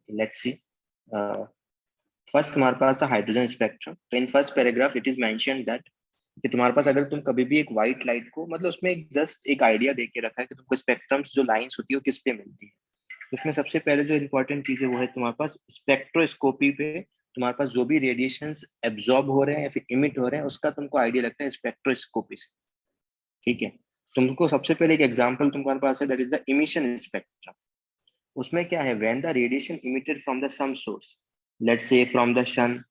Let's see. First तुम्हारे पास है हाइड्रोजन स्पेक्ट्रम। तो in first paragraph it is mentioned that कि तुम्हारे पास अगर तुम कभी भी एक व्हाइट लाइट को, मतलब उसमें एक जस्ट एक आइडिया दे के रखा है कि तुमको स्पेक्ट्रम्स जो लाइंस होती है वो किस पे मिलती है। उसमें सबसे पहले जो इंपॉर्टेंट चीज है वो है तुम्हारे पास स्पेक्ट्रोस्कोपी पे तुम्हारे पास जो भी रेडिएशंस एब्जॉर्ब हो रहे हैं या फिर इमिट हो रहे हैं उसका तुमको आइडिया लगता है स्पेक्ट्रोस्कोपी से। ठीक है। तुमको सबसे पहले एक एग्जांपल तुम्हारे पास है, that is the emission spectrum. उसमें क्या है, when the radiation emitted from the some source, let's say from the sun,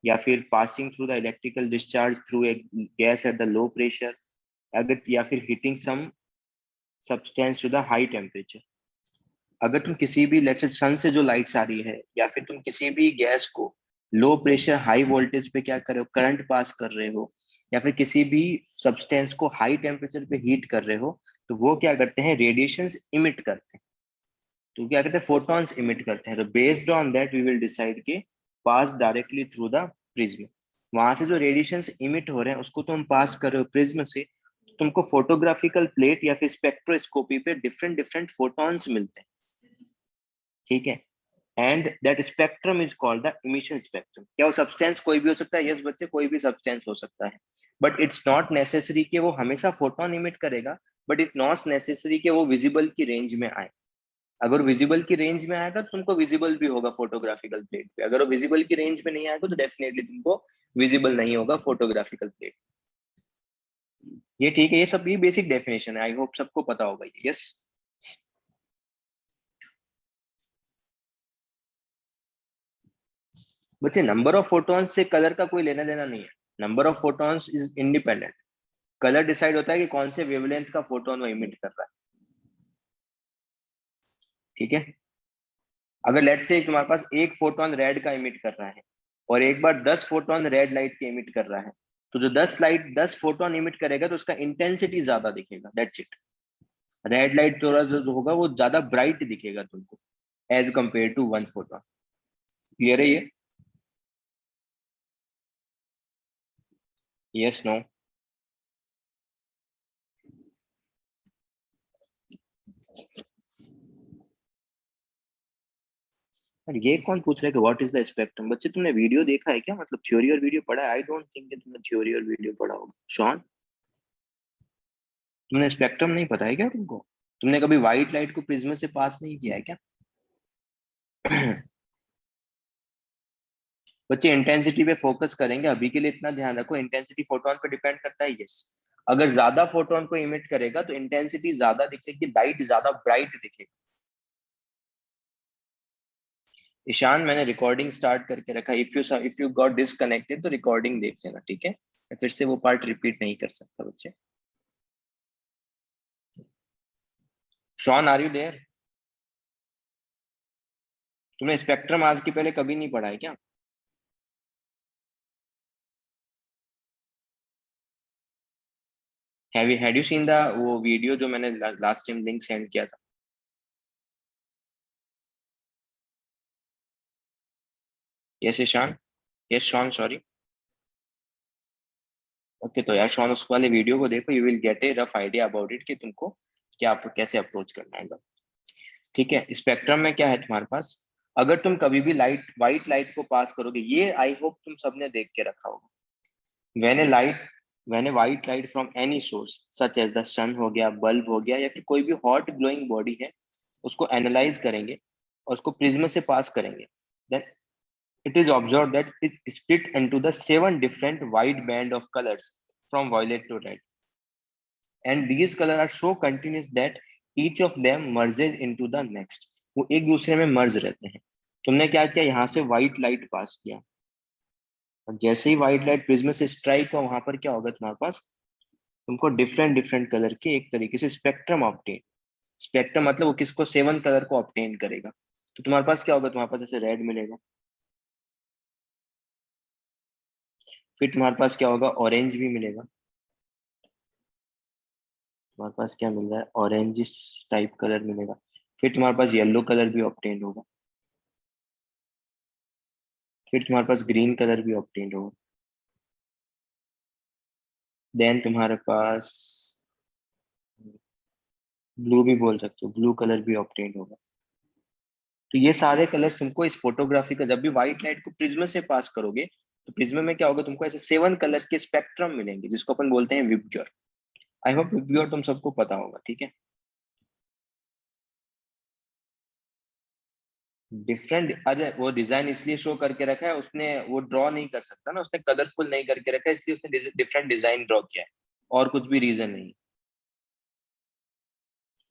या फिर passing through the electrical discharge through a gas at the low pressure, अगर या फिर heating some substance to the high temperature. अगर तुम किसी भी let's say सन से जो लाइट्स आ रही है या फिर तुम किसी भी गैस को लो प्रेशर हाई वोल्टेज पे क्या कर रहे हो, करंट पास कर रहे हो, या फिर किसी भी सब्सटेंस को हाई टेम्परेचर पे हीट कर रहे हो, तो वो क्या करते हैं, रेडिएशंस इमिट करते हैं। तो क्या करते हैं, फोटॉन्स इमिट करते हैं। तो based on that we will decide के पास डायरेक्टली थ्रू द प्रिज्म। वहां से जो रेडिएशंस इमिट हो रहे हैं उसको तुम पास कर रहे हो प्रिज्म से, तो तुमको फोटोग्राफिकल प्लेट या फिर स्पेक्ट्रोस्कोपी पे डिफरेंट डिफरेंट फोटॉन्स मिलते हैं। ठीक है। And that spectrum is called the emission spectrum. क्या वो सब्सटेंस कोई भी हो सकता है? यस बच्चे, कोई भी सब्सटेंस हो सकता है, बट इट्स नॉट नेसेसरी कि वो हमेशा फोटोन इमिट करेगा, बट इट्स नॉट नेसेसरी कि वो विजिबल की रेंज में आए। अगर विजिबल की रेंज में आएगा तो तुमको विजिबल भी होगा फोटोग्राफिकल प्लेट पे, अगर वो विजिबल की रेंज में नहीं आएगा तो डेफिनेटली तुमको विजिबल नहीं होगा फोटोग्राफिकल प्लेट। ये ठीक है, ये सब भी बेसिक डेफिनेशन है, आई होप सबको पता होगा ये। यस बच्चे, नंबर ऑफ फोटॉन्स से कलर का कोई लेना देना नहीं है। Number of photons is independent. Colour decide होता है कि कौन से वेवलेंथ का फोटोन वो इमिट कर रहा है। ठीक है। अगर लेट्स से तुम्हारे पास एक फोटोन रेड का इमिट कर रहा है और एक बार 10 फोटोन रेड लाइट के इमिट कर रहा है, तो जो 10 फोटोन इमिट करेगा तो उसका इंटेंसिटी ज्यादा दिखेगा, दैट्स इट। रेड लाइट थोड़ा जो होगा वो ज्यादा ब्राइट दिखेगा तुमको as compare to one photon. Clear है ये? Yes no? ये कौन पूछ रहा है कि व्हाट इज द स्पेक्ट्रम? बच्चे तुमने वीडियो देखा है क्या, मतलब थ्योरी और वीडियो पढ़ा है? आई डोंट थिंक कि तुमने थ्योरी और वीडियो पढ़ा होगा। शॉन, तुमने स्पेक्ट्रम नहीं पता है क्या तुमको? तुमने कभी व्हाइट लाइट को प्रिज्म से पास नहीं किया है क्या? बच्चे इंटेंसिटी पे फोकस करेंगे अभी के लिए, इतना ध्यान रखो, इंटेंसिटी फोटोन पे डिपेंड करता है। यस, अगर ज्यादा फोटोन को इमिट करेगा तो इंटेंसिटी ज्यादा दिखेगी, लाइट ज्यादा ब्राइट दिखेगी। ईशान, मैंने रिकॉर्डिंग स्टार्ट करके रखा, इफ यू गॉट डिसकनेक्टेड तो रिकॉर्डिंग देख लेना, ठीक है? मैं फिर से वो पार्ट रिपीट नहीं कर सकता बच्चे। Shaun, are you there? तुमने स्पेक्ट्रम आज के पहले कभी नहीं पढ़ा है क्या? हैड यू सीन द वो वीडियो जो मैंने लास्ट टाइम लिंक सेंड किया था? Yes Ishan, yes Shaun, sorry. Okay, तो यार शॉन, उस वाले वीडियो को देखो, you will get a rough idea about it कि तुमको क्या कैसे अप्रोच करना है। ठीक है। स्पेक्ट्रम में क्या है तुम्हारे पास, अगर तुम कभी भी लाइट व्हाइट लाइट को पास करोगे, ये आई होप तुम सबने देख के रखा होगा। When a light when a white light from any source such as the sun हो गया, बल्ब हो गया, या फिर कोई भी हॉट ग्लोइंग बॉडी है, उसको एनालाइज करेंगे और उसको प्रिज्म से पास करेंगे, then it is observed that it is split into the 7 different wide band of colors from violet to red, and these colors are so continuous that each of them merges into the next। वो एक दूसरे में मर्ज रहते हैं। तुमने क्या किया, यहाँ से व्हाइट लाइट पास किया, और जैसे ही व्हाइट लाइट प्रिज्म से स्ट्राइक हुआ वहां पर क्या होगा तुम्हारे पास, तुमको डिफरेंट डिफरेंट कलर के एक तरीके से स्पेक्ट्रम ऑब्टेन। स्पेक्ट्रम मतलब वो किसको, 7 कलर को ऑब्टेन करेगा। तो तुम्हारे पास क्या होगा, तुम्हारे पास जैसे रेड मिलेगा, फिर तुम्हारे पास क्या होगा, ऑरेंज भी मिलेगा। तुम्हारे पास क्या मिल रहा है, ऑरेंज टाइप कलर मिलेगा। फिर तुम्हारे पास येलो कलर भी ऑब्टेन होगा। फिर तुम्हारे पास ग्रीन कलर भी ऑब्टेन होगा। देन तुम्हारे पास ब्लू भी बोल सकते हो, ब्लू कलर भी ऑब्टेन होगा। तो ये सारे कलर्स तुमको इस फोटोग्राफी का, जब भी व्हाइट लाइट को प्रिज्म से पास करोगे तो प्रिज्म में क्या होगा, तुमको ऐसे 7 कलर के स्पेक्ट्रम मिलेंगे जिसको अपन बोलते हैं विबग्योर। आई होप विबग्योर तुम सबको पता होगा, ठीक है। डिफरेंट, अरे वो डिजाइन इसलिए शो करके रखा है, उसने वो ड्रॉ नहीं कर सकता ना, उसने कलरफुल नहीं करके रखा है, इसलिए उसने डिफरेंट डिजाइन ड्रॉ किया है, और कुछ भी रीजन नहीं।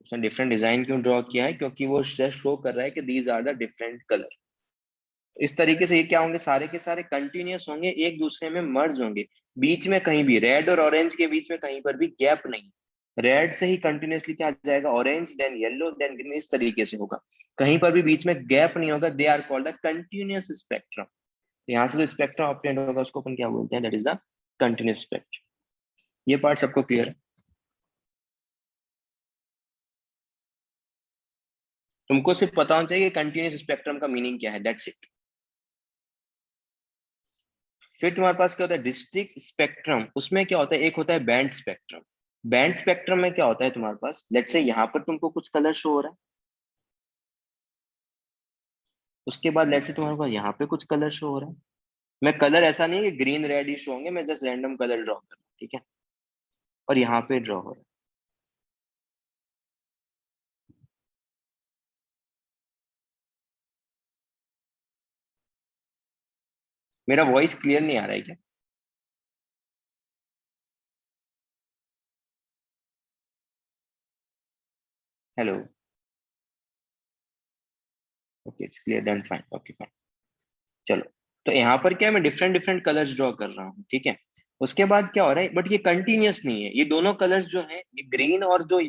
उसने डिफरेंट डिजाइन क्यों ड्रॉ किया है, क्योंकि वो शो कर रहा है कि these are the different colour. इस तरीके से ये क्या होंगे, सारे के सारे कंटिन्यूअस होंगे, एक दूसरे में मर्ज होंगे। बीच में कहीं भी रेड और ऑरेंज के बीच में कहीं पर भी गैप नहीं। रेड से ही कंटिन्यूअसली क्या आ जाएगा, orange then yellow then green, इस तरीके से होगा। कहीं पर भी बीच में गैप नहीं होगा, they are called the continuous spectrum. यहाँ से जो स्पेक्ट्रम ऑब्टेन होगा उसको अपन क्या बोलते हैं, that is the continuous spectrum. ये पार्ट सबको क्लियर है? तुमको सिर्फ पता होना चाहिए कंटिन्यूअस स्पेक्ट्रम का मीनिंग क्या है, दैट्स इट। फिर तुम्हारे पास क्या होता है, डिस्ट्रिक्ट स्पेक्ट्रम। उसमें क्या होता है, एक होता है बैंड स्पेक्ट्रम। बैंड स्पेक्ट्रम में क्या होता है तुम्हारे पास, लेट्स से यहाँ पर तुमको कुछ कलर शो हो रहा है, उसके बाद लेट्स से तुम्हारे पास यहाँ पे कुछ कलर शो हो रहा है। मैं कलर ऐसा नहीं है कि ग्रीन रेड ही शो होंगे, मैं जस्ट रैंडम कलर ड्रॉ कर रहा हूँ, ठीक है। और यहाँ पे ड्रॉ हो रहा है। मेरा वॉइस क्लियर नहीं आ रहा है क्या? Hello. Okay, it's clear then fine, okay fine. चलो, तो यहाँ पर क्या है, मैं डिफरेंट डिफरेंट कलर्स ड्रॉ कर रहा हूँ, ठीक है। उसके बाद क्या हो रहा है, बट ये कंटिन्यूअस नहीं है, ये दोनों कलर्स जो हैं, ये ग्रीन और जो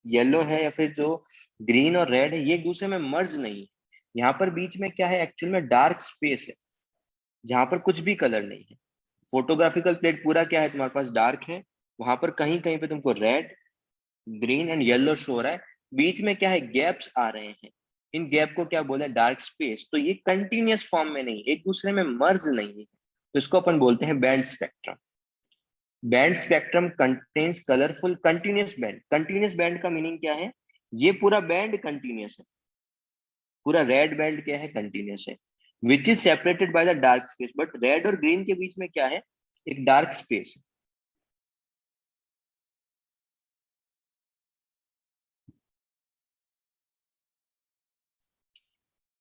येलो है, या फिर जो ग्रीन और रेड है, ये एक दूसरे में मर्ज नहीं है। यहाँ पर बीच में क्या है, एक्चुअल में डार्क स्पेस है, जहां पर कुछ भी कलर नहीं है। फोटोग्राफिकल प्लेट पूरा क्या है तुम्हारे पास, डार्क है। वहां पर कहीं कहीं पे तुमको red, green and yellow show हो रहा है। बीच में क्या है, गैप्स आ रहे हैं। इन गैप को क्या बोला है, डार्क स्पेस। तो ये कंटिन्यूअस फॉर्म में नहीं, एक दूसरे में मर्ज नहीं है, तो इसको अपन बोलते हैं band spectrum. Band spectrum contains colourful continuous band. Continuous band का मीनिंग क्या है, ये पूरा बैंड कंटिन्यूअस है। पूरा रेड बैंड क्या है, कंटिन्यूअस है, which is separated by the dark space. But red और ग्रीन के बीच में क्या है, एक डार्क स्पेस है।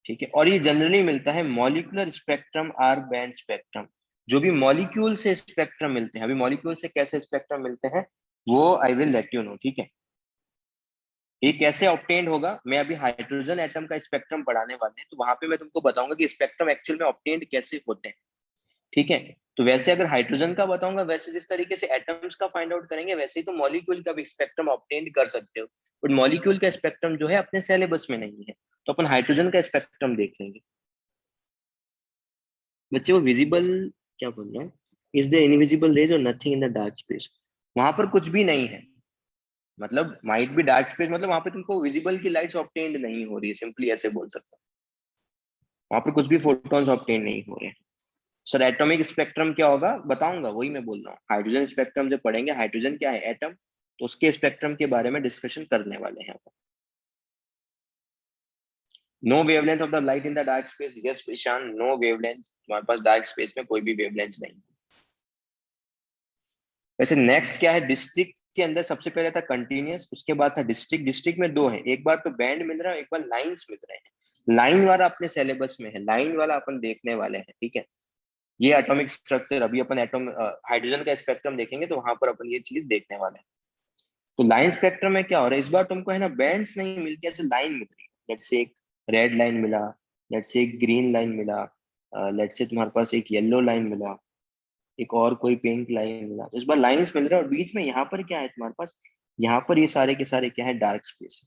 ठीक है, और ये जनरली मिलता है molecular spectrum or band spectrum. जो भी मॉलिक्यूल से स्पेक्ट्रम मिलते हैं, अभी मॉलिक्यूल से कैसे स्पेक्ट्रम मिलते हैं वो I will let you know, ठीक है। ये कैसे ऑब्टेन्ड होगा, मैं अभी हाइड्रोजन एटम का स्पेक्ट्रम पढ़ाने वाले हैं, तो वहां पे मैं तुमको बताऊंगा कि स्पेक्ट्रम एक्चुअल में ऑब्टेन्ड कैसे होते हैं, ठीक है। तो वैसे अगर हाइड्रोजन का बताऊंगा, वैसे जिस तरीके से एटम्स का फाइंड आउट करेंगे, वैसे ही तो मॉलिक्यूल का भी स्पेक्ट्रम ऑब्टेन्ड कर सकते हो। बट मॉलिक्यूल का स्पेक्ट्रम जो है अपने सिलेबस में नहीं है, तो अपन हाइड्रोजन का स्पेक्ट्रम देख लेंगे। बच्चे, वो विजिबल क्या बोल रहे हैं, इज द इनविजिबल रेज और nothing in the dark space. वहां पर कुछ भी नहीं है, मतलब माइट भी डार्क स्पेस, मतलब वहां पे तुमको विजिबल की लाइट्स ऑब्टेन्ड नहीं हो रही है, सिंपली ऐसे बोल सकते हो। वहां पर कुछ भी फोटॉन्स ऑब्टेन नहीं हो रहे हैं। सर एटॉमिक स्पेक्ट्रम क्या होगा बताऊंगा, वही मैं बोल रहा हूँ। हाइड्रोजन स्पेक्ट्रम जब पढ़ेंगे, हाइड्रोजन क्या है, एटम, तो उसके स्पेक्ट्रम के बारे में डिस्कशन करने वाले हैं। No wavelength of the light in the dark space, yes Ishan, no wavelength तुम्हारे पास डार्क स्पेस में कोई भी वेवलेंथ नहीं। वैसे नेक्स्ट क्या है, डिस्ट्रिक्ट के अंदर सबसे पहले था कंटिन्यूअस, उसके बाद था डिस्ट्रिक्ट। डिस्ट्रिक्ट में दो है, एक बार तो बैंड मिल रहा है, एक बार लाइंस मिल रहे हैं। लाइन वाला अपने सिलेबस में है, लाइन वाला अपन देखने वाले हैं, ठीक है। ये एटॉमिक स्ट्रक्चर, अभी अपन एटॉम हाइड्रोजन का स्पेक्ट्रम देखेंगे तो वहां पर अपन ये चीज देखने वाले हैं। तो लाइन स्पेक्ट्रम में क्या हो रहा है, इस बार तुमको है ना बैंड्स नहीं मिलती, ऐसे लाइन मिल रही है। लेट्स से एक रेड लाइन मिला, लेट्स से एक ग्रीन लाइन मिला, लेट्स से तुम्हारे पास एक येलो लाइन मिला, एक और कोई पिंक लाइन मिला। तो इस बार लाइंस मिल रहा है, और बीच में यहाँ पर क्या है तुम्हारे पास, यहाँ पर ये सारे के सारे क्या है, डार्क स्पेस।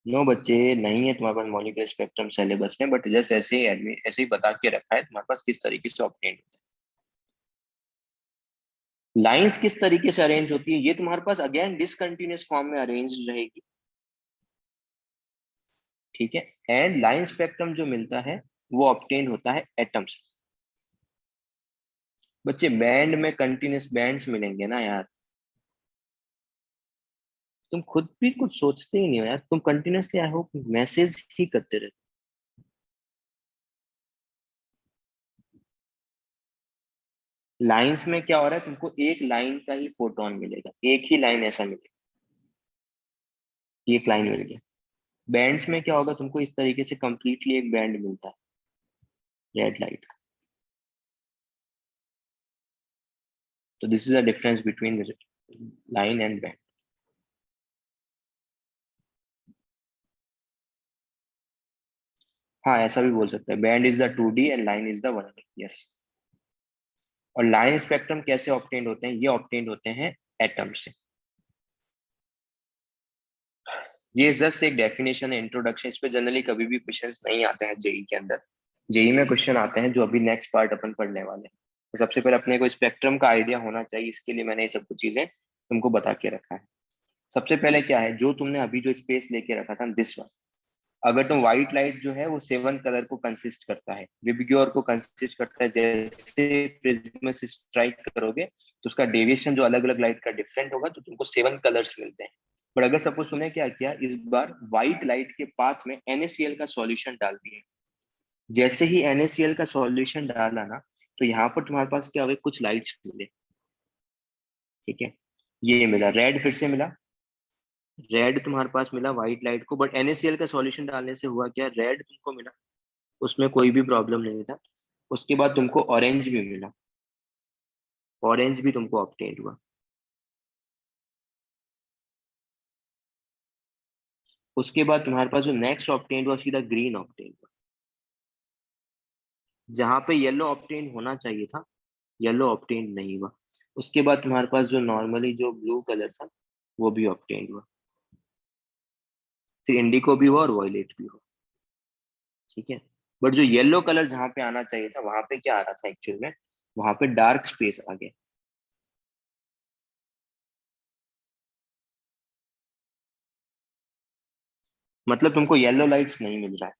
नो बच्चे, नहीं है तुम्हारे पास मॉलिक्यूलर स्पेक्ट्रम सिलेबस में, बट जैसे ऐसे ही ऐसे ही बता के रखा है तुम्हारे पास किस तरीके से ऑब्टेन होता है। लाइंस किस तरीके से अरेंज होती है, ये तुम्हारे पास अगेन डिसकंटिन्यूअस फॉर्म में अरेंज रहेगी, ठीक है। एंड लाइन स्पेक्ट्रम जो मिलता है वो ऑब्टेन होता है एटम्स। बच्चे बैंड में कंटिन्यूअस बैंड्स मिलेंगे ना यार, तुम खुद भी कुछ सोचते ही नहीं हो यार, तुम कंटिन्यूअसली आई होप मैसेज ही करते रहते। लाइंस में क्या हो रहा है, तुमको एक लाइन का ही फोटोन मिलेगा, एक ही लाइन ऐसा मिलेगा, एक लाइन मिल गया। बैंड्स में क्या होगा, तुमको इस तरीके से कंप्लीटली एक बैंड मिलता है रेड लाइट। तो this is a difference between line and band. हाँ, ऐसा भी बोल सकते हैं, band is the 2D and line is the 1D। Yes. और लाइन स्पेक्ट्रम कैसे ऑब्टेन्ड होते हैं, ये ऑब्टेन्ड होते हैं एटम से। ये जस्ट एक डेफिनेशन है, इंट्रोडक्शन। इस पे जनरली कभी भी क्वेश्चंस नहीं आते हैं जेई के अंदर। जेई में क्वेश्चन आते हैं जो अभी नेक्स्ट पार्ट अपन पढ़ने वाले हैं। तो सबसे पहले अपने को स्पेक्ट्रम का आइडिया होना चाहिए, इसके लिए मैंने ये सब कुछ चीजें तुमको बता के रखा है। सबसे पहले क्या है, जो तुमने अभी जो स्पेस लेके रखा था दिस वन, अगर तुम व्हाइट लाइट जो है वो 7 कलर को कंसिस्ट करता है, विबग्योर को कंसिस्ट करता है। जैसे प्रिज्म से स्ट्राइक करोगे तो उसका डेविएशन जो अलग अलग लाइट का डिफरेंट होगा, तो तुमको 7 कलर्स मिलते हैं। पर अगर सपोज तुमने क्या किया, इस बार व्हाइट लाइट के पाथ में NaCl का सॉल्यूशन डाल दिया, जैसे ही NaCl का सॉल्यूशन डाला ना, तो यहाँ पर तुम्हारे पास क्या हुए, कुछ लाइट्स मिले। ठीक है, ये मिला रेड, फिर से मिला रेड तुम्हारे पास मिला व्हाइट लाइट को, बट NaCl का सॉल्यूशन डालने से हुआ क्या, रेड तुमको मिला, उसमें कोई भी प्रॉब्लम नहीं था। उसके बाद तुमको ऑरेंज भी मिला, ऑरेंज भी तुमको ऑब्टेन हुआ। उसके बाद तुम्हारे पास जो नेक्स्ट ऑब्टेन हुआ, सीधा ग्रीन ऑब्टेन हुआ। जहां पे येलो ऑब्टेन होना चाहिए था, येलो ऑब्टेन नहीं हुआ। उसके बाद तुम्हारे पास जो नॉर्मली जो ब्लू कलर था, वो भी ऑब्टेन हुआ। फिर इंडिको भी हुआ और वॉयलेट भी हुआ। ठीक है, बट जो येलो कलर जहां पे आना चाहिए था, वहां पे क्या आ रहा था एक्चुअल में, वहां पे डार्क स्पेस आ गया। मतलब तुमको येलो लाइट्स नहीं मिल रहा है।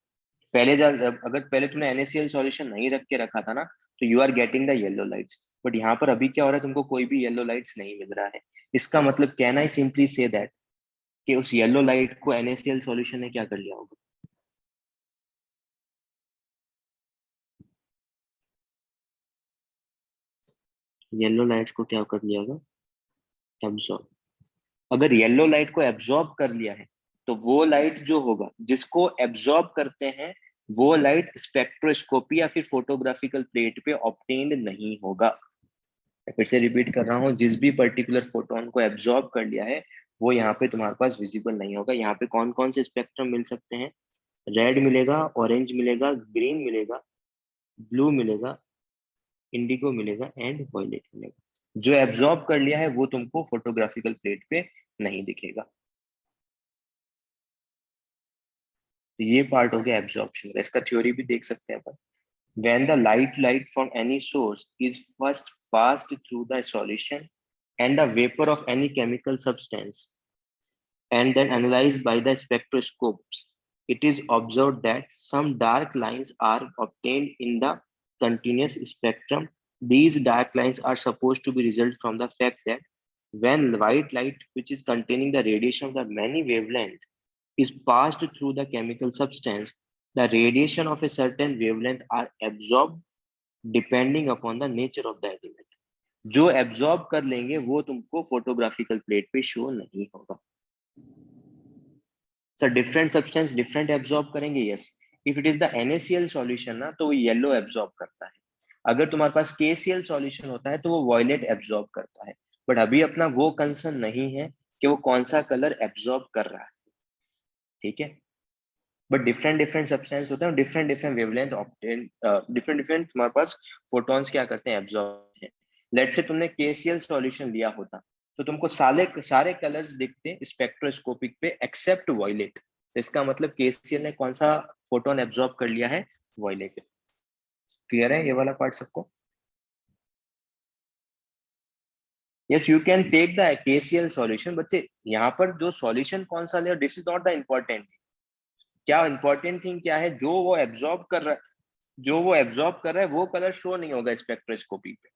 पहले अगर पहले तुमने NaCl सॉल्यूशन नहीं रख के रखा था ना, तो you are getting the yellow lights. But यहाँ पर अभी क्या हो रहा है, तुमको कोई भी येलो लाइट्स नहीं मिल रहा है। इसका मतलब can I simply say that कि उस येलो लाइट को NaCl सॉल्यूशन ने क्या कर लिया होगा। येलो लाइट्स को क्या कर लिया होगा, एब्जॉर्ब। अगर येलो लाइट को एब्जॉर्ब कर लिया है, तो वो लाइट जो होगा जिसको एब्जॉर्ब करते हैं, वो लाइट स्पेक्ट्रोस्कोपी या फिर फोटोग्राफिकल प्लेट पे ऑब्टेन्ड नहीं होगा। मैं फिर से रिपीट कर रहा हूँ, जिस भी पर्टिकुलर फोटोन को एब्जॉर्ब कर लिया है, वो यहाँ पे तुम्हारे पास विजिबल नहीं होगा। यहाँ पे कौन कौन से स्पेक्ट्रम मिल सकते हैं, रेड मिलेगा, ऑरेंज मिलेगा, ग्रीन मिलेगा, ब्लू मिलेगा, इंडिगो मिलेगा एंड वॉयलेट मिलेगा। जो एब्जॉर्ब कर लिया है वो तुमको फोटोग्राफिकल प्लेट पे नहीं दिखेगा। तो ये पार्ट हो गया एब्जॉर्प्शन का। इसका थ्योरी भी देख सकते हैं अपन। When the light from any source is first passed through the solution and the vapor of any chemical substance and then analyzed by the spectroscopes, it is observed that some dark lines are obtained in the continuous spectrum. These dark lines are supposed to be result from the fact that when white light, which is containing the radiation of the many wavelength, is passed through the chemical substance, the radiation of a certain wavelength are absorbed depending upon the nature of the element. जो absorb कर लेंगे वो तुमको फोटोग्राफिकल plate पे show नहीं होगा। Sir different substance different absorb करेंगे, yes. If it is the NaCl solution ना, तो वो येलो एब्जॉर्ब करता है। अगर तुम्हारे पास KCl सॉल्यूशन होता है तो वो वॉयलेट एब्जॉर्ब करता है। बट अभी अपना वो कंसर्न नहीं है कि वो कौन सा कलर एब्जॉर्ब कर रहा है। ठीक है, बट डिफरेंट डिफरेंट सब्सटेंस होते हैं, different different wavelength obtain, different different तुम्हारे पास फोटॉन्स क्या करते हैं, एब्जॉर्ब है। लेट से तुमने KCl सॉल्यूशन लिया होता, तो तुमको सारे सारे कलर्स दिखते स्पेक्ट्रोस्कोपिक पे एक्सेप्ट वॉयलेट। तो इसका मतलब KCl ने कौन सा फोटोन एब्जॉर्ब कर लिया है, वॉयलेट। क्लियर है ये वाला पार्ट सबको। Yes, you can take the KCl solution, बच्चे यहाँ पर जो सॉल्यूशन कौन सा ले, this is not the important. क्या इंपॉर्टेंट थिंग क्या है, जो वो एब्जॉर्ब कर रहा है वो कलर शो नहीं होगा स्पेक्ट्रोस्कोपी पे।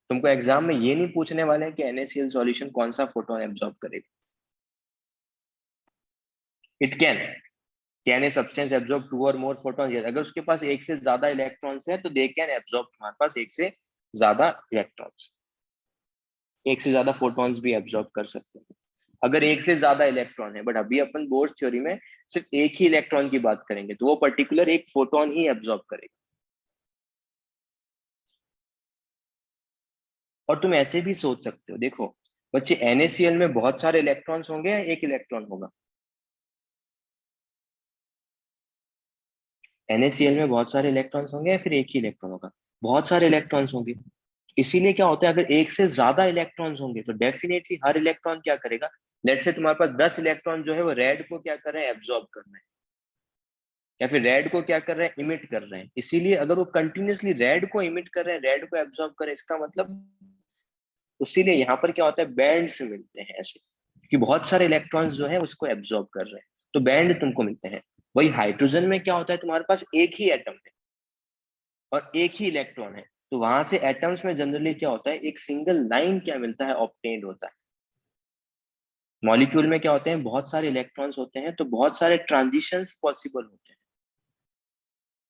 तुमको एग्जाम में ये नहीं पूछने वाले हैं कि NaCl सॉल्यूशन कौन सा फोटोन एब्जॉर्ब करेगा। It can a substance absorb 2 और मोर फोटॉन? अगर उसके पास एक से ज्यादा इलेक्ट्रॉन्स है तो दे कैन एब्जॉर्ब, तुम्हारे पास एक से ज्यादा इलेक्ट्रॉन्स, एक से ज्यादा फोटॉन्स भी एब्जॉर्ब कर सकते हैं अगर एक से ज्यादा इलेक्ट्रॉन है। बट अभी अपन बोर्स थ्योरी में सिर्फ एक ही इलेक्ट्रॉन की बात करेंगे, तो वो पर्टिकुलर एक फोटोन ही एब्जॉर्ब करेगा। और तुम ऐसे भी सोच सकते हो, देखो बच्चे, NaCl में बहुत सारे इलेक्ट्रॉन्स होंगे या एक इलेक्ट्रॉन होगा? NaCl में बहुत सारे इलेक्ट्रॉन्स होंगे या फिर एक ही इलेक्ट्रॉन होगा? बहुत सारे इलेक्ट्रॉन्स होंगे। इसीलिए क्या होता है, अगर एक से ज्यादा इलेक्ट्रॉन्स होंगे तो डेफिनेटली हर इलेक्ट्रॉन क्या करेगा, लेट्स से तुम्हारे पास 10 इलेक्ट्रॉन जो है वो रेड को क्या कर रहे हैं, एब्जॉर्ब कर रहे हैं, या फिर रेड को क्या कर रहे हैं, इमिट कर रहे हैं। इसीलिए अगर वो कंटिन्यूसली रेड को इमिट कर रहे हैं, रेड को एब्जॉर्ब कर रहे हैं, इसका मतलब, इसीलिए यहाँ पर क्या होता है, बैंड्स मिलते हैं ऐसे, कि बहुत सारे इलेक्ट्रॉन्स जो है उसको एब्जॉर्ब कर रहे हैं, तो बैंड तुमको मिलते हैं। वही हाइड्रोजन में क्या होता है, तुम्हारे पास एक ही एटम है और एक ही इलेक्ट्रॉन है, तो वहां से एटम्स में जनरली क्या होता है, एक सिंगल लाइन क्या मिलता है, ऑब्टेन्ड होता है। मॉलिक्यूल में क्या होते हैं, बहुत सारे इलेक्ट्रॉन्स होते हैं, तो बहुत सारे ट्रांजिशंस पॉसिबल होते हैं।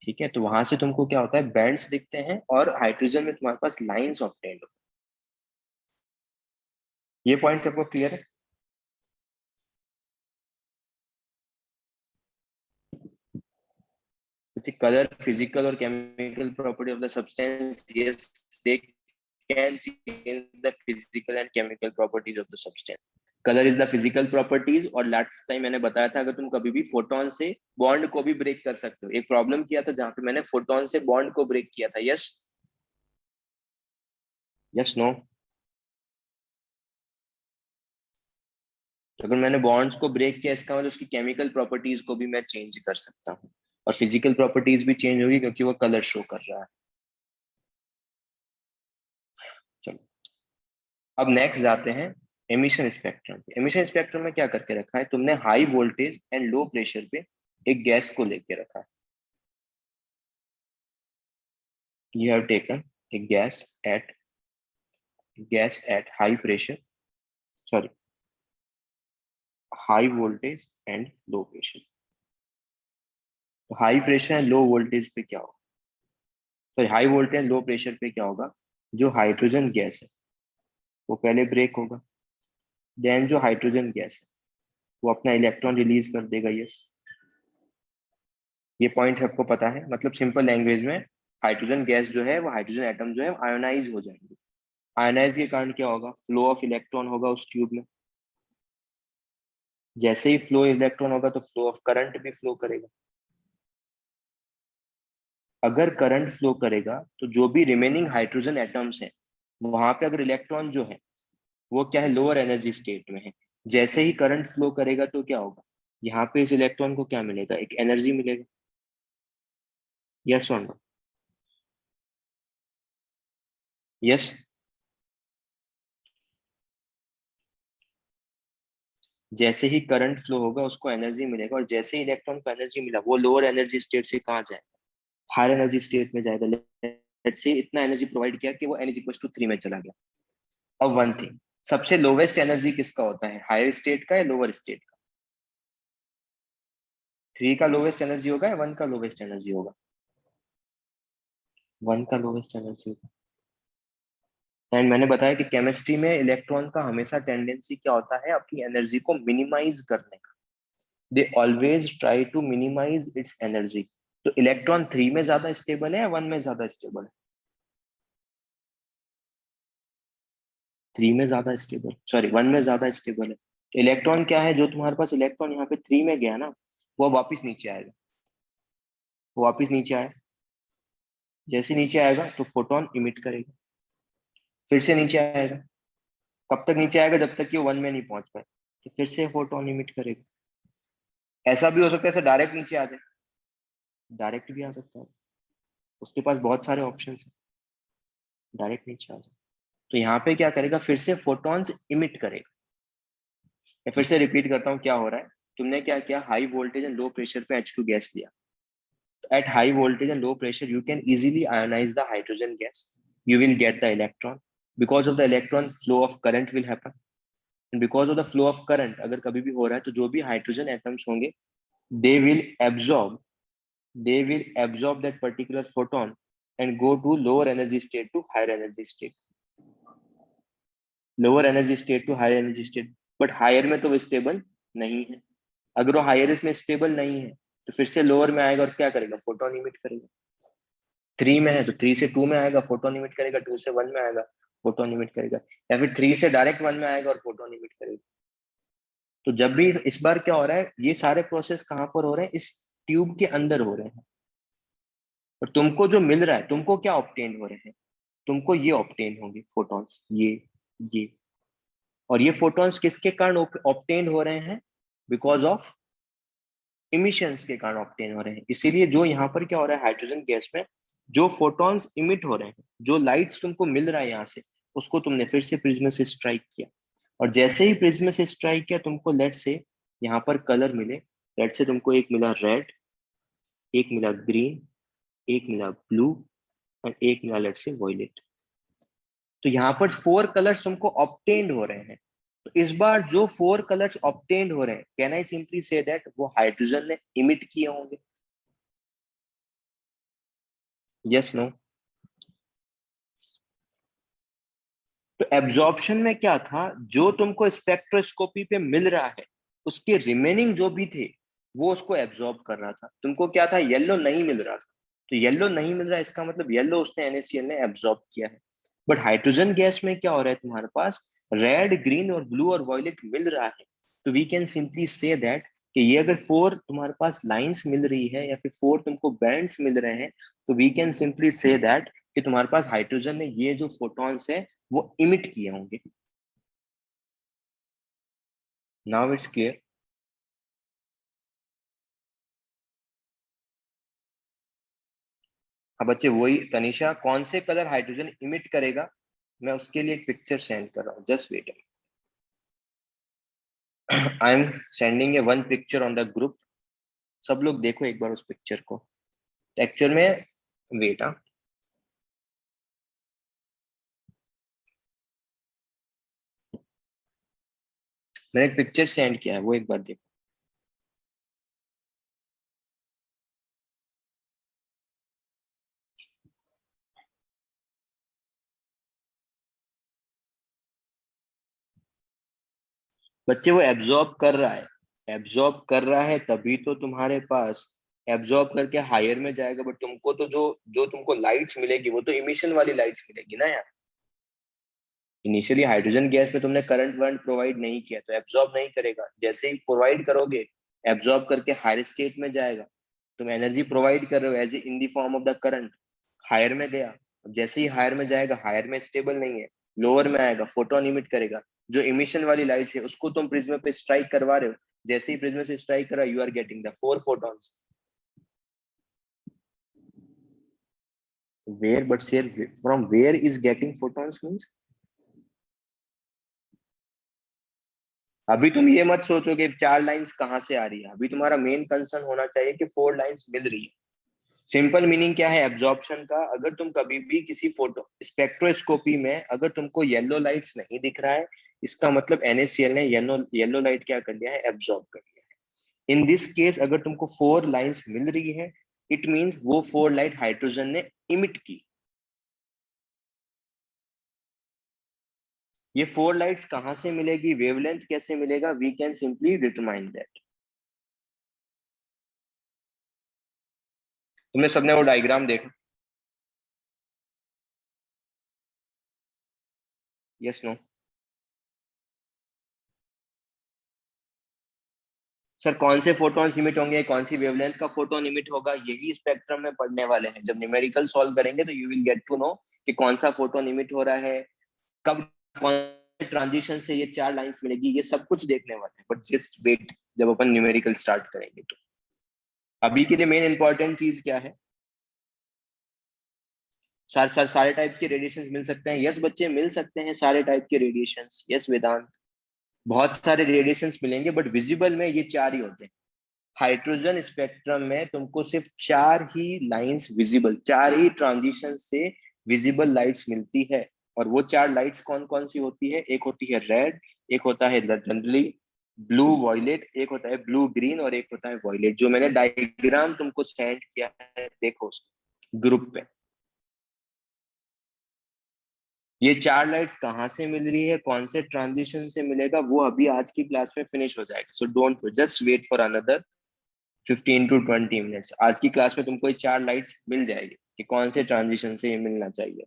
ठीक है, तो वहां से तुमको क्या होता है, बैंड्स दिखते हैं, और हाइड्रोजन में तुम्हारे पास लाइंस ऑब्टेन्ड होते हैं। ये पॉइंट सबको क्लियर है? The color, physical or chemical property of the substance, yes, they can change the physical and chemical properties of the substance. Colour is the physical properties, और last time मैंने बताया था, अगर तुम कभी भी फोटोन से बॉन्ड को भी ब्रेक कर सकते हो। एक प्रॉब्लम किया था जहां पे मैंने फोटोन से बॉन्ड को ब्रेक किया था, यस यस नो? तो अगर मैंने बॉन्ड्स को ब्रेक किया, इसका मतलब उसकी केमिकल प्रॉपर्टीज को भी मैं चेंज कर सकता हूँ, और फिजिकल प्रॉपर्टीज भी चेंज होगी क्योंकि वो कलर शो कर रहा है। चलो, अब नेक्स्ट जाते हैं एमिशन स्पेक्ट्रम। एमिशन स्पेक्ट्रम में क्या करके रखा है तुमने, high voltage and low pressure पे एक गैस को लेके रखा है। You have taken a gas at high pressure, sorry, high voltage and low pressure. तो high pressure and low voltage पे क्या होगा, sorry, high voltage and low pressure पे क्या होगा, जो हाइड्रोजन गैस है वो पहले ब्रेक होगा, देन जो हाइड्रोजन गैस है वो अपना इलेक्ट्रॉन रिलीज कर देगा, यस। ये पॉइंट सबको पता है, मतलब सिंपल लैंग्वेज में, हाइड्रोजन गैस जो है वो, हाइड्रोजन एटम जो है आयोनाइज हो जाएंगे। आयोनाइज के कारण क्या होगा, फ्लो ऑफ इलेक्ट्रॉन होगा उस ट्यूब में। जैसे ही फ्लो इलेक्ट्रॉन होगा तो फ्लो ऑफ करंट भी फ्लो करेगा। अगर करंट फ्लो करेगा तो जो भी रिमेनिंग हाइड्रोजन एटम्स हैं, वहां पे अगर इलेक्ट्रॉन जो है वो क्या है, लोअर एनर्जी स्टेट में है, जैसे ही करंट फ्लो करेगा तो क्या होगा, यहाँ पे इस इलेक्ट्रॉन को क्या मिलेगा, एक एनर्जी मिलेगा, यस और नो? यस। जैसे ही करंट फ्लो होगा उसको एनर्जी मिलेगा, और जैसे ही इलेक्ट्रॉन को एनर्जी मिला वो लोअर एनर्जी स्टेट से कहाँ जाएगा, हायर एनर्जी स्टेट में जाएगा। लेट्स से इतना एनर्जी प्रोवाइड किया कि वो n इक्वल टू 3 में चला गया। अब वन थिंग, सबसे लोवेस्ट एनर्जी किसका होता है, हायर स्टेट का या लोअर स्टेट का? 3 का लोवेस्ट एनर्जी होगा या 1 का लोवेस्ट एनर्जी होगा? 1 का लोवेस्ट एनर्जी होगा। एंड मैंने बताया कि केमिस्ट्री में इलेक्ट्रॉन का हमेशा टेंडेंसी क्या होता है, अपनी एनर्जी को मिनिमाइज करने का। They always try to minimise its energy. तो इलेक्ट्रॉन 3 में ज्यादा स्टेबल है या 1 में ज्यादा स्टेबल है? 3 में ज्यादा स्टेबल, सॉरी 1 में ज्यादा स्टेबल है। तो इलेक्ट्रॉन क्या है, जो तुम्हारे पास इलेक्ट्रॉन यहाँ पे 3 में गया ना, वो वापस नीचे आएगा। वो वापस नीचे आए, जैसे नीचे आएगा तो फोटोन इमिट करेगा, फिर से नीचे आएगा। कब तक नीचे आएगा, जब तक कि वो 1 में नहीं पहुंच पाए, तो फिर से फोटोन इमिट करेगा। ऐसा भी हो सकता है ऐसे डायरेक्ट नीचे आ जाए, डायरेक्ट भी आ सकता है, उसके पास बहुत सारे ऑप्शन है, डायरेक्ट नीचे आ जाए। तो यहाँ पे क्या करेगा, फिर से फोटॉन्स इमिट करेगा। मैं फिर से रिपीट करता हूँ क्या हो रहा है। तुमने क्या किया, high voltage and low pressure पे H2 गैस लिया। At high voltage and low pressure, you can easily ionize the hydrogen gas. You will get the electron. Because of the electron, flow of current will happen. Because of the flow of current, अगर कभी भी हो रहा है तो जो भी hydrogen atoms होंगे they will absorb that particular photon and go to lower energy state to higher energy state, lower energy state to higher energy state. But higher में तो वो स्टेबल नहीं है। अगर वो हायर में स्टेबल नहीं है तो फिर से लोअर में आएगा और क्या करेगा, फोटोन इमिट करेगा। 3 में है तो 3 से 2 में आएगा, फोटोन इमिट करेगा। 2 से 1 में आएगा, फोटोन इमिट करेगा। या फिर 3 से डायरेक्ट 1 में आएगा और फोटोन इमिट करेगा। तो जब भी इस बार क्या हो रहा है, ये सारे प्रोसेस कहाँ पर हो रहे हैं, इस ट्यूब के अंदर हो रहे हैं। और तुमको जो मिल रहा है, तुमको क्या ऑब्टेन हो रहे हैं, तुमको ये ऑब्टेन होंगे फोटॉन्स, ये। और ये फोटॉन्स किसके कारण ऑब्टेन हो रहे हैं, बिकॉज ऑफ इमिशंस के कारण ऑब्टेन हो रहे हैं। इसीलिए जो यहाँ पर क्या हो रहा है, हाइड्रोजन गैस में जो फोटॉन्स इमिट हो रहे हैं, जो लाइट्स तुमको मिल रहा है यहाँ से, उसको तुमने फिर से प्रिज्म से स्ट्राइक किया। और जैसे ही प्रिज्म से स्ट्राइक किया, तुमको लेट से यहाँ पर कलर मिले। लेट से तुमको एक मिला रेड, एक मिला ग्रीन, एक मिला ब्लू और एक मिला लेट से वॉयलेट। तो यहाँ पर 4 कलर्स तुमको ऑब्टेन्ड हो रहे हैं। तो इस बार जो 4 कलर्स ऑब्टेन्ड हो रहे हैं, can I simply say that वो हाइड्रोजन ने इमिट किए होंगे? Yes no? तो एब्जॉर्प्शन में क्या था, जो तुमको स्पेक्ट्रोस्कोपी पे मिल रहा है उसके रिमेनिंग जो भी थे वो उसको एब्जॉर्ब कर रहा था। तुमको क्या था, येलो नहीं मिल रहा था। तो येलो नहीं मिल रहा है, इसका मतलब येलो उसने NaCl ने एब्जॉर्ब किया है। बट हाइड्रोजन गैस में क्या हो रहा है, तुम्हारे पास रेड, ग्रीन और ब्लू और वॉयलेट मिल रहा है। तो we can simply say that कि ये अगर 4 तुम्हारे पास लाइंस मिल रही है या फिर 4 तुमको बैंड्स मिल रहे हैं, तो we can simply say that कि तुम्हारे पास हाइड्रोजन ने ये जो फोटॉन्स है वो इमिट किए होंगे। Now it's clear. हाँ बच्चे, वही तनिषा, कौन से कलर हाइड्रोजन इमिट करेगा, मैं उसके लिए एक पिक्चर सेंड कर रहा हूँ, just wait. I am sending a one picture on the group. सब लोग देखो एक बार उस पिक्चर को। एक्चुअल में वेट, हाँ, मैंने एक पिक्चर सेंड किया है, वो एक बार देखो। बच्चे वो एब्जॉर्ब कर रहा है, एब्जॉर्ब कर रहा है तभी तो तुम्हारे पास एब्जॉर्ब करके हायर में जाएगा। बट तुमको तो जो जो तुमको लाइट्स मिलेगी वो तो इमिशन वाली लाइट्स मिलेगी ना यार। इनिशियली हाइड्रोजन गैस में तुमने करंट वर्ंट प्रोवाइड नहीं किया तो एब्जॉर्ब नहीं करेगा। जैसे ही प्रोवाइड करोगे, एब्जॉर्ब करके हायर स्टेट में जाएगा। तुम एनर्जी प्रोवाइड कर रहे हो as in the form of the current, higher में गया। जैसे ही हायर में जाएगा, हायर में स्टेबल नहीं है, लोअर में आएगा, फोटोन इमिट करेगा। जो इमिशन वाली लाइट है उसको तुम प्रिज्म पे स्ट्राइक करवा रहे हो। जैसे ही प्रिज्म से स्ट्राइक करा, you are getting the 4 photons। where but sir, from where is getting photons means? अभी तुम ये मत सोचो कि 4 लाइंस कहाँ से आ रही है। अभी तुम्हारा मेन कंसर्न होना चाहिए कि 4 लाइंस मिल रही है। सिंपल मीनिंग क्या है एब्जॉर्प्शन का, अगर तुम कभी भी किसी फोटो स्पेक्ट्रोस्कोपी में अगर तुमको येलो लाइट्स नहीं दिख रहा है, इसका मतलब NaCl ने येलो येलो लाइट क्या कर लिया है, एब्जॉर्ब कर लिया है। इन दिस केस अगर तुमको 4 लाइंस मिल रही है, इट मींस वो 4 लाइट हाइड्रोजन ने इमिट की। ये 4 लाइट्स कहाँ से मिलेगी, वेवलेंथ कैसे मिलेगा, we can simply determine that. तुमने सबने वो डायग्राम देखा? Yes no? सर कौन से फोटोन इमिट होंगे, कौन सी वेवलेंथ का फोटोन इमिट होगा, यही स्पेक्ट्रम में पढ़ने वाले हैं। जब न्यूमेरिकल सॉल्व करेंगे तो you will get to know कि कौन सा फोटोन इमिट हो रहा है, कब, कौन ट्रांजिशन से ये 4 लाइंस मिलेगी, ये सब कुछ देखने वाले हैं। बट जस्ट वेट, जब अपन न्यूमेरिकल स्टार्ट करेंगे तो। अभी के लिए मेन इंपॉर्टेंट चीज क्या है, सारे टाइप के रेडिएशन मिल सकते हैं? यस बच्चे, मिल सकते हैं सारे टाइप के रेडिएशन। यस वेदांत, बहुत सारे रेडिएशंस मिलेंगे, बट विजिबल में ये 4 ही होते हैं। हाइड्रोजन स्पेक्ट्रम में तुमको सिर्फ 4 ही लाइंस विजिबल, 4 ही ट्रांजिशन से विजिबल लाइट्स मिलती है। और वो 4 लाइट्स कौन कौन सी होती है, एक होती है रेड, एक होता है जनरली ब्लू वॉयलेट, एक होता है ब्लू ग्रीन और एक होता है वॉयलेट, जो मैंने डायग्राम तुमको सेंड किया है, देखो ग्रुप पे। ये चार लाइट्स कहाँ से मिल रही है, कौन से ट्रांजिशन से मिलेगा, वो अभी आज की क्लास में फिनिश हो जाएगा। So don't just wait for another 15 to 20 minutes. आज की क्लास में तुमको ये चार लाइट्स मिल जाएगी कि कौन से ट्रांजिशन से ये मिलना चाहिए।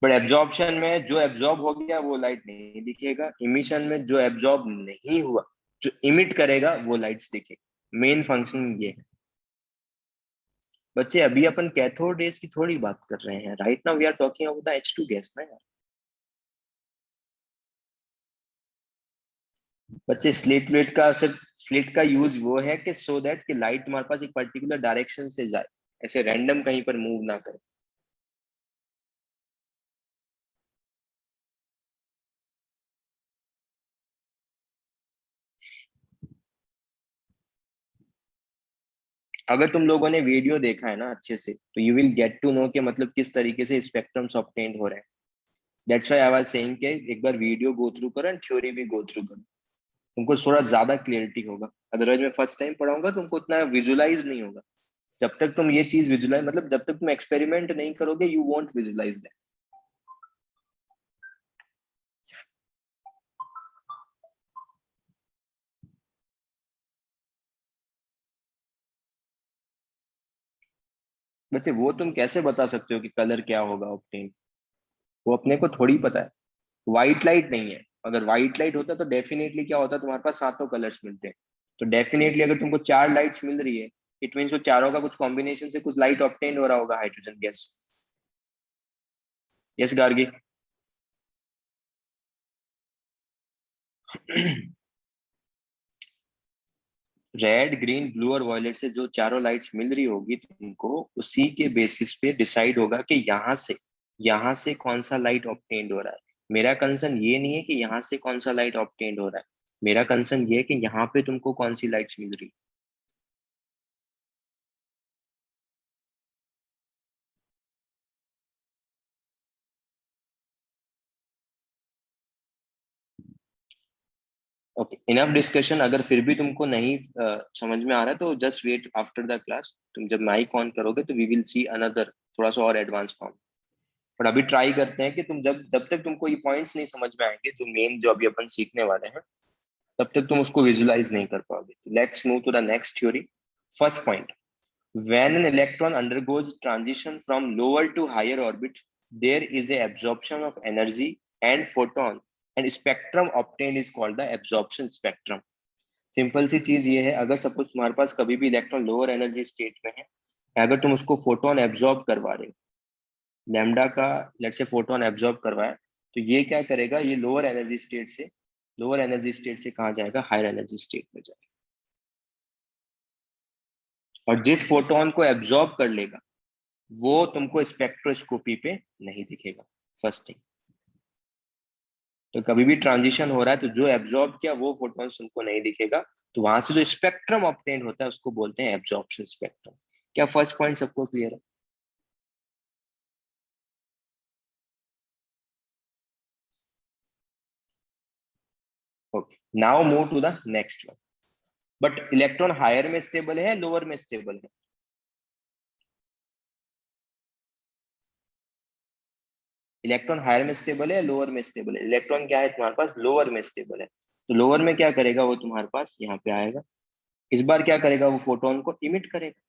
बट एब्जॉर्प्शन में जो एब्जॉर्ब हो गया वो लाइट नहीं दिखेगा, इमिशन में जो एब्जॉर्ब नहीं हुआ, जो इमिट करेगा वो लाइट्स दिखेगी। मेन फंक्शन ये है। बच्चे अभी अपन कैथोड रेज की थोड़ी बात कर रहे हैं, right now we are talking about the H2 gas ना यार। बच्चे स्लिट वेट का सिर्फ स्लिट का यूज वो है कि सो दैट कि लाइट तुम्हारे पास एक पर्टिकुलर डायरेक्शन से जाए, ऐसे रैंडम कहीं पर मूव ना करे। अगर तुम लोगों ने वीडियो देखा है ना अच्छे से, तो you will get to know कि मतलब किस तरीके से स्पेक्ट्रम्स ऑब्टेन्ड हो रहे हैं। That's why I was saying कि एक बार वीडियो गो थ्रू करो एंड थ्योरी भी गो थ्रू करो, तुमको थोड़ा ज्यादा क्लियरिटी होगा। अदरवाइज मैं फर्स्ट टाइम पढ़ाऊंगा तुमको उतना विजुलाइज नहीं होगा। जब तक तुम ये चीज विजुलाइज, मतलब जब तक तुम एक्सपेरिमेंट नहीं करोगे, यू वोंट विजुलाइज दैट। बच्चे वो तुम कैसे बता सकते हो कि कलर क्या होगा ऑब्टेन, वो अपने को थोड़ी पता है। व्हाइट लाइट नहीं है, अगर व्हाइट लाइट होता तो डेफिनेटली क्या होता, तुम्हारे पास सातों कलर्स मिलते हैं। तो डेफिनेटली अगर तुमको चार लाइट्स मिल रही है, इट मीन्स वो चारों का कुछ कॉम्बिनेशन से कुछ लाइट ऑब्टेन हो रहा होगा hydrogen gas. Yes Gargi. Red green blue और वॉयलेट से जो चारों लाइट्स मिल रही होगी तुमको, उसी के बेसिस पे डिसाइड होगा कि यहाँ से कौन सा लाइट ऑब्टेन्ड हो रहा है। मेरा कंसर्न ये नहीं है कि यहाँ से कौन सा लाइट ऑब्टेन्ड हो रहा है, मेरा कंसर्न ये है कि यहाँ पे तुमको कौन सी लाइट्स मिल रही। Okay, enough discussion. अगर फिर भी तुमको नहीं समझ में आ रहा है तो just wait after the class, तुम जब माइक ऑन करोगे तो वी विल सी अनदर थोड़ा सा और एडवांस फॉर्म। पर अभी ट्राई करते हैं कि तुम जब जब तक तुमको ये पॉइंट्स नहीं समझ में आएंगे जो मेन जो अभी अपन सीखने वाले हैं, तब तक तुम उसको विजुलाइज नहीं कर पाओगे। Let's move to the next theory. First point, when an electron undergoes transition from lower to higher orbit, there is a absorption of energy and photon, and spectrum obtained is called the absorption spectrum। Simple सी चीज ये है, अगर suppose तुम्हारे पास कभी भी electron lower energy state में है, अगर तुम उसको फोटोन एब्जॉर्ब करवा रहे हो, लैम्डा का लेट से फोटोन एब्जॉर्ब करवाए, तो ये क्या करेगा, ये लोअर एनर्जी स्टेट से कहाँ जाएगा, हायर एनर्जी स्टेट में जाएगा। और जिस फोटोन को एब्जॉर्ब कर लेगा वो तुमको स्पेक्ट्रोस्कोपी पे नहीं दिखेगा। फर्स्ट थिंग, तो कभी भी ट्रांजिशन हो रहा है तो जो एब्जॉर्ब किया वो फोटॉन्स तुमको नहीं दिखेगा। तो वहां से जो स्पेक्ट्रम ऑब्टेन होता है उसको बोलते हैं एब्जॉर्प्शन स्पेक्ट्रम। क्या फर्स्ट पॉइंट सबको क्लियर है? Okay, now move to the next one. But electron higher में स्टेबल है, लोअर में स्टेबल है? इलेक्ट्रॉन हायर में स्टेबल है, लोअर में स्टेबल है? इलेक्ट्रॉन क्या है तुम्हारे पास, लोअर में स्टेबल है। तो लोअर में क्या करेगा वो, तुम्हारे पास यहाँ पे आएगा। इस बार क्या करेगा वो, फोटोन को इमिट करेगा।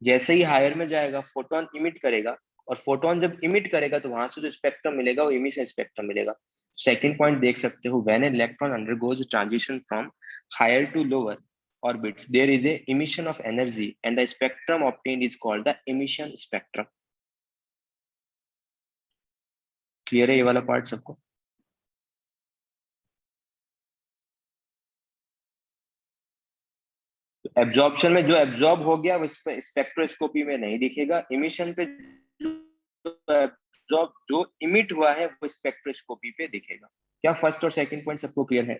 जैसे ही हायर में जाएगा फोटोन इमिट करेगा, और फोटोन जब इमिट करेगा तो वहां से जो स्पेक्ट्रम मिलेगा वो इमिशन स्पेक्ट्रम मिलेगा। सेकंड पॉइंट देख सकते हो, when an electron undergoes transition from higher to lower orbits, there is a emission of energy and the spectrum obtained is called the emission spectrum. Clear है ये वाला part सबको? Absorption में जो एब्जॉर्ब हो गया वो स्पेक्ट्रोस्कोपी में नहीं दिखेगा। इमिशन पे जो इमिट हुआ है वो स्पेक्ट्रोस्कोपी पे दिखेगा। क्या फर्स्ट और सेकंड पॉइंट सबको क्लियर है?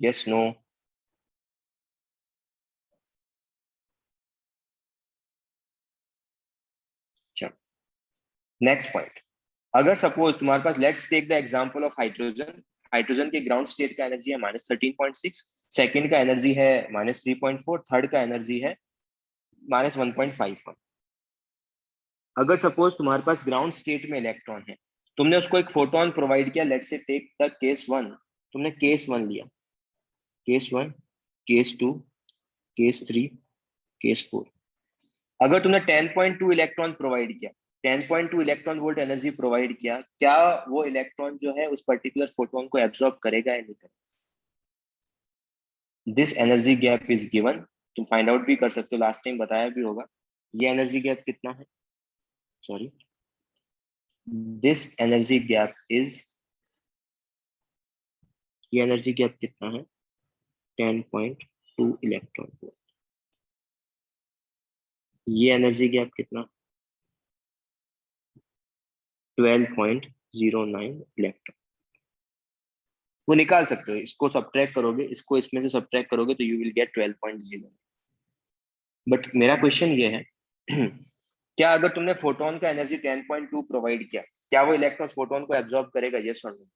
Yes, no? नेक्स्ट पॉइंट, अगर सपोज तुम्हारे पास, let's take the example of hydrogen, hydrogen के ग्राउंड स्टेट का एनर्जी है -13.6, सेकंड का एनर्जी है -3.4, थर्ड का एनर्जी है -1.51। अगर सपोज तुम्हारे पास ग्राउंड स्टेट में इलेक्ट्रॉन है, तुमने उसको एक फोटोन प्रोवाइड किया, let's say take the case one, तुमने केस वन लिया, case one, case two, case three, case four. अगर तुमने 10.2 इलेक्ट्रॉन प्रोवाइड किया, 10.2 इलेक्ट्रॉन वोल्ट एनर्जी प्रोवाइड किया, क्या वो इलेक्ट्रॉन जो है उस पर्टिकुलर फोटोन को एब्जॉर्ब करेगा या नहीं करेगा? This energy gap is given, तुम फाइंड आउट भी कर सकते हो, लास्ट टाइम बताया भी होगा। ये एनर्जी गैप कितना है? Sorry, this energy gap is, ये एनर्जी गैप कितना है? 10.2 इलेक्ट्रॉन वोल्ट। ये एनर्जी गैप कितना? 12.09 इलेक्ट्रॉन। वो निकाल सकते हो, इसको सब्ट्रैक्ट करोगे, इसको इसमें से सब्ट्रैक्ट करोगे तो यू विल गेट 12.0। बट मेरा क्वेश्चन ये है क्या अगर तुमने फोटोन का एनर्जी 10.2 प्रोवाइड किया, क्या वो इलेक्ट्रॉन फोटोन को एब्जॉर्ब करेगा, यस और नो?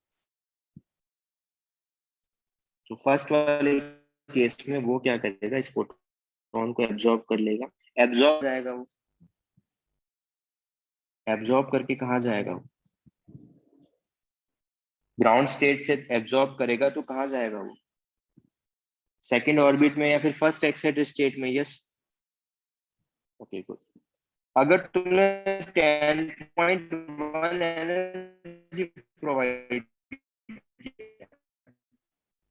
तो फर्स्ट वाले केस में वो क्या करेगा, इस फोटोन को एब्जॉर्ब कर लेगा, एब्जॉर्ब जाएगा वो, एब्जॉर्ब करके कहाँ जाएगा वो? ग्राउंड स्टेट से एब्जॉर्ब करेगा तो कहाँ जाएगा वो? सेकंड ऑर्बिट में या फिर फर्स्ट एक्साइटेड स्टेट में? Yes, okay good. अगर तुमने 10.1 एनर्जी प्रोवाइड किया,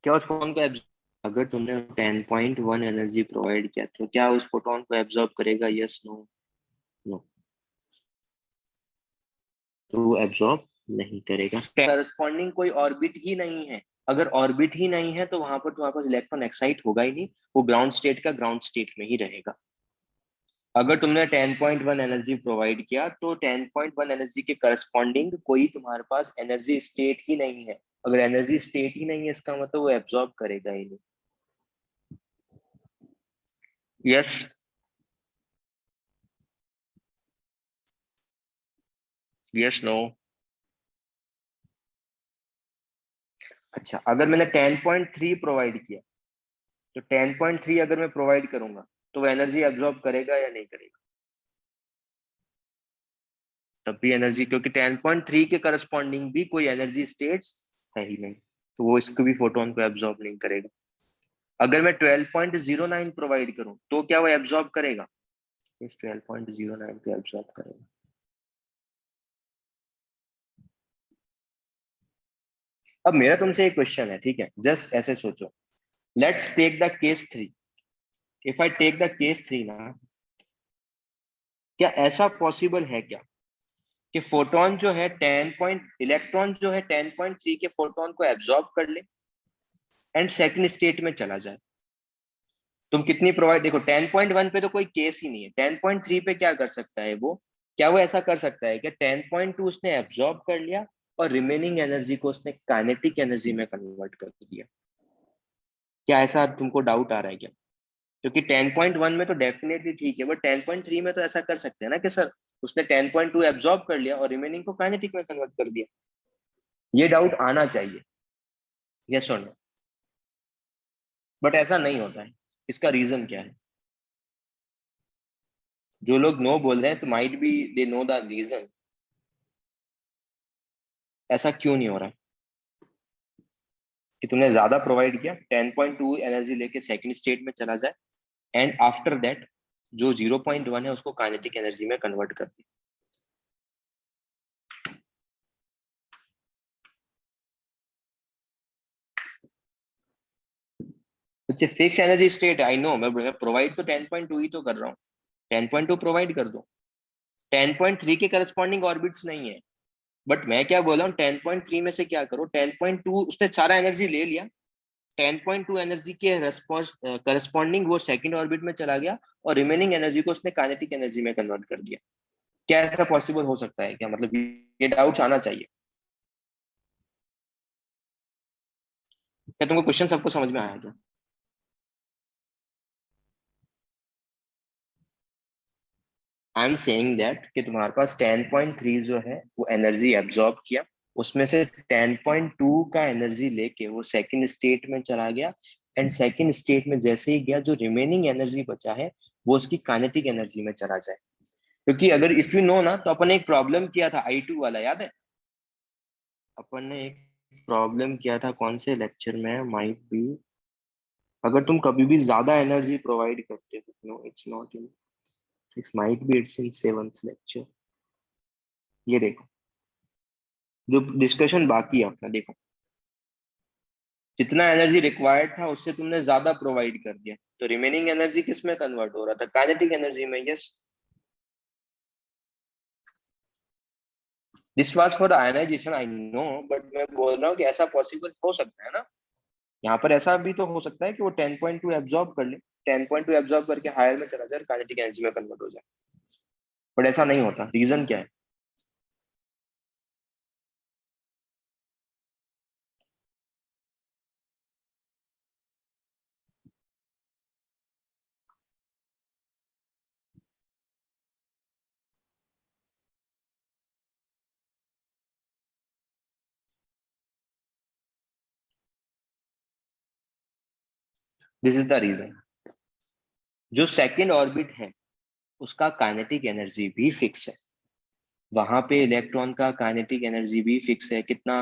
क्या उस फोन को अगर तुमने 10.1 एनर्जी प्रोवाइड किया तो क्या उस फोटोन को एब्जॉर्ब करेगा, यस नो? नो, तो वो एब्जॉर्ब नहीं करेगा। करस्पॉन्डिंग कोई ऑर्बिट ही नहीं है, अगर ऑर्बिट ही नहीं है तो वहां पर तुम्हारे पास इलेक्ट्रॉन एक्साइट होगा ही नहीं, वो ग्राउंड स्टेट का ग्राउंड स्टेट में ही रहेगा। अगर तुमने 10.1 एनर्जी प्रोवाइड किया तो 10.1 एनर्जी के करस्पॉन्डिंग कोई तुम्हारे पास एनर्जी स्टेट ही नहीं है, अगर एनर्जी स्टेट ही नहीं है इसका मतलब वो एब्जॉर्ब करेगा ही नहीं। Yes, yes no? अच्छा, अगर मैंने 10.3 प्रोवाइड किया, तो 10.3 अगर मैं प्रोवाइड करूंगा तो वो एनर्जी एब्जॉर्ब करेगा या नहीं करेगा? तब भी एनर्जी, क्योंकि 10.3 के करस्पॉन्डिंग भी कोई एनर्जी स्टेट्स है ही नहीं, तो वो इसको भी फोटोन को एब्जॉर्ब नहीं करेगा। अगर मैं 12.09 प्रोवाइड करूं तो क्या वो एब्जॉर्ब करेगा? इस 12.09 को एब्जॉर्ब करेगा। अब मेरा तुमसे एक क्वेश्चन है, ठीक है, जस्ट ऐसे सोचो, let's take the case three. If I take the case three ना, क्या ऐसा पॉसिबल है क्या कि फोटोन जो है 10 पॉइंट इलेक्ट्रॉन जो है 10.3 के फोटोन को एब्जॉर्ब कर ले एंड सेकंड स्टेट में चला जाए? तुम कितनी प्रोवाइड, देखो 10.1 पे तो कोई केस ही नहीं है, 10.3 पे क्या कर सकता है वो? क्या वो ऐसा कर सकता है कि 10.2 उसने एब्जॉर्ब कर लिया और रिमेनिंग एनर्जी को उसने काइनेटिक एनर्जी में कन्वर्ट कर दिया? क्या ऐसा तुमको डाउट आ रहा है क्या? क्योंकि 10.1 में तो डेफिनेटली ठीक है, बट 10.3 में तो ऐसा कर सकते हैं ना कि सर उसने 10.2 एब्जॉर्ब कर लिया और रिमेनिंग को काइनेटिक में कन्वर्ट कर दिया। ये डाउट आना चाहिए, यस और नो? बट ऐसा नहीं होता है, इसका रीजन क्या है? जो लोग नो बोल रहे हैं तो might be they know the reason, ऐसा क्यों नहीं हो रहा है कि तुमने ज्यादा प्रोवाइड किया, 10.2 एनर्जी लेके सेकंड स्टेट में चला जाए एंड आफ्टर दैट जो 0.1 है उसको काइनेटिक एनर्जी में कन्वर्ट कर दिया। अच्छा, fix energy state I know, मैं प्रोवाइड तो 10.2 ही तो कर रहा हूँ, 10.2 प्रोवाइड कर दो, 10.3 के करस्पॉन्डिंग ऑर्बिट्स नहीं है। बट मैं क्या बोल रहा हूँ, 10.3 में से क्या करो, 10.2 उसने सारा एनर्जी ले लिया, 10.2 एनर्जी के करस्पॉन्डिंग वो सेकंड ऑर्बिट में चला गया और रिमेनिंग एनर्जी को उसने काइनेटिक एनर्जी में कन्वर्ट कर दिया। क्या ऐसा पॉसिबल हो सकता है क्या? मतलब ये डाउट्स आना चाहिए। क्या तुमको क्वेश्चन सबको समझ में आया क्या? आई एम सेइंग दैट कि तुम्हारे पास 10.3 जो है वो एनर्जी एब्जॉर्ब किया, उसमें से 10.2 का एनर्जी लेके वो सेकंड स्टेट में चला गया, एंड सेकंड स्टेट में जैसे ही गया जो रिमेनिंग एनर्जी बचा है वो उसकी काइनेटिक एनर्जी में चला जाए। क्योंकि अगर इफ यू नो ना, तो अपन ने एक प्रॉब्लम किया था I2 वाला, याद है? अपन ने एक प्रॉब्लम किया था कौन से लेक्चर में, माइट बी, अगर तुम कभी भी ज्यादा एनर्जी प्रोवाइड करते हो, no it's not in 6, might be it's in 7th lecture. ये देखो जो डिस्कशन बाकी है अपना, देखो जितना एनर्जी रिक्वायर्ड था उससे तुमने ज्यादा प्रोवाइड कर दिया, तो रिमेनिंग एनर्जी किस में कन्वर्ट हो रहा था? काइनेटिक एनर्जी में। Yes, this was for ionisation, I know, but मैं बोल रहा हूँ कि ऐसा पॉसिबल हो सकता है ना, यहाँ पर ऐसा भी तो हो सकता है कि वो 10.2 एब्जॉर्ब कर ले, 10.2 एब्जॉर्ब करके हायर में चला जाए, काइनेटिक एनर्जी में कन्वर्ट हो जाए, बट ऐसा नहीं होता। रीजन क्या है? This is the reason. जो सेकंड ऑर्बिट है उसका काइनेटिक एनर्जी भी फिक्स है, वहां पे इलेक्ट्रॉन का काइनेटिक एनर्जी भी फिक्स है, कितना?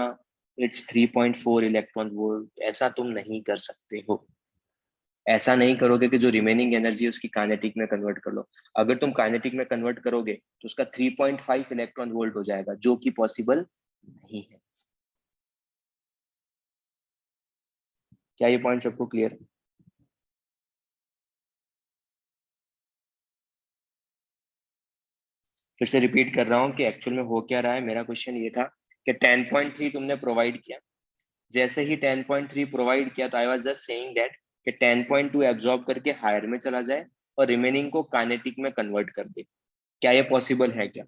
It's 3.4 electron volt. ऐसा तुम नहीं कर सकते हो, ऐसा नहीं करोगे कि जो रिमेनिंग एनर्जी है उसकी काइनेटिक में कन्वर्ट कर लो। अगर तुम काइनेटिक में कन्वर्ट करोगे तो उसका 3.5 इलेक्ट्रॉन वोल्ट हो जाएगा, जो कि पॉसिबल नहीं है। क्या ये पॉइंट सबको क्लियर है? फिर से रिपीट कर रहा हूँ कि एक्चुअल में हो क्या रहा है। मेरा क्वेश्चन ये था कि 10.3 तुमने प्रोवाइड किया, जैसे ही 10.3 प्रोवाइड किया तो I was just saying that कि 10.2 एब्जॉर्ब करके हायर में चला जाए और रिमेनिंग को काइनेटिक में कन्वर्ट कर दे। क्या ये पॉसिबल है क्या?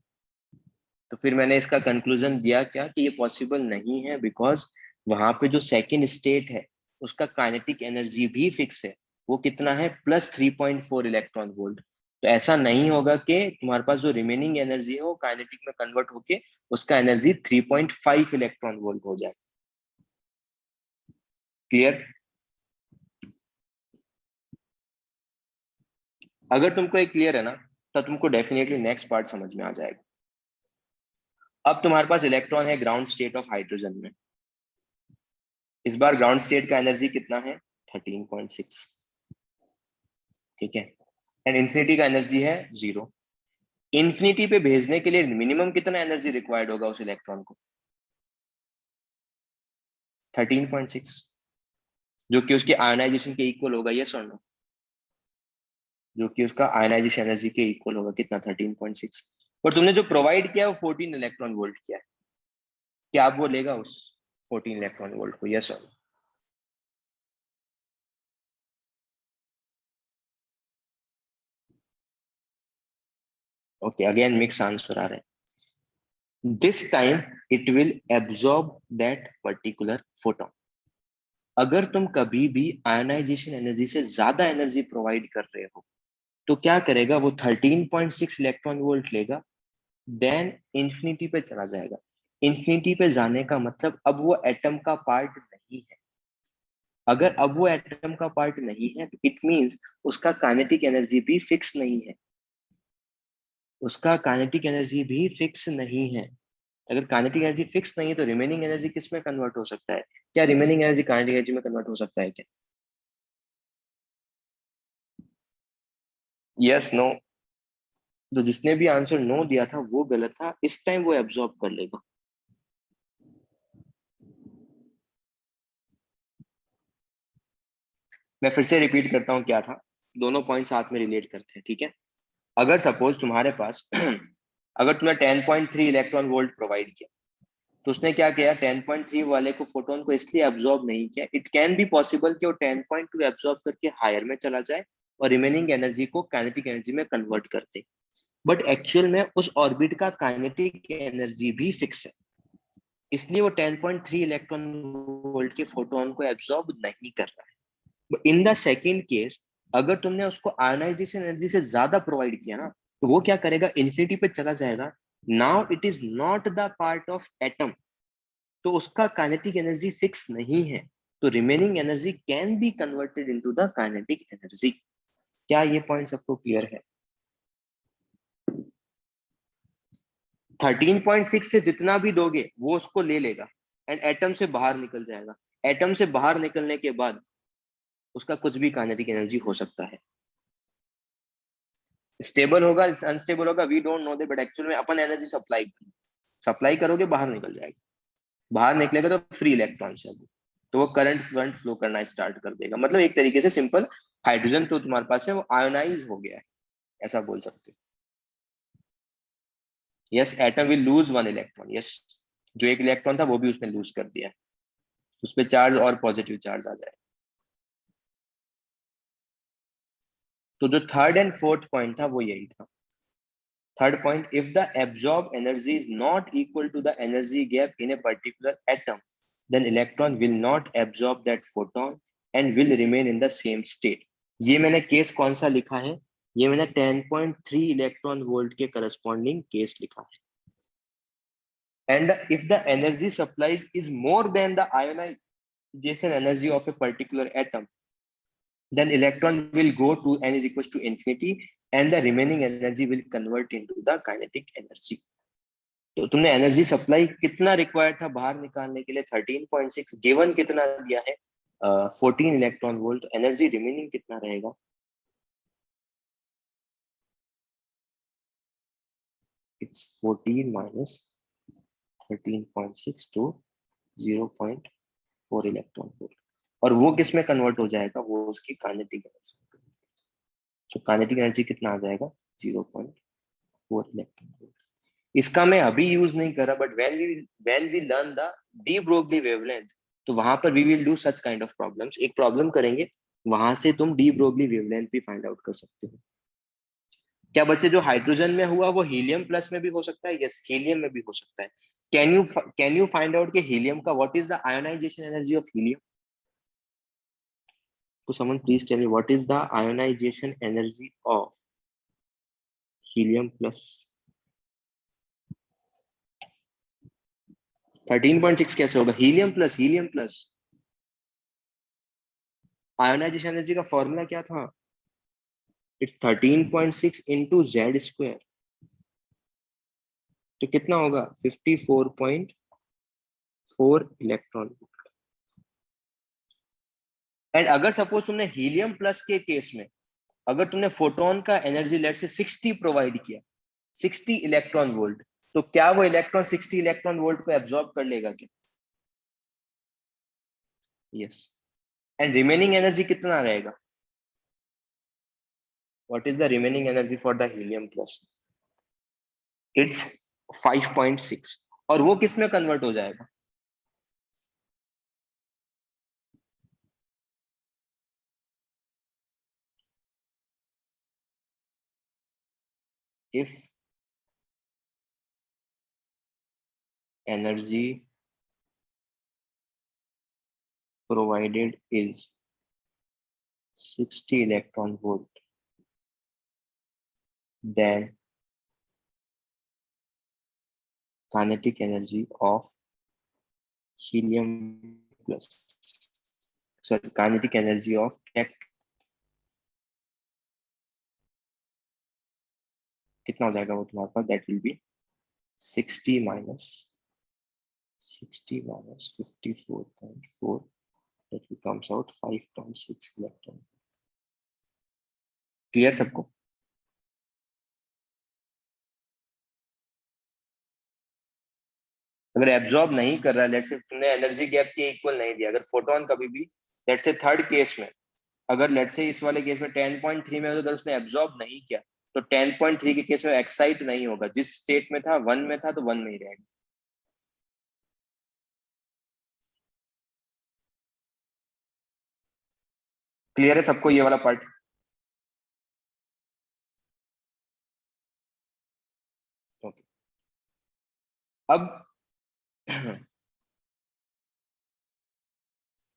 तो फिर मैंने इसका कंक्लूजन दिया क्या कि ये पॉसिबल नहीं है, बिकॉज वहां पे जो सेकेंड स्टेट है उसका काइनेटिक एनर्जी भी फिक्स है, वो कितना है? +3.4 इलेक्ट्रॉन वोल्ट। तो ऐसा नहीं होगा कि तुम्हारे पास जो रिमेनिंग एनर्जी है वो काइनेटिक में कन्वर्ट होके उसका एनर्जी 3.5 इलेक्ट्रॉन वोल्ट हो जाए। क्लियर? अगर तुमको एक क्लियर है ना, तो तुमको डेफिनेटली नेक्स्ट पार्ट समझ में आ जाएगा। अब तुम्हारे पास इलेक्ट्रॉन है ग्राउंड स्टेट ऑफ हाइड्रोजन में। इस बार ग्राउंड स्टेट का एनर्जी कितना है? 13.6। ठीक है, एंड इन्फिनिटी का एनर्जी है 0। इन्फिनिटी पे भेजने के लिए मिनिमम कितना एनर्जी रिक्वायर्ड होगा उस इलेक्ट्रॉन को? 13.6, जो कि उसके आयनाइजेशन के इक्वल होगा। यस और नो? जो कि उसका आयनाइजेशन एनर्जी के इक्वल होगा, कितना? 13.6। और तुमने जो प्रोवाइड किया है वो 14 इलेक्ट्रॉन वोल्ट किया है, क्या आप वो लेगा उस 14 इलेक्ट्रॉन वोल्ट को? यस और no? Okay, again mix answer आ रहे हैं। This time it will absorb that particular photon. अगर तुम कभी भी आयनाइजेशन एनर्जी से ज्यादा एनर्जी प्रोवाइड कर रहे हो तो क्या करेगा वो? 13.6 इलेक्ट्रॉन वोल्ट लेगा, देन इंफिनिटी पे चला जाएगा। इंफिनिटी पे जाने का मतलब अब वो एटम का पार्ट नहीं है। अगर अब वो एटम का पार्ट नहीं है तो इट मींस उसका काइनेटिक एनर्जी भी फिक्स नहीं है, उसका काइनेटिक एनर्जी भी फिक्स नहीं है। अगर काइनेटिक एनर्जी फिक्स नहीं है तो रिमेनिंग एनर्जी किस में कन्वर्ट हो सकता है? क्या रिमेनिंग एनर्जी काइनेटिक एनर्जी में कन्वर्ट हो सकता है क्या? Yes, no? तो जिसने भी आंसर नो दिया था वो गलत था, इस टाइम वो एब्जॉर्ब कर लेगा। मैं फिर से रिपीट करता हूँ क्या था, दोनों पॉइंट साथ में रिलेट करते हैं, ठीक है? अगर सपोज तुम्हारे पास अगर तुमने 10.3 इलेक्ट्रॉन वोल्ट प्रोवाइड किया, तो उसने क्या किया? 10.3 वाले को, फोटोन को इसलिए एब्जॉर्ब नहीं किया, इट कैन बी पॉसिबल कि वो 10.2 एब्जॉर्ब करके हायर में चला जाए और रिमेनिंग एनर्जी को काइनेटिक एनर्जी में कन्वर्ट कर दे। बट एक्चुअल में उस ऑर्बिट का काइनेटिक एनर्जी भी फिक्स है, इसलिए वो 10.3 इलेक्ट्रॉन वोल्ट के फोटोन को एब्जॉर्ब नहीं कर रहा है। इन द सेकेंड केस, अगर तुमने उसको आयनाइजेशन एनर्जी से ज्यादा प्रोवाइड किया ना, तो वो क्या करेगा, इन्फिनिटी पे चला जाएगा. Now it is not the part of atom, तो उसका काइनेटिक एनर्जी फिक्स नहीं है. तो remaining energy can be converted into the kinetic energy. क्या ये पॉइंट सबको क्लियर है? 13.6 से जितना भी दोगे वो उसको ले लेगा एंड एटम से बाहर निकल जाएगा. एटम से बाहर निकलने के बाद उसका कुछ भी काइनेटिक एनर्जी हो सकता है. स्टेबल होगा, अनस्टेबल होगा, we don't know that, but actual में अपन एनर्जी सप्लाई करोगे, बाहर निकल जाएगा. बाहर निकलेगा तो फ्री इलेक्ट्रॉन है वो, तो वो करंट फ्लो करना स्टार्ट कर देगा. मतलब एक तरीके से सिंपल, हाइड्रोजन तो तुम्हारे पास है वो आयोनाइज हो गया है, ऐसा बोल सकते हो. Yes, atom will lose one electron. Yes, जो एक इलेक्ट्रॉन था वो भी उसने लूज कर दिया. उस पर चार्ज और पॉजिटिव चार्ज आ जाए. तो जो थर्ड एंड फोर्थ पॉइंट था वो यही था. Third point, if the absorb energy is not equal to the energy gap in a particular atom, then electron will not absorb that photon and will remain in the same state. ये मैंने case कौन सा लिखा है? ये मैंने 10.3 electron volt के corresponding case लिखा है. And if the energy supplies is more than the ionization energy of a particular atom, then electron will go to n is equals to infinity and the remaining energy will convert into the kinetic energy. तो तुमने energy supply कितना required था बाहर निकालने के लिए? 13.6. Given कितना दिया है? 14 इलेक्ट्रॉन वोल्ट. एनर्जी रिमेनिंग कितना रहेगा? It's 14 minus 13.6 to 0.4 electron volt. और वो किस में कन्वर्ट हो जाएगा? वो उसकी काइनेटिक एनर्जी. तो काइनेटिक एनर्जी कितना आ जाएगा? 0.4 इलेक्ट्रॉन वोल्ट. इसका मैं अभी यूज नहीं कर रहा, but when we learn the de Broglie wavelength, तो वहां पर we will do such kind of problems. एक प्रॉब्लम करेंगे, वहां से तुम डी ब्रोगली वेवलेंथ भी फाइंड आउट कर सकते हो. क्या बच्चे, जो हाइड्रोजन में हुआ वो हीलियम प्लस में भी हो सकता है? यस, हीलियम में भी हो सकता है. कैन यू फाइंड आउट कि हीलियम का what is the ionization energy of helium? तो someone please tell me what is the ionization energy of helium plus. 13.6 कैसे होगा? Helium plus, helium plus. Ionization energy का फॉर्मूला क्या था? It's 13.6 into Z square. तो कितना होगा? 54.4 इलेक्ट्रॉन. एंड अगर सपोज तुमने हीलियम प्लस के केस में अगर तुमने फोटोन का एनर्जी लेट से 60 प्रोवाइड किया, 60 इलेक्ट्रॉन वोल्ट, तो क्या वो इलेक्ट्रॉन 60 इलेक्ट्रॉन वोल्ट को एब्जॉर्ब कर लेगा क्या? यस. एंड रिमेनिंग एनर्जी कितना रहेगा? What is the remaining energy for the helium plus? It's 5.6. और वो किस में कन्वर्ट हो जाएगा? if energy provided is 60 electron volt, then kinetic energy of helium plus, sorry, kinetic energy of कितना हो जाएगा वो तुम्हारे पास? That will be 60 minus 54.4, that comes out 5.6 electron. Clear सबको? अगर एब्जॉर्ब नहीं कर रहा है, लेट से तुमने एनर्जी गैप के इक्वल नहीं दिया, अगर फोटोन कभी भी लेट से थर्ड केस में, अगर लेट से इस वाले केस में 10.3 में अगर उसने एब्जॉर्ब नहीं किया, तो 10.3 के केस में एक्साइट नहीं होगा. जिस स्टेट में था 1 में था, तो 1 में ही रहेगा. क्लियर है सबको ये वाला पार्ट? ओके. अब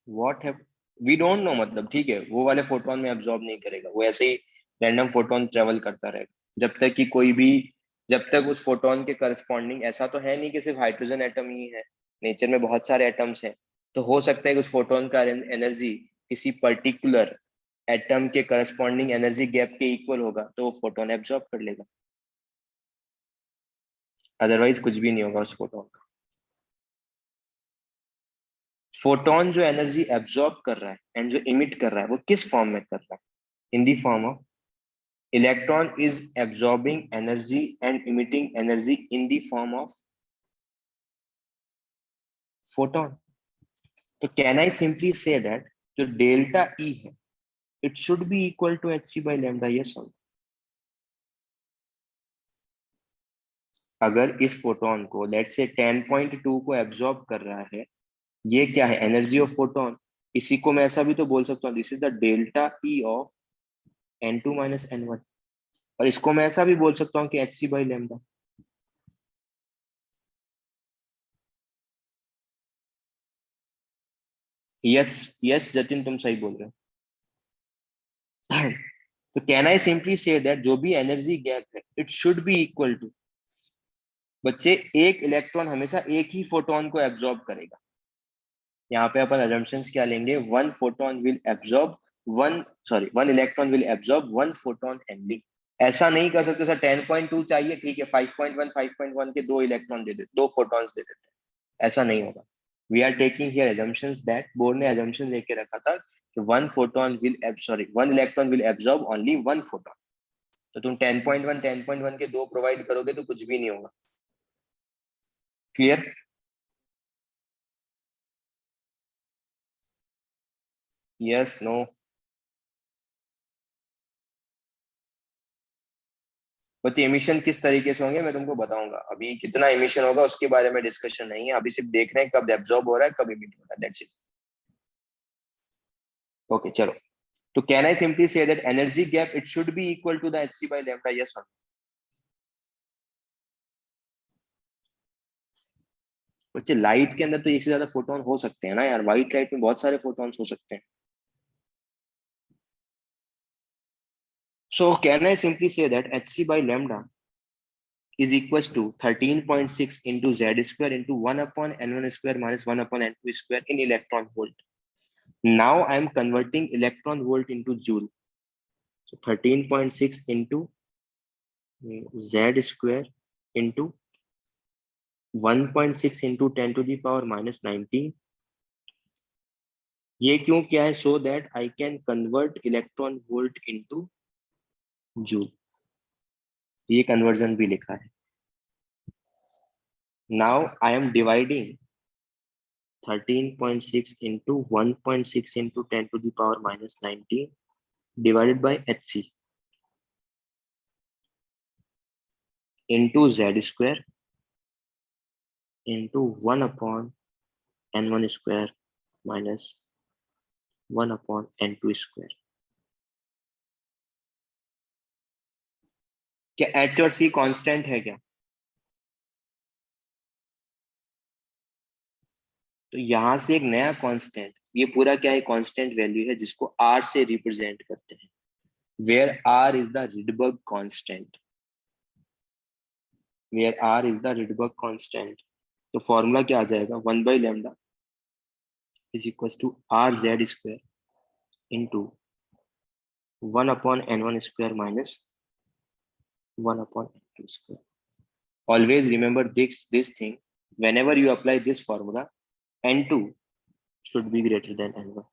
what have we don't know, मतलब ठीक है, वो वाले फोटोन में एब्जॉर्ब नहीं करेगा, वो ऐसे ही रैंडम फोटोन ट्रेवल करता रहेगा. जब तक कि कोई भी, जब तक उस फोटोन के करस्पॉन्डिंग, ऐसा तो है नहीं कि सिर्फ हाइड्रोजन एटम ही है, नेचर में बहुत सारे एटम्स हैं, तो हो सकता है कि उस फोटोन का एनर्जी किसी पर्टिकुलर एटम के करस्पॉन्डिंग एनर्जी गैप के इक्वल होगा, तो वो फोटोन एब्जॉर्ब कर लेगा, अदरवाइज कुछ भी नहीं होगा उस फोटोन का। फोटोन जो एनर्जी एब्जॉर्ब कर रहा है एंड जो इमिट कर रहा है वो किस फॉर्म में कर रहा है? In the form of electron is absorbing energy and emitting energy in the form of photon. तो can I simply say that जो delta E है it should be equal to hc by lambda? yes or no? अगर इस photon को let's say 10.2 को absorb कर रहा है, ये क्या है? Energy of photon. इसी को मैं ऐसा भी तो बोल सकता हूँ, this is the delta E of n2 minus n1। और इसको मैं ऐसा भी बोल सकता हूँ कि hc by lambda। Yes yes Jatin, तुम सही बोल रहे हो। तो can I simply say that जो भी एनर्जी गैप है it should be equal to, बच्चे एक इलेक्ट्रॉन हमेशा एक ही फोटोन को एब्जॉर्ब करेगा। यहाँ पे अपन assumptions क्या लेंगे? One photon will absorb one electron will absorb one photon only. ऐसा नहीं कर सकते सर, 10.2 चाहिए, ठीक है 5.1 5.1 के दो इलेक्ट्रॉन दे देते, दो फोटॉन्स दे देते, ऐसा नहीं होगा। We are taking here assumptions that board ने assumption लेके रखा था कि one electron will absorb only one photon. तो तुम 10.1 के दो प्रोवाइड करोगे तो कुछ भी नहीं होगा। क्लियर? Yes no? बच्चे एमिशन किस तरीके से होंगे मैं तुमको बताऊंगा, अभी कितना एमिशन होगा उसके बारे में डिस्कशन नहीं है, अभी सिर्फ देख रहे हैं कब एब्जॉर्ब हो रहा है कब इमिट हो रहा है, दैट्स इट। ओके चलो, तो can I simply say that energy gap it should be equal to the hc by lambda? Yes और? बच्चे लाइट के अंदर तो एक से ज्यादा फोटोन हो सकते हैं ना यार, व्हाइट लाइट में बहुत सारे फोटॉन्स हो सकते हैं। So can I simply say that hc by lambda is equals to 13.6 into z square into 1 upon n1 square minus 1 upon n2 square in electron volt. Now I am converting electron volt into joule. So 13.6 into z square into 1.6 into 10 to the power minus 19। ये क्यों क्या है? So that I can convert electron volt into joule, ये conversion भी लिखा है। Now I am dividing 13.6 into 1.6 into 10 to the power minus 19 divided by hc into z square into 1 upon n1 square minus 1 upon n2 square। क्या h और c constant है क्या? तो यहां से एक नया कांस्टेंट, ये पूरा क्या है? कांस्टेंट वैल्यू है जिसको r से रिप्रेजेंट करते हैं, where r is the Rydberg constant, where r is the Rydberg constant. तो फॉर्मूला क्या आ जाएगा? 1/λ is equal to R Z square into 1/n1 square minus 1/n2 square. Always remember this thing, whenever you apply this formula, n2 should be greater than n1,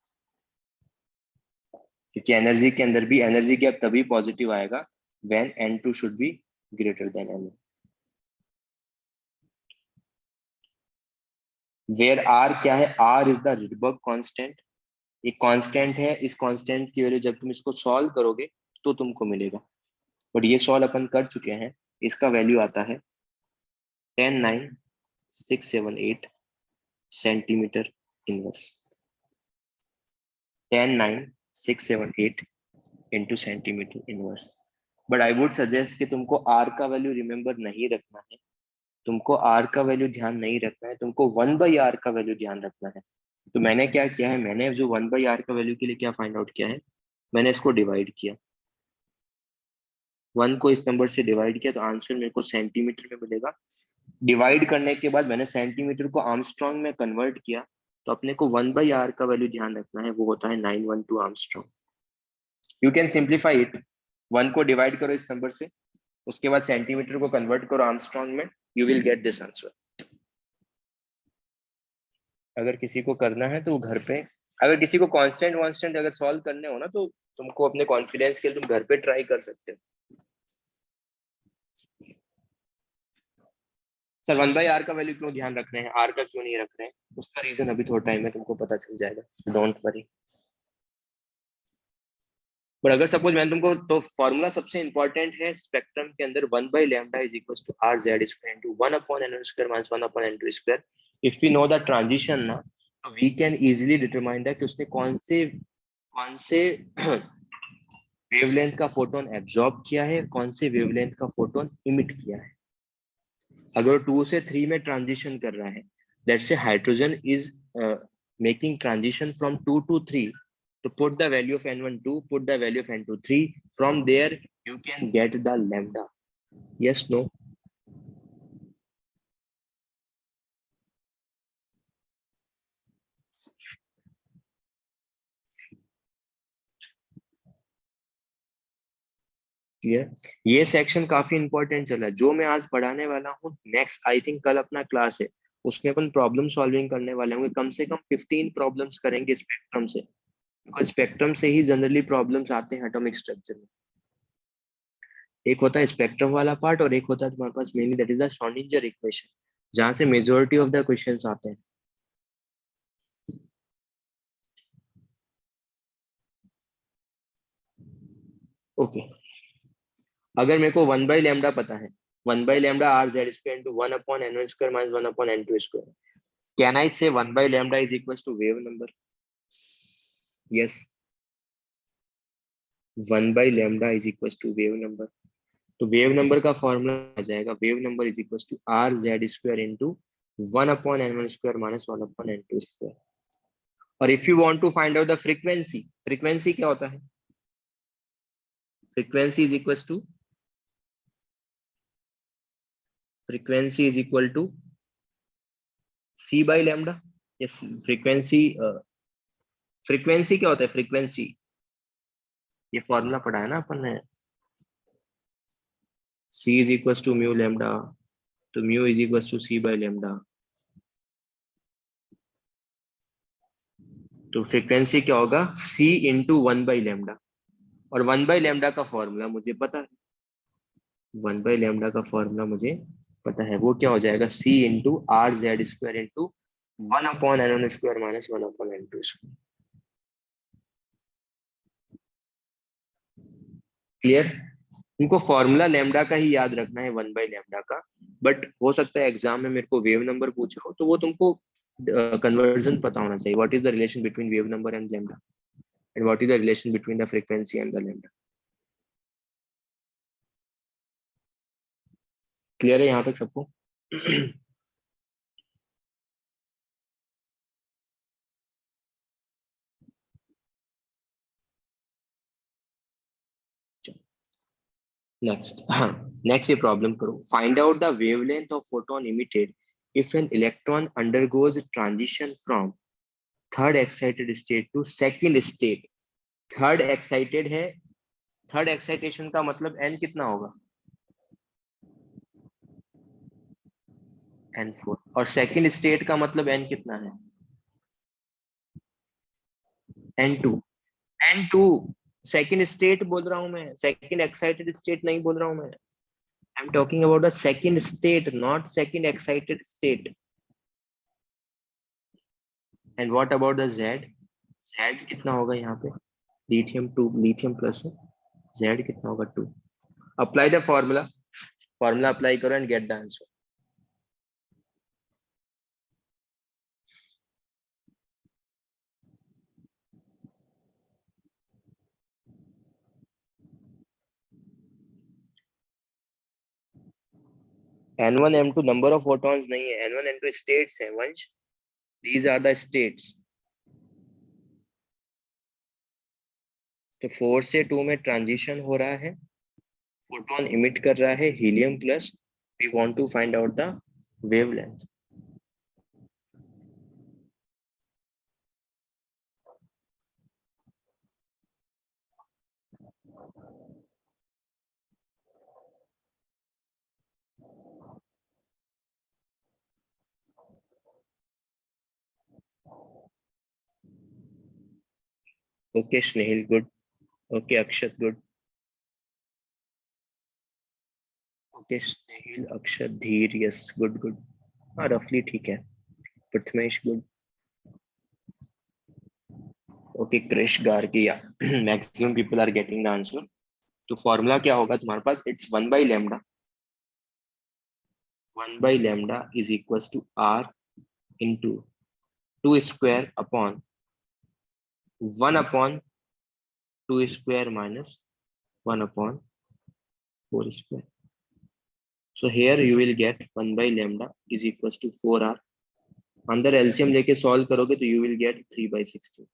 क्योंकि energy के अंदर भी energy gap तभी positive आएगा when n2 should be greater than n1। where r क्या है? r is the Rydberg constant, एक constant है, इस कांस्टेंट की वैल्यू जब तुम इसको सॉल्व करोगे तो तुमको मिलेगा, बट ये सॉल्व अपन कर चुके हैं। इसका वैल्यू आता है 109678 centimetre inverse, 109678 into centimetre inverse. But I would suggest कि तुमको आर का वैल्यू रिमेंबर नहीं रखना है, तुमको आर का वैल्यू ध्यान नहीं रखना है, तुमको 1/r का वैल्यू ध्यान रखना है। तो मैंने क्या किया है, मैंने जो 1/r का वैल्यू के लिए क्या फाइंड आउट किया है, मैंने इसको डिवाइड किया। 1 को इस नंबर से डिवाइड किया तो आंसर मेरे को सेंटीमीटर में मिलेगा। डिवाइड करने के बाद मैंने सेंटीमीटर को आर्मस्ट्रॉन्ग में कन्वर्ट किया, तो अपने को 1/r का वैल्यू ध्यान रखना है, वो होता है 912 Armstrong. You can simplify it, 1 को डिवाइड करो इस नंबर से, उसके बाद सेंटीमीटर को कन्वर्ट करो आर्मस्ट्रॉन्ग में, you will get this answer. अगर किसी को करना है तो वो घर पे, अगर किसी को कांस्टेंट वांस्टेंट अगर सॉल्व करने हो ना, तो तुमको अपने कॉन्फिडेंस के लिए तुम घर पे ट्राई कर सकते हो। सर 1/r का वैल्यू क्यों ध्यान रख रहे हैं, आर का क्यों नहीं रख रहे हैं, उसका रीजन अभी थोड़ा टाइम में तुमको पता चल जाएगा, डोंट वरी। पर अगर सपोज मैंने तुमको, तो फॉर्मूला सबसे इंपॉर्टेंट है स्पेक्ट्रम के अंदर, 1/λ is equal to R Z square into 1/n² minus 1/n² square. If we know the transition ना, तो we can easily determine that कि उसने कौन से वेवलेंथ का फोटोन एब्जॉर्ब किया है, कौन से वेवलेंथ का फोटोन इमिट किया है। अगर 2 से 3 में ट्रांजिशन कर रहा है, let's say hydrogen is making transition from 2 to 3, to put the value of n1 2, put the value of n2 3, from there you can get the lambda. Yes, no? Clear. ये section काफी important चला है जो मैं आज पढ़ाने वाला हूँ। नेक्स्ट आई थिंक कल अपना क्लास है, उसमें अपन प्रॉब्लम सॉल्विंग करने वाले होंगे, कम से कम 15 प्रॉब्लम्स करेंगे स्पेक्ट्रम से, बिकॉज स्पेक्ट्रम से ही जनरली प्रॉब्लम्स आते हैं एटॉमिक स्ट्रक्चर में। एक होता है स्पेक्ट्रम वाला पार्ट और एक होता है तुम्हारे पास mainly that is the Schrodinger equation, जहां से मेजोरिटी ऑफ द क्वेश्चंस आते हैं। Okay okay. अगर मेरे को 1/λ पता है, 1/λ R Z square into 1/n1² minus 1/n2², can I say 1/λ is equal to wave number? Yes, 1/λ is equal to wave number. तो वेव नंबर का फॉर्मूला आ जाएगा, wave number is equal to R Z square into 1/n1² minus 1/n2²। और if you want to find out the frequency, frequency क्या होता है? Frequency is equal to, frequency is equal to c/λ। Yes, frequency, frequency क्या होता है? Frequency, ये formula पढ़ा है ना अपन ने, c is equal to mu lambda, तो mu is equal to c/λ। तो फ्रीक्वेंसी क्या होगा? c into 1/λ। और 1/λ का फॉर्मूला मुझे पता है, 1/λ का फॉर्मूला मुझे पता है, वो क्या हो जाएगा? c into are Z square into 1/n1² minus 1/n2²। Clear? उनको फॉर्मूला लैम्डा का ही याद रखना है, 1/λ का। बट हो सकता है एग्जाम में मेरे को वेव नंबर पूछे हो, तो वो तुमको कन्वर्जन पता होना चाहिए, what is the relation between wave number and lambda, and what is the relation between the frequency and the lambda. Clear है यहाँ तक सबको? नेक्स्ट, हाँ, नेक्स्ट ये प्रॉब्लम करो। Find out the wavelength of photon emitted if an electron undergoes transition from third excited state to second state. Third excited है, third excitation का मतलब एन कितना होगा? n4। और सेकंड स्टेट का मतलब n कितना है? n2। n2 सेकंड स्टेट बोल रहा हूं मैं, सेकंड एक्साइटेड स्टेट नहीं बोल रहा हूं मैं। I am talking about the second state, not second excited state. And what about the z? z कितना होगा यहाँ पे? लिथियम 2, लिथियम प्लस है, z कितना होगा? 2। Apply the formula, formula apply करो and get the answer. n1 m2 number of photons नहीं है, n1 n2 स्टेट्स है वंश, दीज आर द स्टेट्स। तो 4 से 2 में ट्रांजिशन हो रहा है, फोटोन इमिट कर रहा है helium plus, we want to find out the wavelength. Okay Snehil good, okay Akshat good, okay Snehil Akshat Dheer yes good good, हाँ रफली ठीक है। Prathamesh good, okay Krish Gargiya maximum people are getting the answer. तो फॉर्मूला क्या होगा तुम्हारे पास, it's 1/λ, 1/λ is equal to r into 2 square upon 1/2 square minus 1/4 square. So here you will get 1/λ is equals to 4r, अंदर एलसीएम लेके सॉल्व करोगे तो you will get 3/16,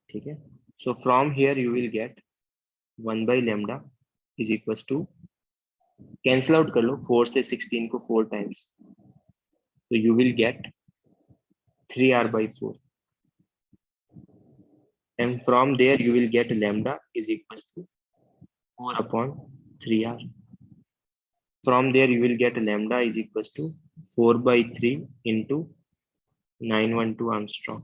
ठीक है। So from here you will get 1/λ is equals to, cancel out कर लो 4 से 16 को 4 times, तो you will get 3r/4, and from there you will get lambda is equals to 4/3r. From there you will get lambda is equals to 4/3 into 912 Armstrong.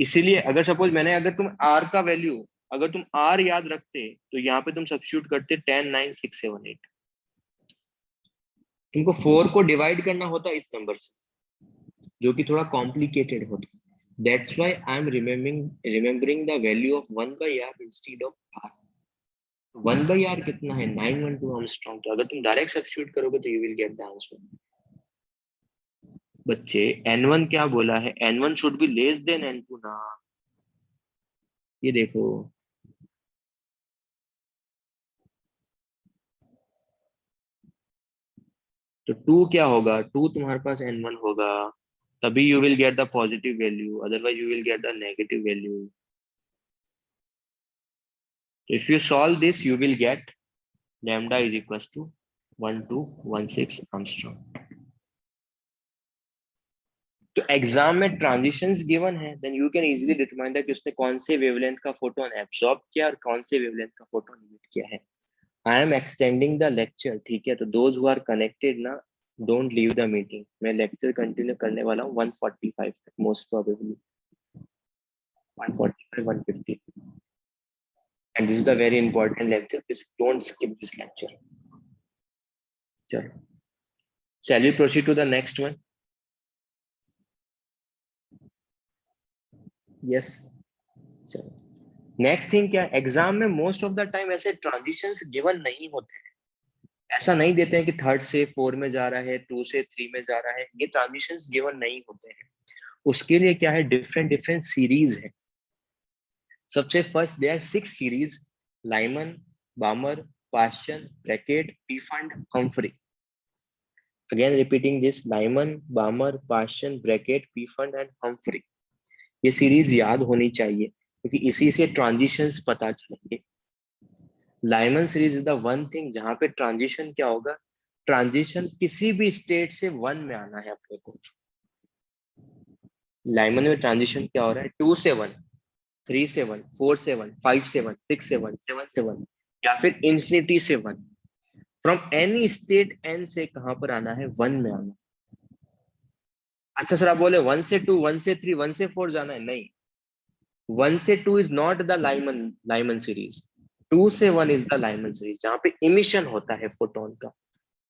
इसीलिए अगर suppose मैंने, अगर तुम r का वैल्यू, अगर तुम r याद रखते तो यहाँ पे तुम सब्स्टिट्यूट करते 10 9 6 7 8, तुमको 4 को डिवाइड करना होता इस नंबर से, जो कि थोड़ा कॉम्प्लिकेटेड होता। That's why I am remembering the value of 1/r instead of r। 1/r कितना है 912 Armstrong, तो अगर तुम डायरेक्ट सब्स्टिट्यूट करोगे तो you will get the answer. बच्चे n1 क्या बोला है, n1 should be less than n2 ना, ये देखो तो 2 क्या होगा, 2 तुम्हारे पास n1 होगा, तभी you will get the positive value, otherwise you will get the negative value. If you solve this you will get lambda is equals to 1216 Armstrong। तो एग्जाम में ट्रांजिशंस गिवन है, then you can easily determine that कि उसने कौन से wavelength का photon absorb किया और कौन से वेवलेंथ का फोटोन इमिट किया है। I am extending the lecture, ठीक है, तो दोज हु आर कनेक्टेड ना, डोंट लीव द मीटिंग। मैं लेक्चर कंटिन्यू करने वाला हूँ 145 तक, most probably 145 150, and this is the very important lecture, please don't skip this lecture. चलो, shall we proceed to the next one? Yes, चलो next thing क्या, exam में most of the time ऐसे transitions given नहीं होते हैं, ऐसा नहीं देते हैं कि 3rd से 4 में जा रहा है, 2 से 3 में जा रहा है, ये ट्रांजिशंस गिवन नहीं होते हैं। उसके लिए क्या है, डिफरेंट डिफरेंट सीरीज है। सबसे first there 6 series, Lyman, Balmer, Paschen, Brackett, Pfund, Humphrey. Again repeating this, Lyman, Balmer, Paschen, Brackett, Pfund and Humphrey. ये सीरीज याद होनी चाहिए क्योंकि इसी से ट्रांजिशंस पता चलेंगे। Lyman series is the one thing जहां पे ट्रांजिशन क्या होगा, ट्रांजिशन किसी भी स्टेट से 1 में आना है अपने को। लाइमन में ट्रांजिशन क्या हो रहा है, 2 से 1, 3 से 1, 4 से 1, 5 से 1, 6 से 1, 7 से 1, या फिर इंफिनिटी से 1। फ्रॉम एनी स्टेट एन से कहां पर आना है, 1 में आना। अच्छा सर आप बोले 1 से 2, 1 से 3, 1 से 4 जाना है, नहीं, 1 से 2 is not the Lyman series, 2 से 1 इज द लाइमन सीरीज, जहां पे इमिशन होता है फोटोन का।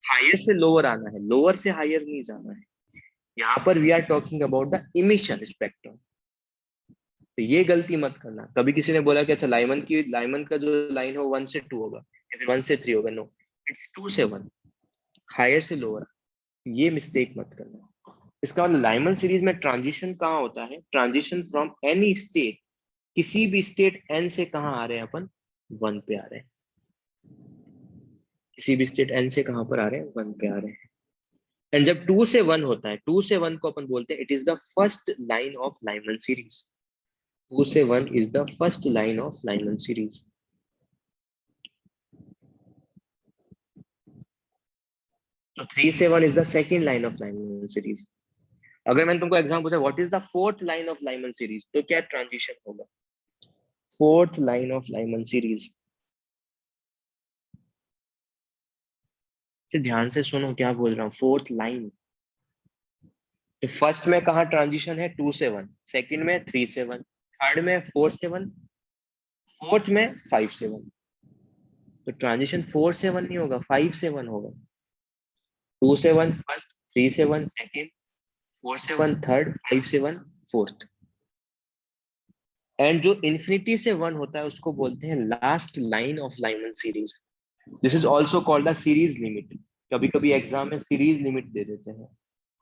हायर से लोअर आना है, लोअर से हायर नहीं जाना है। यहाँ पर we are talking about the emission spectrum. तो ये गलती मत करना, कभी किसी ने बोला कि अच्छा लाइमन का जो लाइन हो 1 से 2 होगा या फिर 1 से 3 होगा, नो, इट्स 2 से 1, हायर से लोअर, ये मिस्टेक मत करना। इसका मतलब लाइमन सीरीज में ट्रांजिशन कहाँ होता है, ट्रांजिशन फ्रॉम एनी स्टेट, किसी भी स्टेट एन से कहाँ आ रहे हैं अपन, 1 पे आ रहे हैं। किसी भी स्टेट एन से कहां पर आ रहे हैं, 1 पे आ रहे हैं। एंड जब 2 से 1 होता है, 2 से 1 को अपन बोलते हैं it is the first line of Lyman series. 2 से 1 is the first line of Lyman series. तो 3 7 is the second line of Lyman series. अगर मैंने तुमको एग्जाम पूछा what is the fourth line of Lyman series, तो क्या transition होगा? Fourth line of Lyman series, ध्यान से सुनो क्या बोल रहा हूँ। फोर्थ लाइन, तो फर्स्ट में कहा ट्रांजिशन है 2 7, सेकंड में 3 7, थर्ड में 4 7, फोर्थ में 5 7। तो ट्रांजिशन 4 7 नहीं होगा, 5 7 होगा। 2 7 first, 3 7 second, 4 7 third, 5 7 fourth. And जो इन्फिनिटी से 1 होता है उसको बोलते हैं last line of Lyman series. This is also called a series limit. कभी कभी एग्जाम में सीरीज लिमिट दे देते हैं,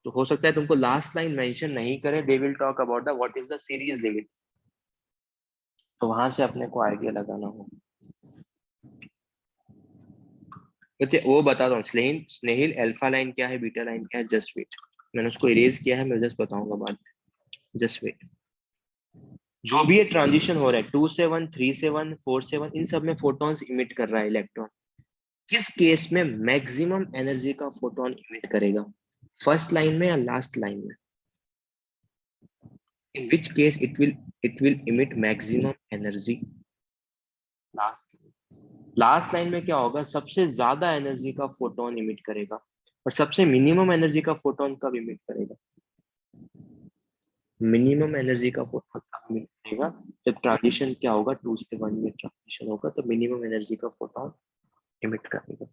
तो हो सकता है तुमको लास्ट लाइन मेंशन नहीं करे, they will talk about the what is the series limit, तो वहां से अपने को आइडिया लगाना होगा। अच्छा वो बता रहा हूँ, स्नेहिल स्नेहिल अल्फा लाइन क्या है, बीटा लाइन क्या है, जस्ट वेट। मैंने उसको इरेज किया है, मैं जस्ट बताऊंगा बाद में, जस्ट वेट। जो भी ये ट्रांजिशन हो रहा है 2 7 3 7 4 7, इन सब में फोटॉन्स इमिट कर रहा है इलेक्ट्रॉन। किस केस में मैक्सिमम एनर्जी का फोटोन इमिट करेगा, फर्स्ट लाइन में या लास्ट लाइन में? In which case it will emit maximum energy? Last. Last line में क्या होगा, सबसे ज्यादा एनर्जी का फोटोन इमिट करेगा, और सबसे मिनिमम एनर्जी का फोटोन कब इमिट करेगा? मिनिमम एनर्जी का फोटोन कब इमिट करेगा, जब ट्रांजिशन क्या होगा 2 से 1 में ट्रांजिशन होगा, तो मिनिमम एनर्जी का फोटोन इमिट करेगा।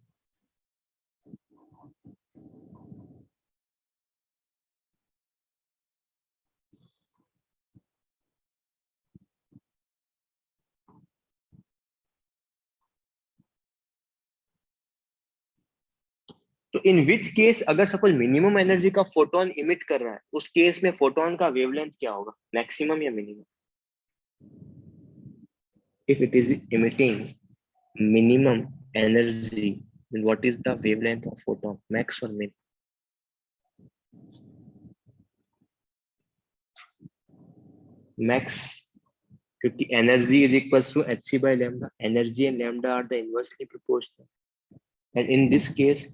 तो इन विच केस, अगर सपोज मिनिमम एनर्जी का फोटोन इमिट कर रहा है, उस केस में फोटोन का वेवलेंथ क्या होगा, मैक्सिमम या minimum? If it is emitting minimum energy, then what is the wavelength of photon, max or min? Max, क्योंकि energy is equals to hc by lambda, energy and lambda are the inversely proportional, and in this case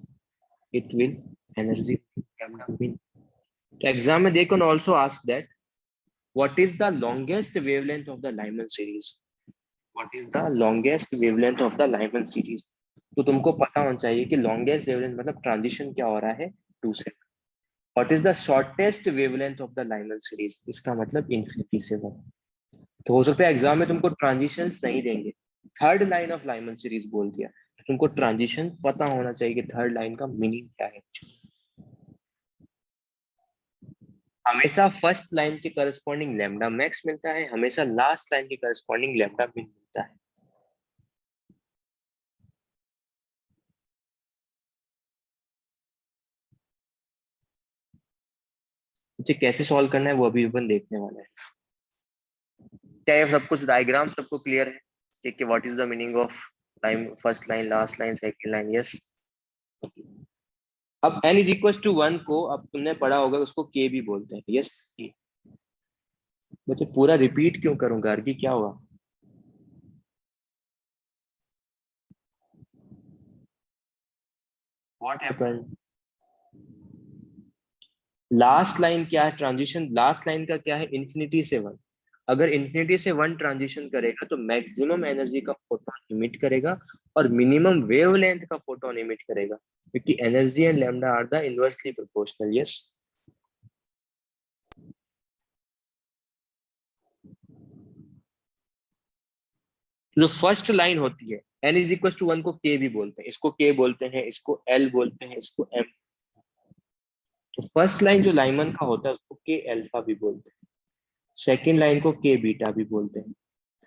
it will energy lambda min. तो exam में they can also ask that what is the longest wavelength of the Lyman series, what is the longest wavelength of the Lyman series? तो तुमको पता होना चाहिए कि longest wavelength मतलब transition क्या हो रहा है 2 से। What is the shortest wavelength of the Lyman series, इसका मतलब इन्फिनिटी से 1। तो हो सकता है एग्जाम में तुमको ट्रांजिशंस नहीं देंगे, third line of Lyman series बोल दिया, तो तुमको ट्रांजिशन पता होना चाहिए कि थर्ड लाइन का मीनिंग क्या है। हमेशा फर्स्ट लाइन के करस्पॉन्डिंग लैम्डा मैक्स मिलता है, हमेशा लास्ट लाइन के करस्पॉन्डिंग लैम्डा मिन मिलता है। मुझे कैसे सॉल्व करना है वो अभी अपन देखने वाला है। क्या ये सब कुछ डायग्राम सबको क्लियर है? ठीक है, what is the meaning of line, first line, last line, second line? Yes. अब n इज इक्वल टू 1 को, अब तुमने पढ़ा होगा उसको k भी बोलते हैं। यस, मुझे पूरा रिपीट क्यों करूं गार्गी, क्या हुआ? What happened? लास्ट लाइन क्या है, ट्रांजिशन लास्ट लाइन का क्या है, इन्फिनिटी से 1। अगर इन्फिनिटी से 1 ट्रांजिशन करेगा तो मैक्सिमम एनर्जी का फोटोन इमिट करेगा और मिनिमम वेवलेंथ का फोटोन इमिट करेगा, क्योंकि energy and lambda are the inversely proportional. Yes. जो फर्स्ट लाइन होती है n इज इक्वल टू 1 को k भी बोलते हैं, इसको k बोलते हैं, इसको l बोलते हैं, इसको m। तो फर्स्ट लाइन जो लाइमन का होता है उसको k अल्फा भी बोलते हैं, सेकेंड लाइन को k बीटा भी बोलते हैं,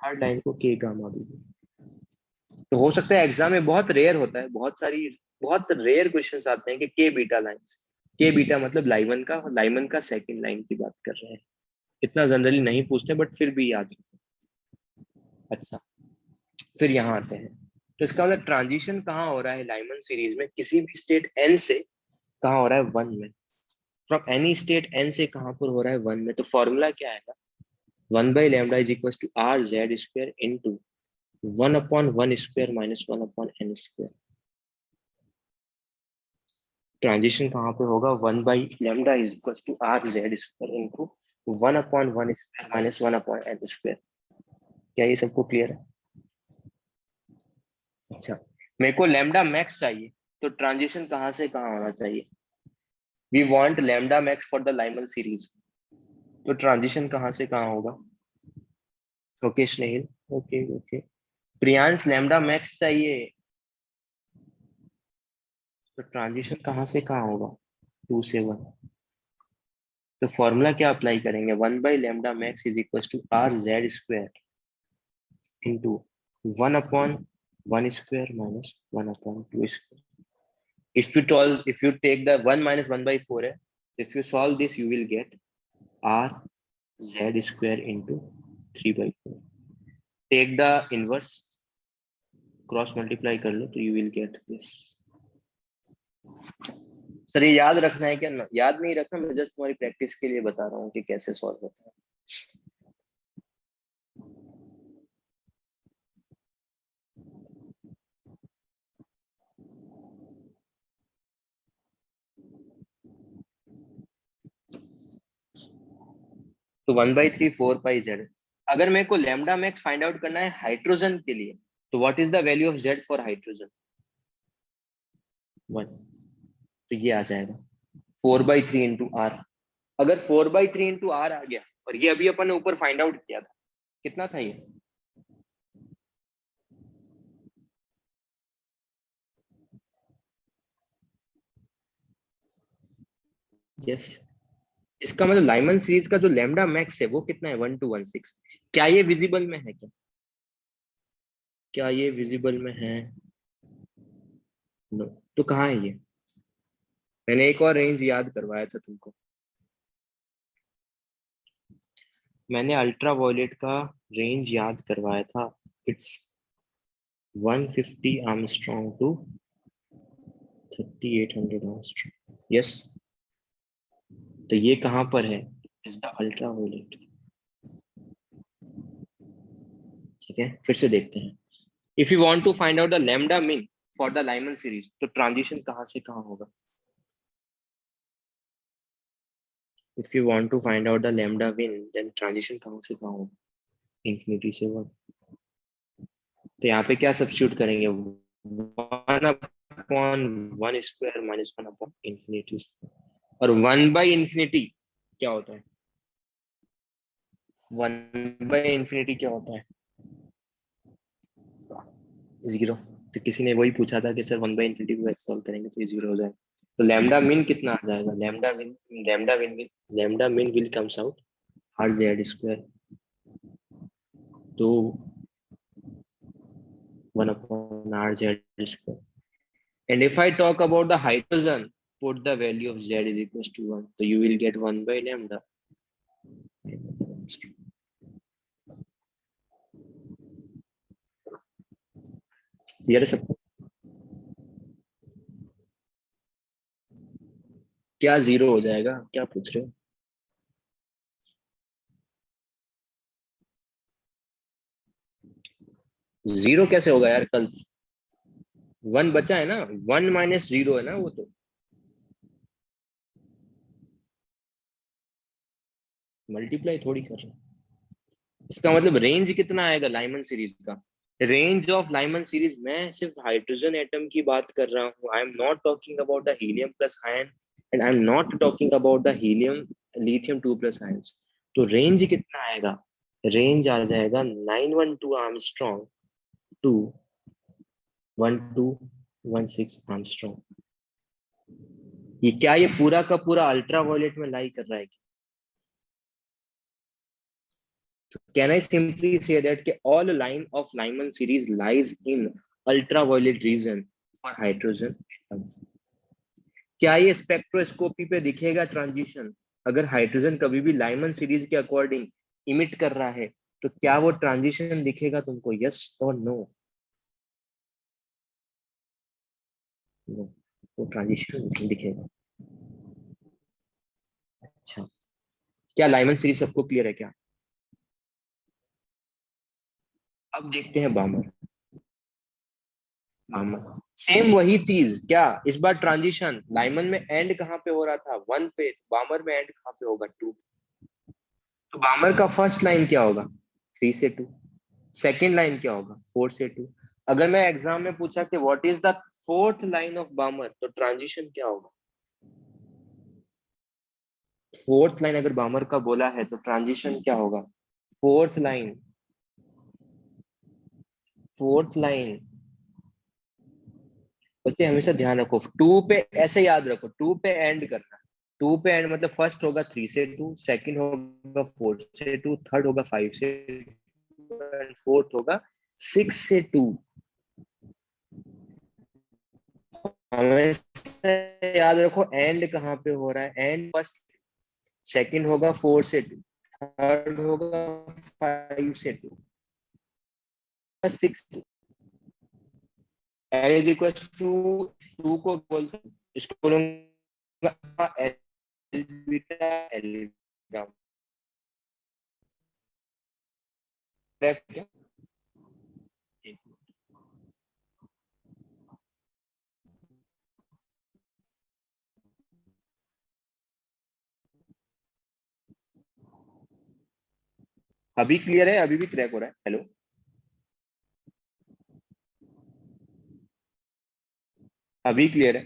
थर्ड लाइन को k गामा भी बोलते हैं। तो हो सकता है एग्जाम में बहुत रेयर होता है, बहुत रेयर क्वेश्चंस आते हैं कि के बीटा लाइंस, के बीटा मतलब लाइमन का सेकंड लाइन की बात कर रहे हैं। इतना जनरली नहीं पूछते बट फिर भी याद रखो। अच्छा, फिर यहाँ आते हैं। तो इसका मतलब ट्रांजिशन कहाँ हो रहा है लाइमन सीरीज में, किसी भी स्टेट n से कहाँ हो रहा है 1 में। फ्रॉम एनी स्टेट n से कहाँ पर हो रहा है 1 में, तो फॉर्मूला क्या आएगा, 1/λ is equal to R Z square into 1/1 square minus 1/n square. Transition कहाँ पे होगा, 1/λ is equal to R Z square into 1/1 square minus 1/n square. क्या ये सबको क्लियर है? अच्छा, मेरे को लैम्डा मैक्स चाहिए, तो ट्रांजिशन कहाँ से कहाँ होना चाहिए? We want lambda max for the Lyman series, तो ट्रांजिशन कहाँ से कहाँ होगा? Okay Snehil, okay okay. Priyansh lambda max चाहिए, तो ट्रांजिशन कहाँ से कहाँ होगा? 2 से 1। तो फॉर्मूला क्या अप्लाई करेंगे, 1/λ max is equal to R Z square into 1/1 square minus 1/2 square. If you take the 1 minus 1/4 है, if you solve this you will get r z square into 3/4. Take the inverse, cross multiply कर लो तो you will get this. Sir ये याद रखना है क्या? याद नहीं रखना, मैं जस्ट तुम्हारी प्रैक्टिस के लिए बता रहा हूँ कि कैसे सॉल्व होता है। तो 1/3 4πz। अगर मेरे को लैम्डा मैक्स फाइंड आउट करना है हाइड्रोजन के लिए, तो what is the value of z for hydrogen? 1। तो ये आ जाएगा 4/3 इंटू आर। अगर 4/3 इंटू आर आ गया, और ये अभी अपन ने ऊपर फाइंड आउट किया था, कितना था ये? यस, इसका मतलब लाइमन सीरीज का जो लैम्डा मैक्स है वो कितना है, 1216। क्या ये विजिबल में है क्या? क्या ये विजिबल में है? नो। तो कहाँ है ये? मैंने एक और रेंज याद करवाया था तुमको, मैंने अल्ट्रा वायलेट का रेंज याद करवाया था। It's 150 angstrom to 3800 angstrom. Yes, तो ये कहाँ पर है? Is the ultra violet. ठीक है, फिर से देखते हैं। If you want to find out the lambda mean for the Lyman series, तो ट्रांजिशन कहाँ से कहाँ होगा? If you want to find out the lambda mean, then transition कहाँ से कहाँ होगा? इंफिनिटी से 1। तो यहाँ पे क्या सब्स्टिट्यूट करेंगे, 1/1 स्क्वायर माइनस 1/इंफिनिटी। और 1/इंफिनिटी क्या होता है? 1/इंफिनिटी क्या होता है? 0। तो किसी ने वही पूछा था कि सर 1/इंफिनिटी को कैसे सॉल्व करेंगे, तो ये 0 हो जाएगा। तो लैम्डा मीन कितना आ जाएगा? Lambda mean will comes out are Z square, तो 1/r/z². And if I talk about the hydrogen, put the value of z is equals to 1. So you will get 1/λ. Clear है सबको? क्या 0 हो जाएगा, क्या पूछ रहे हो? जीरो कैसे होगा यार? कल 1 बचा है ना, 1 - 0 है ना वो तो। मल्टीप्लाई थोड़ी कर रहे हैं। इसका मतलब रेंज कितना आएगा लाइमन सीरीज का? रेंज ऑफ लाइमन सीरीज, मैं सिर्फ हाइड्रोजन एटम की बात कर रहा हूँ। I am not talking about the helium plus ion, and I am not talking about the helium lithium 2+ ions. तो रेंज कितना आएगा? रेंज आ जाएगा 912 आर्मस्ट्रॉन्ग टू 1216 आर्मस्ट्रॉन्ग। ये क्या, ये पूरा का पूरा अल्ट्रा वायलेट में लाई कर रहा है? Can I simply say that all line of Lyman series lies in ultraviolet region for hydrogen atom? क्या ये स्पेक्ट्रोस्कोपी पे दिखेगा ट्रांजिशन? अगर हाइड्रोजन कभी भी लाइमन सीरीज के अकॉर्डिंग इमिट कर रहा है, तो क्या वो ट्रांजिशन दिखेगा तुमको, यस और नो? नो, वो ट्रांजिशन नहीं दिखेगा। अच्छा, क्या लाइमन सीरीज सबको क्लियर है क्या? अब देखते हैं बामर। सेम वही चीज क्या, इस बार ट्रांजिशन लाइमन में एंड कहाँ पे हो रहा था, 1 पे, बामर में एंड कहाँ पे होगा, 2। तो बामर का फर्स्ट लाइन क्या होगा, 3 से 2। सेकेंड लाइन क्या होगा, 4 से 2। अगर मैं एग्जाम में पूछा कि what is the fourth line of बामर, तो ट्रांजिशन क्या होगा। फोर्थ लाइन अगर बामर का बोला है तो ट्रांजिशन क्या होगा, फोर्थ लाइन। फोर्थ लाइन बच्चे हमेशा ध्यान रखो, 2 पे ऐसे याद रखो, 2 पे एंड करना। 2 पे एंड मतलब फर्स्ट होगा 3 से 2, सेकंड होगा 4 से 2, थर्ड होगा 5 से 2, एंड फोर्थ होगा 6 से 2। हमेशा याद रखो एंड कहाँ पे हो रहा है, एंड फर्स्ट। सेकंड होगा 4 से 2, थर्ड होगा 5 से 2, 6। एल इज इक्वल टू 2 को बोलते हैं, इसको बोलूंगा एल बीटा एल गामा। अभी क्लियर है, अभी भी क्रैक हो रहा है, हेलो। अभी क्लियर है,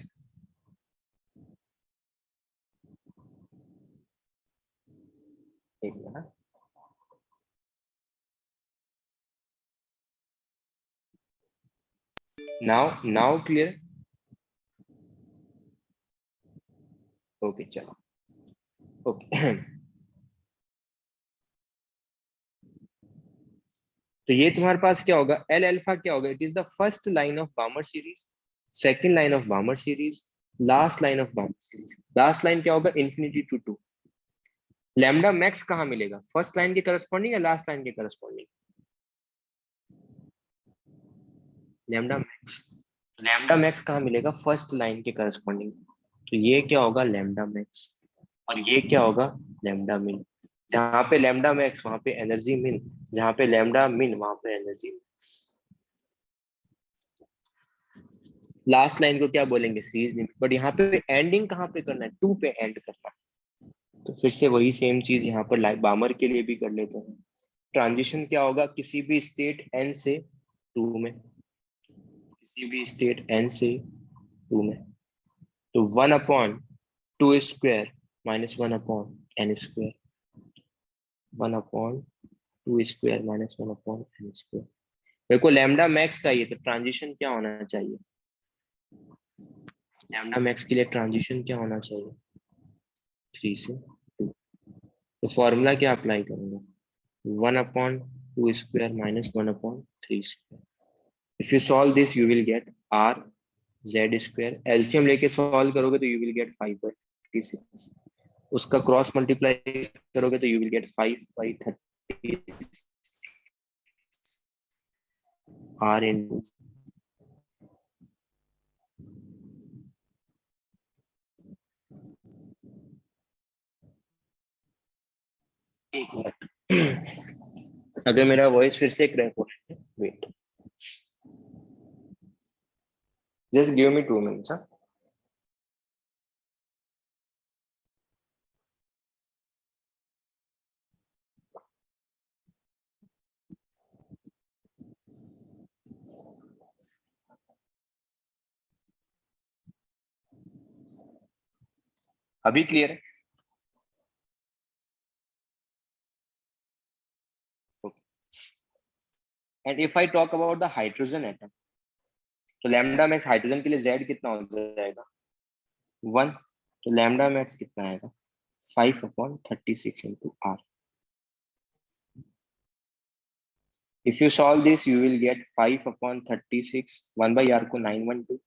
एक मिनट। Now clear. ओके चलो, ओके। तो ये तुम्हारे पास क्या होगा, एल अल्फा क्या होगा, it is the first line of बामर series, second line of बामर series, last line of बामर series. Last line क्या होगा, इन्फिनिटी टू 2। लैम्डा मैक्स कहाँ मिलेगा, फर्स्ट लाइन के करस्पॉन्डिंग या लास्ट लाइन के corresponding, lambda max. Lambda max कहाँ मिलेगा, first line के करस्पॉन्डिंग। तो ये क्या होगा, लैम्डा मैक्स। और ये क्या होगा, लैम्डा मिन। जहां पे लैम्डा मैक्स वहां पे एनर्जी मिन, जहां पे लैम्डा मिन वहां पे एनर्जी मैक्स। लास्ट लाइन को क्या बोलेंगे, सीरीज लिमिट, बट यहाँ पे एंडिंग कहाँ पे करना है, 2 पे एंड करना है। तो फिर से वही सेम चीज यहाँ पर बामर के लिए भी कर लेते हैं। ट्रांजिशन क्या होगा, किसी भी स्टेट एन से 2 में, किसी भी स्टेट एन से 2 में। तो 1/2 square minus 1/n square, 1/2 square minus 1/n square. मेरे को लैम्डा मैक्स चाहिए, तो ट्रांजिशन क्या होना चाहिए, लैम्डा मैक्स के लिए ट्रांजिशन क्या होना चाहिए, 3 से 2। तो फॉर्मूला क्या अप्लाई करूंगा, 1/2 square minus 1/3 square. If you solve this you will gate are Z square, LCM लेके सॉल्व करोगे तो यू विल गेट 5/36। उसका क्रॉस मल्टीप्लाई करोगे तो you will get 5/30 R in. एक मिनट, अगर मेरा वॉइस फिर से क्रैक हो रहा है, wait, just give me 2 minutes. अभी क्लियर है, and if I talk about the hydrogen atom, तो लैम्डा मैक्स हाइड्रोजन के लिए जेड कितना हो जाएगा, 1। तो लैम्डा मैक्स कितना आएगा, 5/36 into R. If you solve this you will get 5/36, 1/r को 912।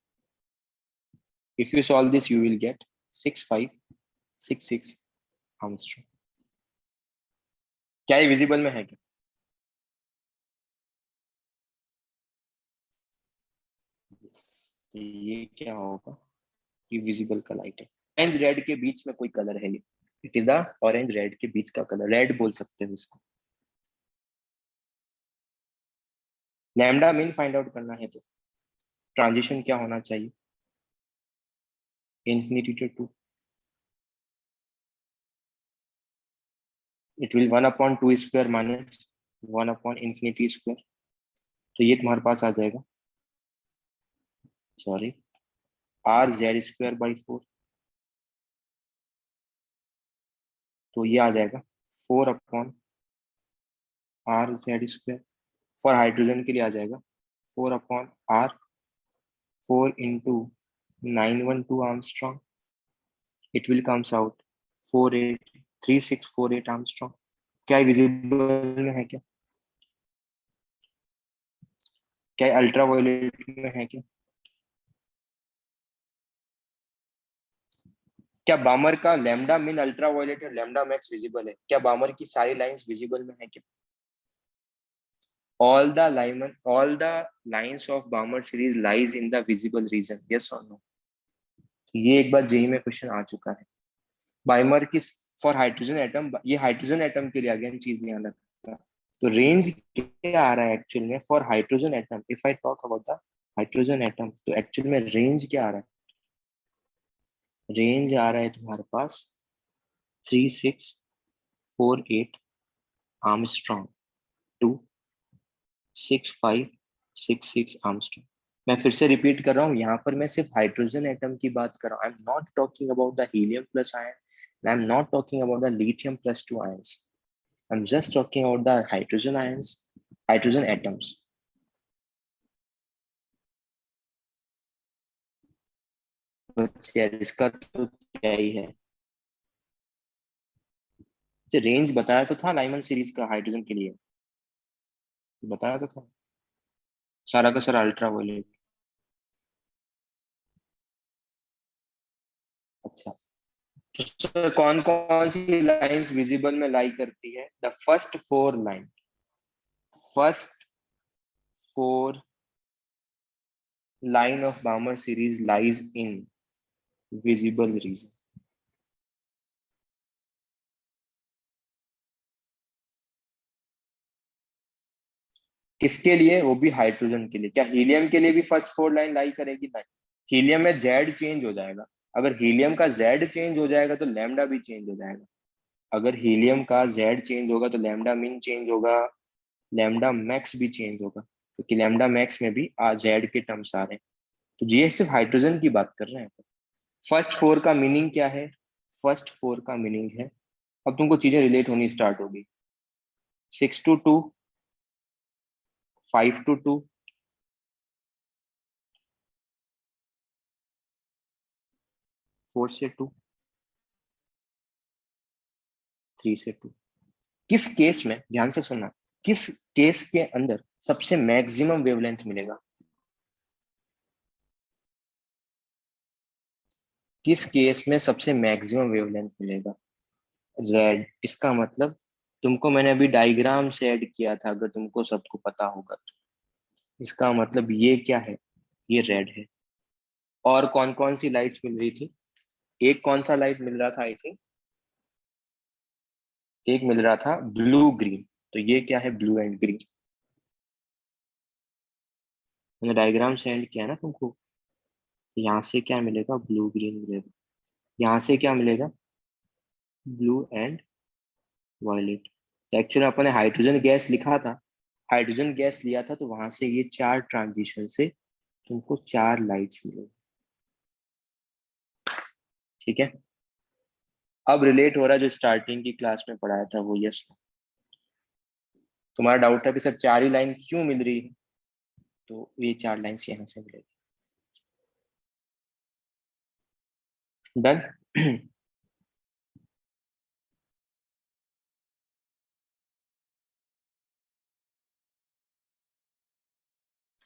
If you solve this you will get 6566 angstrom. क्या ये विजिबल में है क्या, ये क्या होगा, ये विजिबल का लाइट है। ऑरेंज रेड के बीच में कोई कलर है ये, it is the orange red के बीच का कलर, रेड बोल सकते हो इसको। लैम्डा मीन फाइंड आउट करना है तो ट्रांजिशन क्या होना चाहिए, infinity to 2, it will 1/2 square minus 1/infinity square, तो ये तुम्हारे पास आ जाएगा, सॉरी, r(z²/4), तो ये आ जाएगा 4/r(z²), फॉर हाइड्रोजन के लिए आ जाएगा 4/r, 4 × 912 Armstrong, it will comes out 3648 Armstrong. क्या विजिबल में है क्या, क्या अल्ट्रा वायलेट में है क्या, क्या बामर का लैम्डा मिन अल्ट्रा वायलेट और लैम्डा मैक्स विजिबल है, क्या बामर की सारी लाइंस विजिबल में है क्या, all the lines of Balmer series lies in the visible region, yes or no? ये एक बार जेई में क्वेश्चन आ चुका है। बाइमर की फॉर हाइड्रोजन एटम, ये हाइड्रोजन एटम के लिए अगेन चीज ध्यान रखना, तो रेंज क्या आ रहा है एक्चुअल में for hydrogen atom, if I talk about the hydrogen atom, तो एक्चुअल में रेंज क्या आ रहा है, रेंज आ रहा है तुम्हारे पास 3648 आर्मस्ट्रॉन्ग टू 6566 आर्मस्ट्रॉन्ग। मैं फिर से रिपीट कर रहा हूँ, यहाँ पर मैं सिर्फ हाइड्रोजन एटम की बात कर रहा हूँ, I am not talking about the helium plus ion, I am not talking about the lithium plus 2 ions, I am just talking about the hydrogen ions, hydrogen atoms. इसका तो क्या ही है, रेंज बताया तो था लाइमन सीरीज का hydrogen के लिए, बताया तो था, सारा का सारा अल्ट्रा वायलेट। अच्छा, तो कौन कौन सी लाइंस विजिबल में लाई करती है, the first 4 line, first 4 line of Balmer series lies in visible region। किसके लिए, वो भी हाइड्रोजन के लिए, क्या हीलियम के लिए भी फर्स्ट 4 लाइन लाई करेगी, नहीं, हीलियम में जेड चेंज हो जाएगा, अगर हीलियम का जेड चेंज हो जाएगा तो लैम्डा भी चेंज हो जाएगा, अगर हीलियम का जेड चेंज होगा तो लैम्डा मिन चेंज होगा, लैम्डा मैक्स भी चेंज होगा, क्योंकि लैम्डा मैक्स में भी जेड के टर्म्स आ रहे हैं, तो ये सिर्फ हाइड्रोजन की बात कर रहे हैं। फर्स्ट 4 का मीनिंग क्या है, फर्स्ट 4 का मीनिंग है, अब तुमको चीजें रिलेट होनी स्टार्ट होगी, 6 to 2, 5 to 2, 4 से 2, 3 से 2। किस केस में, ध्यान से सुनना, किस केस के अंदर सबसे मैक्सिमम वेवलेंथ मिलेगा, किस केस में सबसे मैक्सिमम वेवलेंथ मिलेगा, जेड, इसका मतलब तुमको मैंने अभी डायग्राम से ऐड किया था, अगर तुमको सबको पता होगा तो, इसका मतलब ये क्या है, ये रेड है, और कौन कौन सी लाइट्स मिल रही थी, एक कौन सा लाइट मिल रहा था आई थिंक, एक मिल रहा था ब्लू ग्रीन, तो ये क्या है, ब्लू एंड ग्रीन, मैंने डायग्राम सेंड किया ना तुमको, यहाँ से क्या मिलेगा, ब्लू ग्रीन मिलेगा, यहाँ से क्या मिलेगा, ब्लू एंड वायलेट, तो एक्चुअली अपन ने हाइड्रोजन गैस लिखा था, हाइड्रोजन गैस लिया था, तो वहां से ये 4 ट्रांजिशन से तुमको 4 लाइट्स मिलेगी, ठीक है। अब रिलेट हो रहा है जो स्टार्टिंग की क्लास में पढ़ाया था वो, यस, तुम्हारा डाउट था कि सर 4 ही लाइन क्यों मिल रही है, तो ये 4 लाइन्स यहाँ से मिलेगी, डन।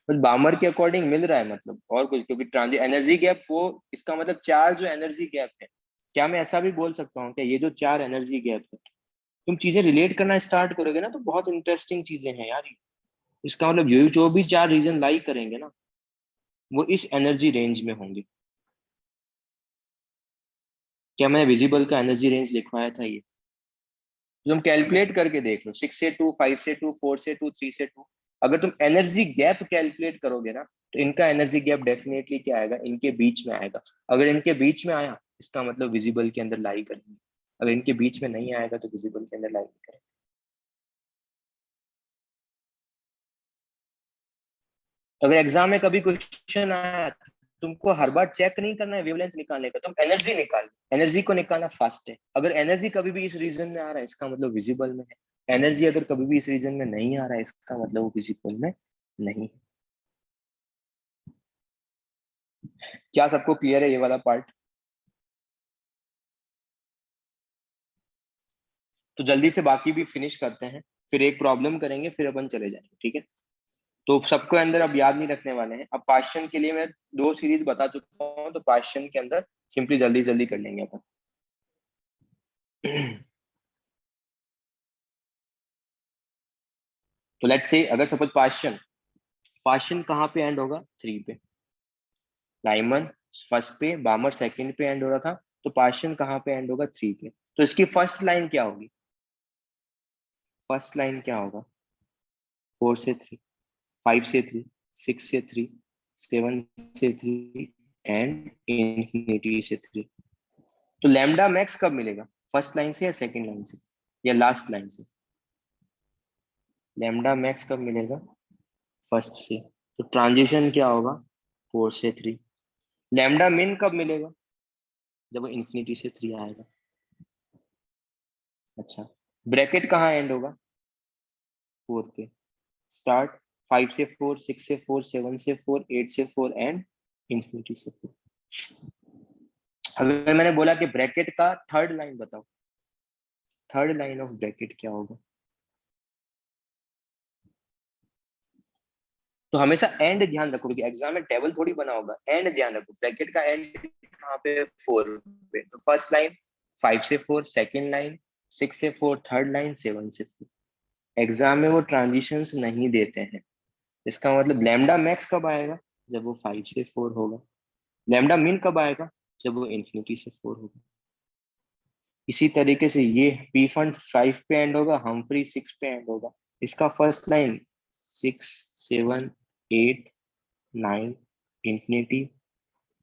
बस बामर के अकॉर्डिंग मिल रहा है मतलब, और कुछ, क्योंकि ट्रांजिट एनर्जी गैप वो, इसका मतलब 4 जो एनर्जी गैप है, क्या मैं ऐसा भी बोल सकता हूँ क्या, ये जो 4 एनर्जी गैप है, तुम चीजें रिलेट करना स्टार्ट करोगे ना तो बहुत इंटरेस्टिंग चीजें हैं यार, इसका मतलब ये जो भी 4 रीजन लाई करेंगे ना, वो इस एनर्जी रेंज में होंगे, क्या मैंने विजिबल का एनर्जी रेंज लिखवाया था ये, तो तुम कैलकुलेट करके देख लो, 6 से 2, 5 से 2, 4 से 2, 3 से 2, अगर तुम एनर्जी गैप कैलकुलेट करोगे ना, तो इनका एनर्जी गैप डेफिनेटली क्या आएगा, इनके बीच में आएगा। अगर इनके बीच में आया, इसका मतलब विजिबल के अंदर लाई करेंगे। अगर इनके बीच में नहीं आएगा तो विजिबल के अंदर लाई नहीं करेंगे। अगर एग्जाम में कभी क्वेश्चन आया, तुमको हर बार चेक नहीं करना है वेवलेंथ निकालने का, तुम एनर्जी निकाल, एनर्जी को निकालना फास्ट है। अगर एनर्जी कभी भी इस रीजन में आ रहा है, इसका मतलब विजिबल में है। एनर्जी अगर कभी भी इस रीजन में नहीं आ रहा है, इसका मतलब वो विजिबल में नहीं है। क्या सबको क्लियर है ये वाला पार्ट? तो जल्दी से बाकी भी फिनिश करते हैं, फिर एक प्रॉब्लम करेंगे, फिर अपन चले जाएंगे, ठीक है? तो सबको अंदर अब याद नहीं रखने वाले हैं। अब पाश्चन के लिए मैं 2 सीरीज बता चुका हूँ, तो पाश्चन के अंदर सिंपली जल्दी जल्दी कर लेंगे अपन। तो लेट्स से अगर सपोज पाश्चन, पाश्चन कहाँ पे एंड होगा? 3 पे। लाइमन फर्स्ट पे, बामर सेकंड पे एंड हो रहा था, तो पाश्चन कहाँ पे एंड होगा? 3 पे। तो इसकी फर्स्ट लाइन क्या होगी? फर्स्ट लाइन क्या होगा? 4 से 3, 5 से 3, 6 से 3, 7 से 3 एंड इंफिनिटी से 3। तो लैम्डा मैक्स कब मिलेगा? फर्स्ट लाइन से या सेकंड लाइन से या लास्ट लाइन से? लैम्डा मैक्स कब मिलेगा? फर्स्ट से। तो ट्रांजिशन क्या होगा? 4 से 3। लैम्डा मिन कब मिलेगा? जब वो इंफिनिटी से 3 आएगा। अच्छा, ब्रैकेट कहाँ एंड होगा? 4 पे। स्टार्ट 5 से 4, 6 से 4, 7 से 4, 8 से 4 एंड इंफिनिटी से 4। अगर मैंने बोला कि ब्रैकेट का थर्ड लाइन बताओ, थर्ड लाइन ऑफ ब्रैकेट क्या होगा? तो हमेशा एंड ध्यान रखो, क्योंकि एग्जाम में टेबल थोड़ी बना होगा, एंड ध्यान रखो। ब्रैकेट का एंड कहाँ पे? 4 पे। तो फर्स्ट लाइन 5 से 4, सेकेंड लाइन 6 से 4, थर्ड लाइन 7 से 4। एग्जाम में वो ट्रांजिशंस नहीं देते हैं। इसका मतलब लैम्डा मैक्स कब आएगा? जब वो 5 से 4 होगा। लैम्डा मिन कब आएगा? जब वो इंफिनिटी से 4 होगा। इसी तरीके से ये पी फंड 5 पे एंड होगा, हमफ्री 6 पे एंड होगा। इसका first line 6, 7, 8, 9, infinity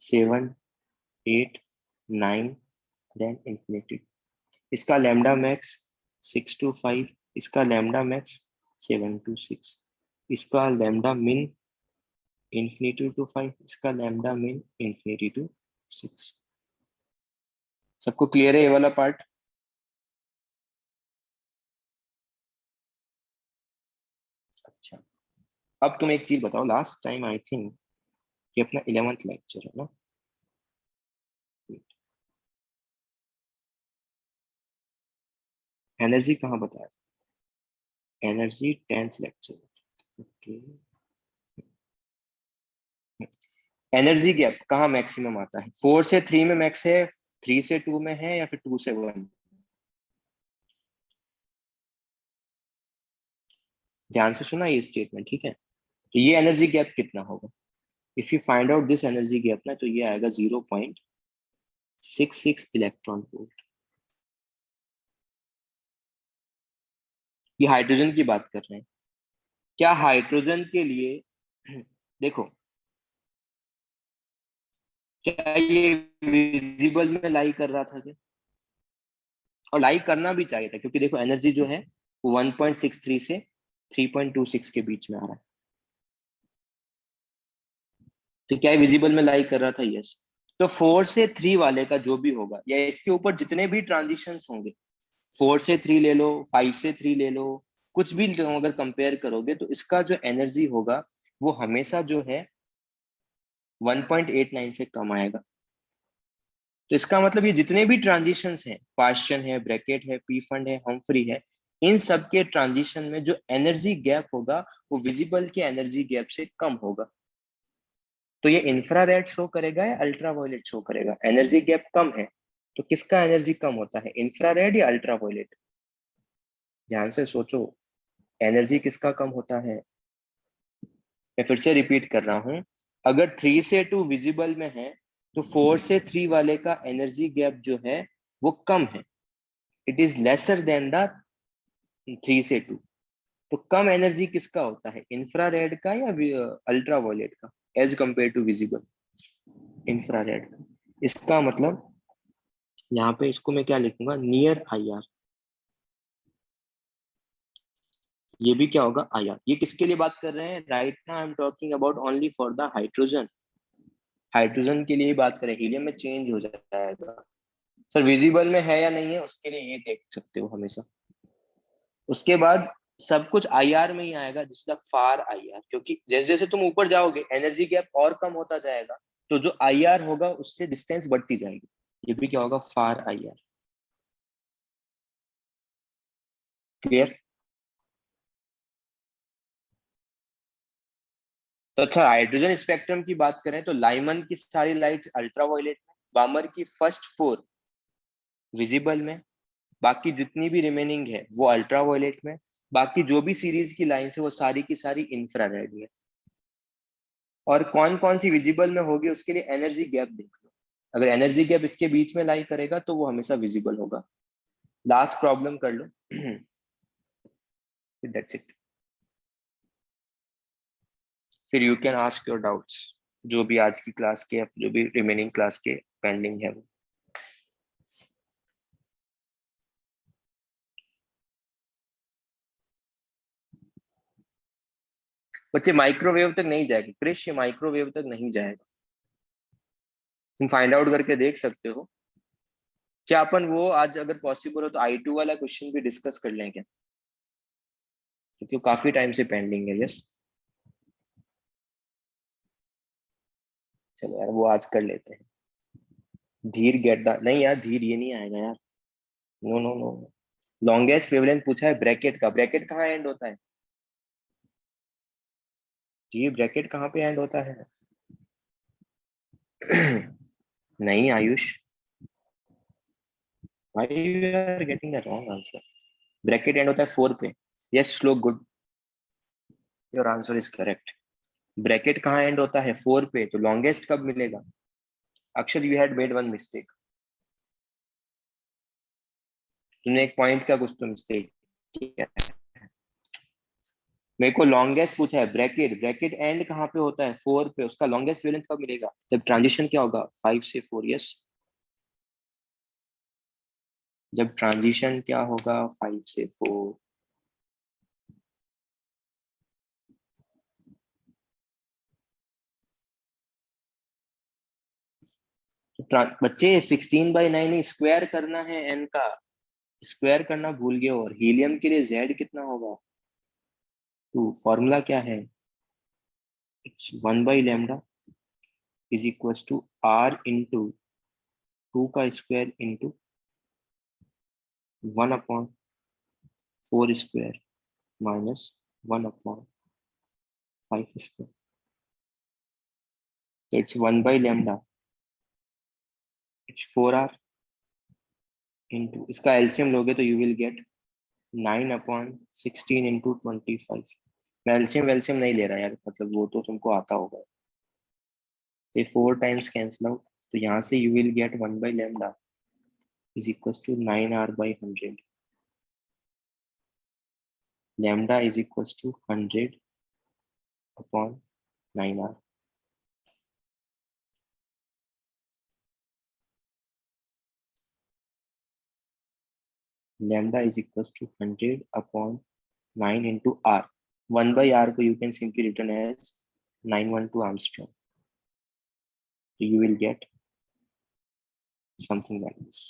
7, 8, 9, then infinity. इसका लैम्डा मैक्स 6 to 5, इसका लैम्डा मैक्स 7 to 6, इसका लैम्डा मिन इंफिनिटी to 5, इसका लैम्डा मिन इंफिनिटी to 6। सबको क्लियर है ये वाला पार्ट? अच्छा, अब तुम एक चीज बताओ। लास्ट टाइम आई थिंक ये अपना 11th लेक्चर है ना? एनर्जी कहाँ बताया? Energy 10th lecture. Okay. Energy gap कहाँ मैक्सिमम आता है? 4 से 3 में मैक्स है, 3 से 2 में है, या फिर 2 से 1? ध्यान से सुना ये स्टेटमेंट, ठीक है? तो ये एनर्जी गैप कितना होगा? If you find out this energy gap ना, तो ये आएगा 0.66 इलेक्ट्रॉन वोल्ट। ये हाइड्रोजन की बात कर रहे हैं। क्या हाइड्रोजन के लिए देखो, क्या ये विजिबल में लाई कर रहा था क्या? और लाई करना भी चाहिए था, क्योंकि देखो एनर्जी जो है वो 1.63 से 3.26 के बीच में आ रहा है। तो क्या विजिबल में लाई कर रहा था? यस। तो 4 से 3 वाले का जो भी होगा, या इसके ऊपर जितने भी ट्रांजिशंस होंगे, 4 से 3 ले लो, 5 से 3 ले लो, कुछ भी तुम अगर कंपेयर करोगे, तो इसका जो एनर्जी होगा वो हमेशा जो है 1.89 से कम आएगा। तो इसका मतलब ये जितने भी ट्रांजिशंस हैं, पाश्चन है, ब्रैकेट है, पी फंड है, हमफ्री है, इन सब के ट्रांजिशन में जो एनर्जी गैप होगा वो विजिबल के एनर्जी गैप से कम होगा। तो ये इंफ्रारेड शो करेगा या अल्ट्रावायलेट शो करेगा? एनर्जी गैप कम है, तो किसका एनर्जी कम होता है, इंफ्रारेड या अल्ट्रावायलेट? ध्यान से सोचो, एनर्जी किसका कम होता है? मैं फिर से रिपीट कर रहा हूं। अगर 3 से 2 विजिबल में है, तो 4 से 3 वाले का एनर्जी गैप जो है वो कम है। It is lesser than the 3 से 2। तो कम एनर्जी किसका होता है, इंफ्रारेड का या अल्ट्रावायलेट का, as compare to visible? Infrared का। इसका मतलब यहाँ पे इसको मैं क्या लिखूंगा, नियर आई आर। ये भी क्या होगा, आई आर। ये किसके लिए बात कर रहे हैं, right now I am talking about only for the hydrogen. Hydrogen के लिए ही बात करें, हीलियम में चेंज हो जाएगा। सर विजिबल में है या नहीं है, उसके लिए ये देख सकते हो हमेशा। उसके बाद सब कुछ आईआर में ही आएगा, जिसका फार आईआर, क्योंकि जैसे जैसे तुम ऊपर जाओगे एनर्जी गैप और कम होता जाएगा, तो जो आईआर होगा उससे डिस्टेंस बढ़ती जाएगी। ये भी क्या होगा, फार आईआर। क्लियर? तो अच्छा, हाइड्रोजन स्पेक्ट्रम की बात करें तो लाइमन की सारी लाइट्स अल्ट्रावायलेट में, बामर की फर्स्ट 4 विजिबल में, बाकी जितनी भी रिमेनिंग है वो अल्ट्रावायलेट में, बाकी जो भी सीरीज की लाइंस है वो सारी की सारी इंफ्रारेड में। और कौन कौन सी विजिबल में होगी उसके लिए एनर्जी गैप देख लो। अगर एनर्जी गैप इसके बीच में लाई करेगा तो वो हमेशा विजिबल होगा। लास्ट प्रॉब्लम कर लो। That's it. फिर you can ask your doubts, जो भी आज की क्लास के, जो भी रिमेनिंग क्लास के पेंडिंग है वो। बच्चे माइक्रोवेव तक नहीं जाएगा क्रिश, ये माइक्रोवेव तक नहीं जाएगा। तुम फाइंड आउट करके देख सकते हो। क्या अपन वो आज अगर पॉसिबल हो तो I2 वाला क्वेश्चन भी डिस्कस कर लें क्या, क्योंकि वो काफी टाइम से पेंडिंग है। यस, चलो यार वो आज कर लेते हैं। धीर गेट द, नहीं यार धीर ये नहीं आएगा यार। No no no. Longest wavelength पूछा है ब्रैकेट का, ब्रैकेट कहाँ एंड होता है जी, ब्रैकेट कहाँ पे एंड होता है? नहीं Ayush, why you are getting the wrong answer. Bracket end होता है 4 पे। Yes Shlok, good, your answer is correct. Bracket कहाँ एंड होता है, 4 पे, तो लॉन्गेस्ट कब मिलेगा? Akshar you had made one mistake, तुमने एक पॉइंट का कुछ तो मिस्टेक किया। मेरे को लॉन्गेस्ट पूछा है ब्रैकेट, ब्रैकेट एंड कहाँ पे होता है, 4 पे, उसका लॉन्गेस्ट वेवलेंथ कब मिलेगा, जब ट्रांजिशन क्या होगा 5 से 4। यस, जब ट्रांजिशन क्या होगा 5 से 4। बच्चे 16/9 स्क्वायर करना है एन का, स्क्वायर करना भूल गए। और हीलियम के लिए जेड कितना होगा, 2। फॉर्मूला क्या है, it's 1/λ is equal to R into 2 का square into 1/4 square minus 1/5 square. तो इट्स 1/λ, इट्स 4r इंटू, इसका एलसीएम लोगे तो यू विल गेट 9/16 इंटू 25। मैं एलसीएम वेलसीएम नहीं ले रहा यार, मतलब वो तो तुमको आता होगा। तो ये 4 टाइम्स कैंसिल आउट, तो यहाँ से you will get 1/λ is equals to 9r/100। lambda is equals to 100/9r। lambda is equals to 100/9 into r। 1/r को you can simply written as 912 Armstrong। So you will get something like this।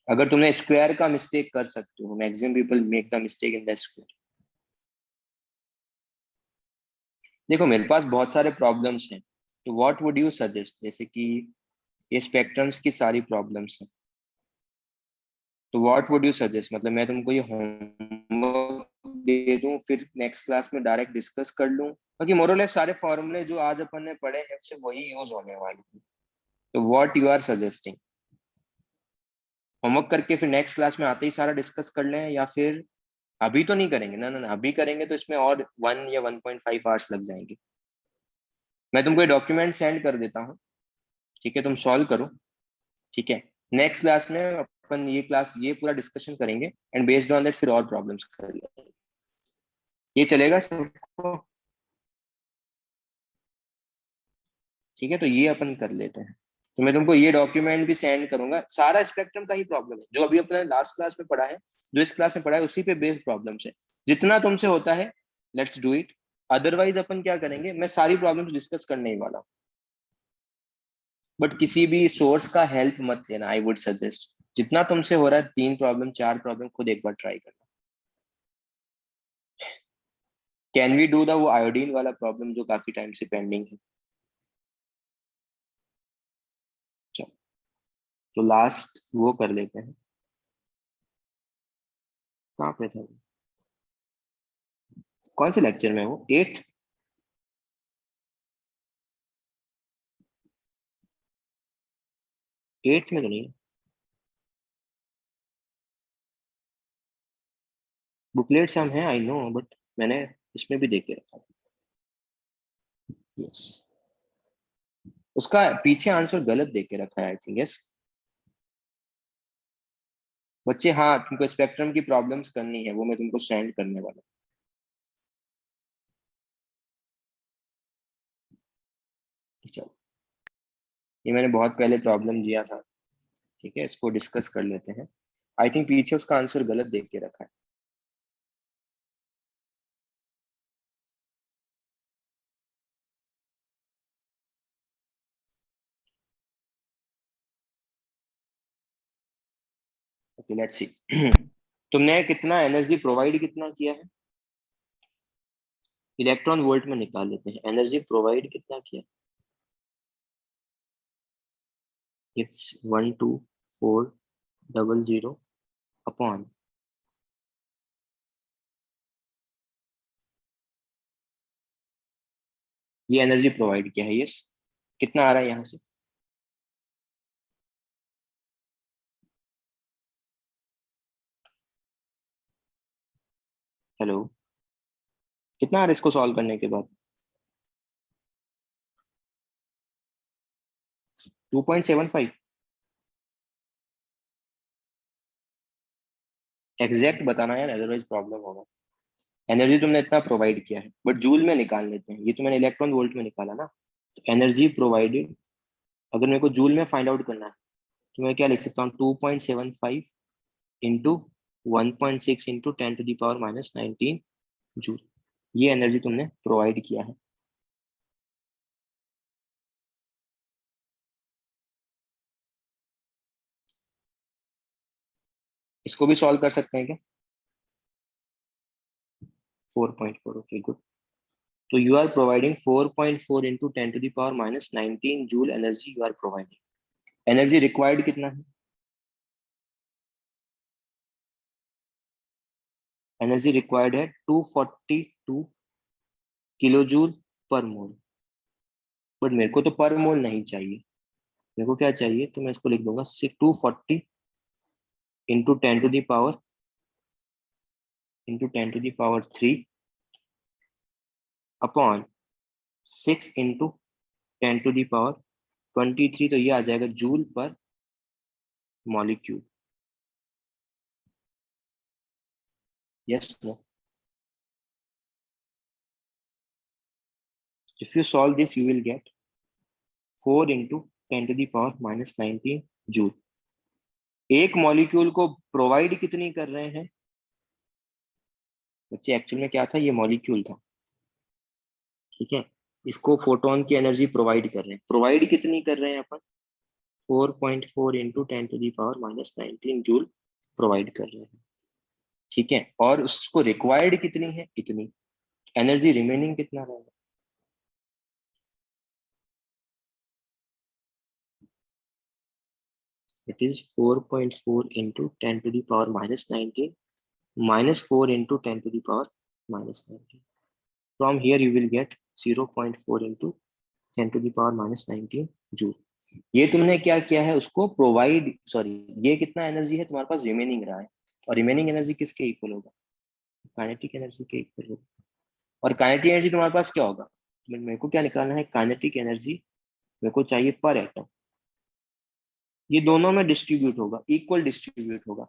अगर तुमने square का mistake कर सकते हो, maximum people make the mistake in the square. देखो मेरे पास बहुत सारे प्रॉब्लम्स हैं, तो व्हाट वुड यू सजेस्ट, जैसे कि ये स्पेक्ट्रम्स की सारी प्रॉब्लम्स हैं, तो व्हाट वुड यू सजेस्ट, मतलब मैं तुमको ये होमवर्क दे दूं फिर नेक्स्ट क्लास में डायरेक्ट डिस्कस कर लूं, क्योंकि मोरलेस सारे फॉर्मूले जो आज अपन ने पढ़े हैं सिर्फ वही यूज होने वाले हैं। तो what you are suggesting, homework करके फिर नेक्स्ट क्लास में आते ही सारा डिस्कस कर लें, या फिर अभी तो नहीं करेंगे ना, ना ना अभी करेंगे तो इसमें और 1 या 1.5 आवर्स लग जाएंगे। मैं तुमको ये डॉक्यूमेंट सेंड कर देता हूँ, ठीक है, तुम सॉल्व करो, ठीक है। नेक्स्ट क्लास में अपन ये क्लास ये पूरा डिस्कशन करेंगे एंड बेस्ड ऑन दैट फिर और प्रॉब्लम्स करेंगे। ये चलेगा सबको? ठीक है, तो ये अपन कर लेते हैं। तो मैं तुमको ये डॉक्यूमेंट भी सेंड करूंगा, सारा स्पेक्ट्रम का ही प्रॉब्लम है जो अभी अपने लास्ट क्लास में पढ़ा है, जो इस क्लास में पढ़ा है उसी पे बेस्ड प्रॉब्लम्स है। जितना तुमसे होता है लेट्स डू इट, अदरवाइज अपन क्या करेंगे, मैं सारी प्रॉब्लम्स डिस्कस करने ही वाला हूँ, बट किसी भी सोर्स का हेल्प मत लेना। आई वुड सजेस्ट जितना तुमसे हो रहा है 3 प्रॉब्लम 4 प्रॉब्लम खुद एक बार ट्राई करना। कैन वी डू द वो आयोडीन वाला प्रॉब्लम जो काफी टाइम से पेंडिंग है? चलो, तो लास्ट वो कर लेते हैं। कहाँ पे था वो? कौन से लेक्चर में? वो 8th? 8th में तो नहीं। बुकलेट्स हम हैं, आई नो, बट मैंने इसमें भी देख के रखा था। यस, उसका पीछे आंसर गलत देख के रखा है आई थिंक। यस बच्चे, हाँ तुमको स्पेक्ट्रम की प्रॉब्लम्स करनी है वो मैं तुमको सेंड करने वाला हूँ। चलो, ये मैंने बहुत पहले प्रॉब्लम दिया था, ठीक है, इसको डिस्कस कर लेते हैं। आई थिंक पीछे उसका आंसर गलत देख के रखा है। Okay let's see. तुमने कितना एनर्जी प्रोवाइड कितना किया है? इलेक्ट्रॉन वोल्ट में निकाल लेते हैं, एनर्जी प्रोवाइड कितना किया? इट्स 12400 अपॉन, ये एनर्जी प्रोवाइड किया है। यस, कितना आ रहा है यहाँ से? हेलो, कितना आ रहा है इसको सॉल्व करने के बाद? 2.75? एग्जैक्ट बताना यार, अदरवाइज प्रॉब्लम होगा। एनर्जी तुमने इतना प्रोवाइड किया है, बट जूल में निकाल लेते हैं, ये तो मैंने इलेक्ट्रॉन वोल्ट में निकाला ना। तो एनर्जी प्रोवाइडेड अगर मेरे को जूल में फाइंड आउट करना है, तो मैं क्या लिख सकता हूँ, 2.75 इंटू 1.6 इंटू 10⁻⁻19 जूल। ये एनर्जी तुमने प्रोवाइड किया है। इसको भी सॉल्व कर सकते हैं क्या? 4.4, ओके गुड। तो you are providing 4.4 into 10⁻⁻19 joule energy you are providing. Energy required कितना है? एनर्जी रिक्वायर्ड है 242 किलो जूल पर मोल। बट मेरे को तो पर मोल नहीं चाहिए, मेरे को क्या चाहिए, तो मैं इसको लिख दूंगा 240 अपॉन 6 इंटू 10⁻23, तो ये आ जाएगा जूल पर molecule. Yes no? If you solve this you will get 4 into 10⁻⁻19 joule. एक मॉलिक्यूल को प्रोवाइड कितनी कर रहे हैं बच्चे? एक्चुअल में क्या था, ये मॉलिक्यूल था, ठीक है, इसको फोटोन की एनर्जी प्रोवाइड कर रहे हैं। प्रोवाइड कितनी कर रहे हैं अपन? 4.4 इंटू 10⁻⁻19 जूल प्रोवाइड कर रहे हैं, ठीक है, और उसको रिक्वायर्ड कितनी है, इतनी। एनर्जी रिमेनिंग कितना रहेगा? It is 4.4 into 10⁻⁻19 minus 4 into 10 to the power minus 19. From here you will get 0.4 into 10 to the power minus 19 joule. ये तुमने क्या किया है, उसको प्रोवाइड, सॉरी, ये कितना एनर्जी है तुम्हारे पास रिमेनिंग रहा है, और रिमेनिंग एनर्जी किसके इक्वल होगा? काइनेटिक एनर्जी के इक्वल होगा। और काइनेटिक एनर्जी तुम्हारे पास क्या होगा? मेरे को क्या निकालना है, काइनेटिक एनर्जी मेरे को चाहिए पर एटम। ये दोनों में डिस्ट्रीब्यूट होगा, इक्वल डिस्ट्रीब्यूट होगा,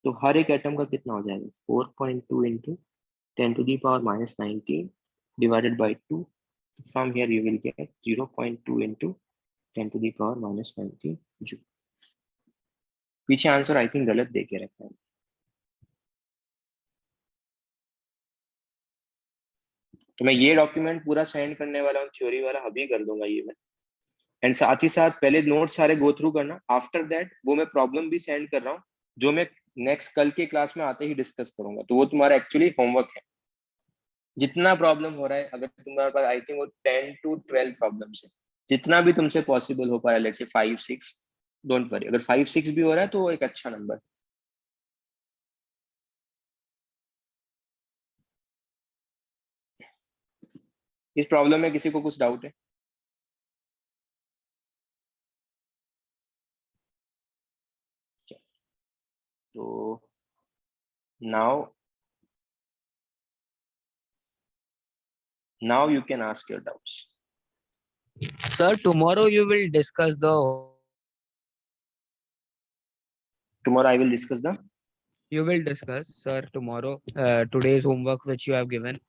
तो हर एक एटम का कितना हो जाएगा 4.2 into 10 to the power minus 19 divided by 2. From here you will get 0.2 into 10 to the power minus 19 joule. पीछे आंसर आई थिंक गलत दे के रखा है, तो मैं ये डॉक्यूमेंट पूरा सेंड करने वाला हूँ, थ्योरी वाला अभी कर दूंगा ये मैं। एंड साथ ही साथ पहले नोट सारे गो थ्रू करना, आफ्टर दैट वो मैं प्रॉब्लम भी सेंड कर रहा हूँ, जो मैं नेक्स्ट कल के क्लास में आते ही डिस्कस करूंगा, तो वो तुम्हारा एक्चुअली होमवर्क है। जितना प्रॉब्लम हो रहा है, अगर तुम्हारे पास आई थिंक वो 10 to 12 प्रॉब्लम्स है, जितना भी तुमसे पॉसिबल हो पाए, लेट्स से 5-6, डोंट वरी, अगर 5-6 भी हो रहा है तो वो एक अच्छा नंबर। इस प्रॉब्लम में किसी को कुछ डाउट है? तो now you can ask your doubts. Sir, tomorrow you will discuss the. Tomorrow I will discuss the. You will discuss, sir, tomorrow today's homework which you have given.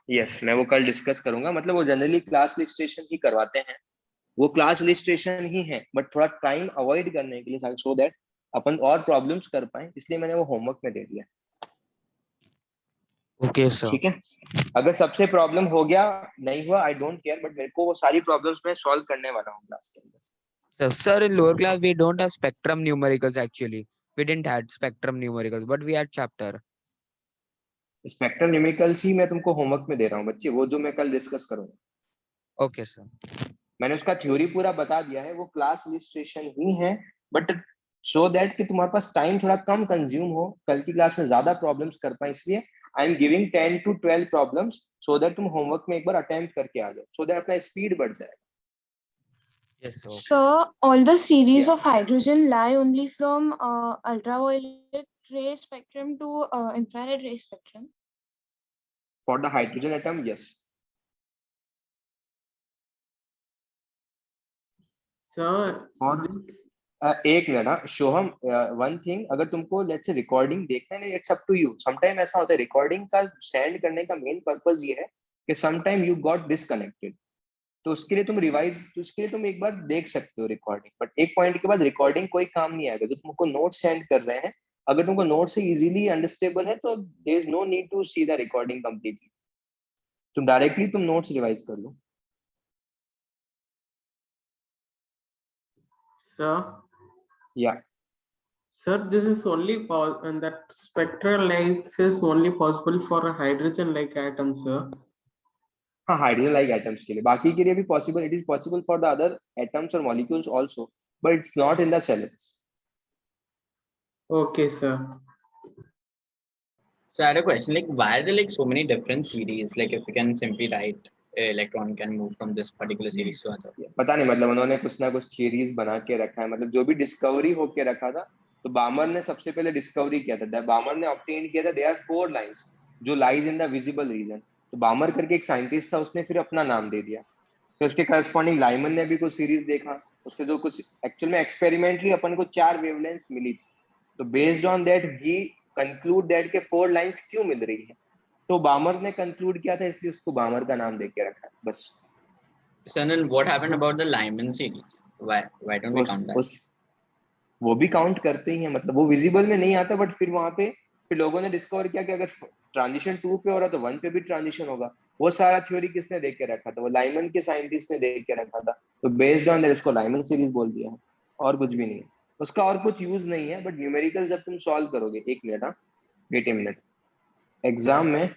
Yes, मैं वो कल discuss करूंगा, मतलब वो generally class लिस्टेशन ही करवाते हैं, वो class लिस्टेशन ही है, बट थोड़ा टाइम अवॉइड करने के लिए, सो दैट अपन और प्रॉब्लम्स कर पाए, इसलिए मैंने वो होमवर्क में दे दिया। Okay sir. ठीक है, अगर सबसे प्रॉब्लम हो गया, नहीं हुआ, आई डोंट केयर, बट मेरे को वो सारी प्रॉब्लम्स मैं सॉल्व करने वाला हूँ क्लास के अंदर। Sir, in lower class we don't have spectrum numericals actually. We didn't had spectrum numericals, but we had chapter. Spectral numericals ही मैं तुमको होमवर्क में दे रहा हूँ बच्चे, वो जो मैं कल डिस्कस करूंगा। Okay sir. मैंने उसका थ्योरी पूरा बता दिया है, वो क्लास लिस्ट्रेशन ही है, बट सो दैट कि तुम्हारे पास टाइम थोड़ा कम कंज्यूम हो, कल की क्लास में ज्यादा प्रॉब्लम्स कर पाए, इसलिए I am giving 10 to 12 problems, so that तुम होमवर्क में एक बार अटेम्प्ट करके आ जाओ, सो दैट अपना स्पीड बढ़ जाए। Yes, sir. So all the series Yeah. of hydrogen lie only from ultraviolet ray spectrum to infrared ray spectrum. For the hydrogen atom, yes. Sir, एक minute, हाँ Shoham, one thing, अगर तुमको let's say recording देखना है, it's up to you. Sometime ऐसा होता है, recording का सेंड करने का मेन पर्पस ये है कि समटाइम यू गॉट डिसकनेक्टेड, तो उसके लिए तुम रिवाइज, तो उसके लिए तुम एक बार देख सकते हो रिकॉर्डिंग, बट एक पॉइंट के बाद रिकॉर्डिंग कोई काम नहीं आएगा। जो तुमको नोट सेंड कर रहे हैं, अगर तुमको नोट से इजीली अंडरस्टेबल है, तो there is no need to see the recording completely, तुम डायरेक्टली तुम नोट्स रिवाइज कर लो। sir. Yeah. Sir, this is only and that spectral light is only possible for a hydrogen-like atom, sir. हाँ, hydrogen like atoms के लिए, बाकी के लिए भी possible, it is possible for the other atoms और molecules also, but it's not in the cells. Okay, sir. So I had a question, like why are there like so many different series? Like if we can simply write electron can move from this particular series to other. पता नहीं, मतलब उन्होंने कुछ ना कुछ theories बना के रखा है, मतलब जो भी डिस्कवरी होके रखा था, तो बामर ने सबसे पहले डिस्कवरी किया था, बामर ने ऑब्टेन किया था, देयर आर 4 लाइंस जो lies in the visible region, तो बामर करके एक साइंटिस्ट था, उसने फिर अपना नाम दे दिया, तो उसके करस्पॉन्डिंग लाइमन ने भी कुछ सीरीज देखा, उससे जो कुछ एक्चुअल में एक्सपेरिमेंटली अपन को 4 वेवलेंथ्स मिली थी, तो based on that he conclude that के 4 लाइंस क्यों मिल रही है, तो बामर ने कंक्लूड किया था, इसलिए उसको बामर का नाम देके रखा है बस। So then what happened about the Lyman series? Why don't we count that? वो भी काउंट करते ही हैं, मतलब वो विजिबल में नहीं आता, बट फिर वहां पे फिर लोगों ने डिस्कवर किया कि अगर ट्रांजिशन 2 पे हो रहा तो 1 पे भी ट्रांजिशन होगा, वो सारा थ्योरी किसने देख के रखा था, वो लाइमन के साइंटिस्ट ने देख के रखा था, तो बेस्ड ऑन दैट इसको लाइमन सीरीज बोल दिया है, और कुछ भी नहीं है उसका, और कुछ यूज नहीं है। बट न्यूमेरिकल जब तुम सॉल्व करोगे, एक मिनट, हाँ वेट ए मिनट, एग्जाम में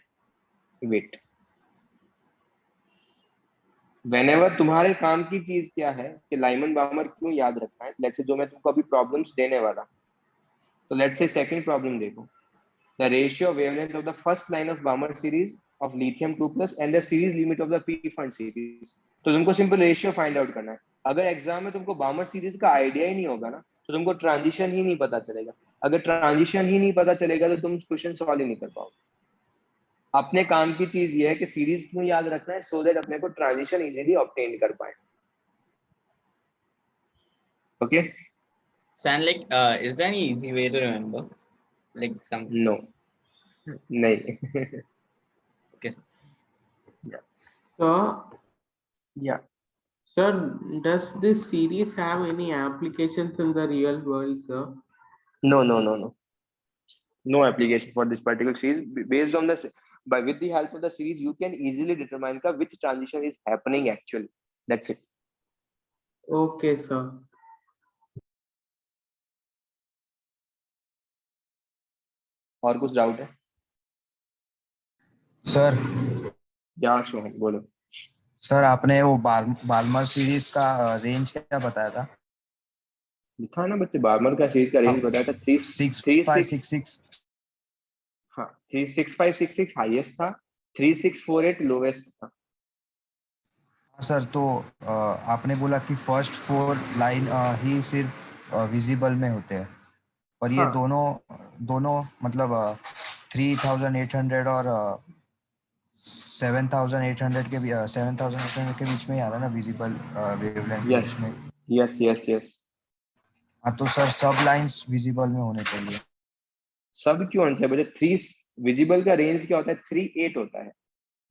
वेट, व्हेनेवर तुम्हारे काम की चीज क्या है कि लाइमन बामर क्यों याद रखना है, लेट्स से जो मैं तुमको अभी प्रॉब्लम्स देने वाला, तो लेट्स से सेकंड प्रॉब्लम देखो, the ratio wavelength of the first line of Balmer series of lithium 2 plus and the series limit of the p fund series, तो तुमको सिंपल रेशियो फाइंड आउट करना है। अगर exam में तुमको बामर series का idea ही नहीं होगा ना, तो तुमको ट्रांजिशन ही नहीं पता चलेगा, अगर ट्रांजिशन ही नहीं पता चलेगा तो तुम क्वेश्चन सॉल्व ही नहीं कर पाओगे। अपने काम की चीज ये है कि सीरीज क्यों याद रखना है, सो दैट अपने को ट्रांजिशन इजीली ऑब्टेन कर पाए। Okay Sand like, is there any easy way to remember? Like something. No. नहीं. Okay. Sir. So, Yeah. sir, does this series have any applications in the real world, sir? No. No application for this particular series. Based on the with the help of the series, you can easily determine which transition is happening actually. That's it. Okay, sir. और कुछ doubt है? Sir या सोहन बोलो. Sir आपने वो Balmer series का range क्या बताया था? लिखा है ना बच्चे, बार्मर का सीरीज का रेंज बताया था 6566. हाँ 36566 हाईएस्ट था, 3648 लोवेस्ट था. सर तो आपने बोला कि फर्स्ट 4 लाइन ही सिर्फ विजिबल में होते हैं, और ये हाँ. दोनों मतलब 3800 और 7800 के 7800 के बीच में ही आ रहा है ना विजिबल वेवलेंथ के बीच में. यस. हाँ तो सर सब लाइंस विजिबल में होने चाहिए. सब क्यों होना चाहिए बच्चे? 3 विजिबल का रेंज क्या होता है? 38 होता है.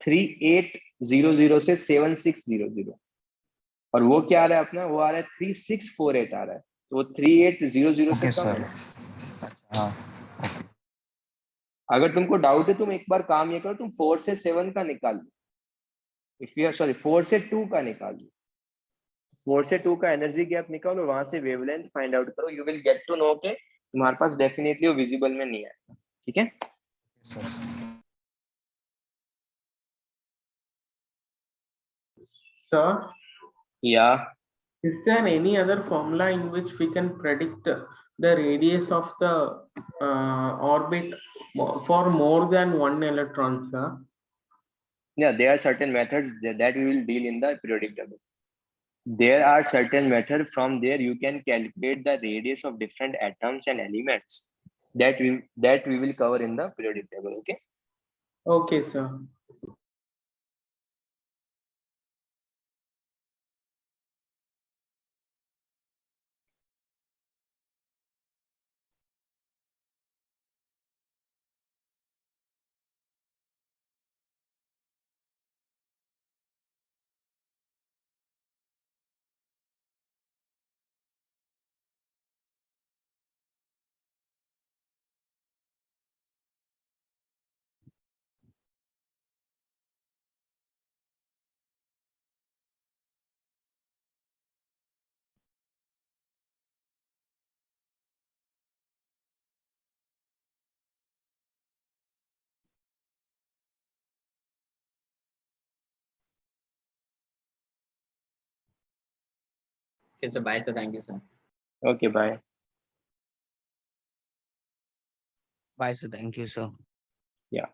3800 से 7600, और वो क्या आ रहा है अपना? वो आ रहा है 3648 आ रहा है. तो वो 3800 से ओके कम है सर. ना. हाँ अगर तुमको डाउट है, तुम एक बार काम ये करो, तुम 4 से 7 का निकाल लो. इफ यू सॉरी 4 से 2 का निकाल लो. 4 से 2 का एनर्जी गैप निकालो, वहां से वेवलेंथ फाइंड आउट करो. You will get to know के तुम्हारे पास डेफिनेटली वो विजिबल में नहीं आएगा. ठीक है. Sir, या is there any other formula in which we can predict the radius of the orbit for more than one electron, sir? yeah, there are certain methods that we will deal in the periodic table. There are certain methods. From there you can calculate the radius of different atoms and elements that we will cover in the periodic table. Okay. Okay, sir. Okay, so bye, sir. Thank you, sir. Okay. Bye. Bye, sir. Thank you, sir. Yeah.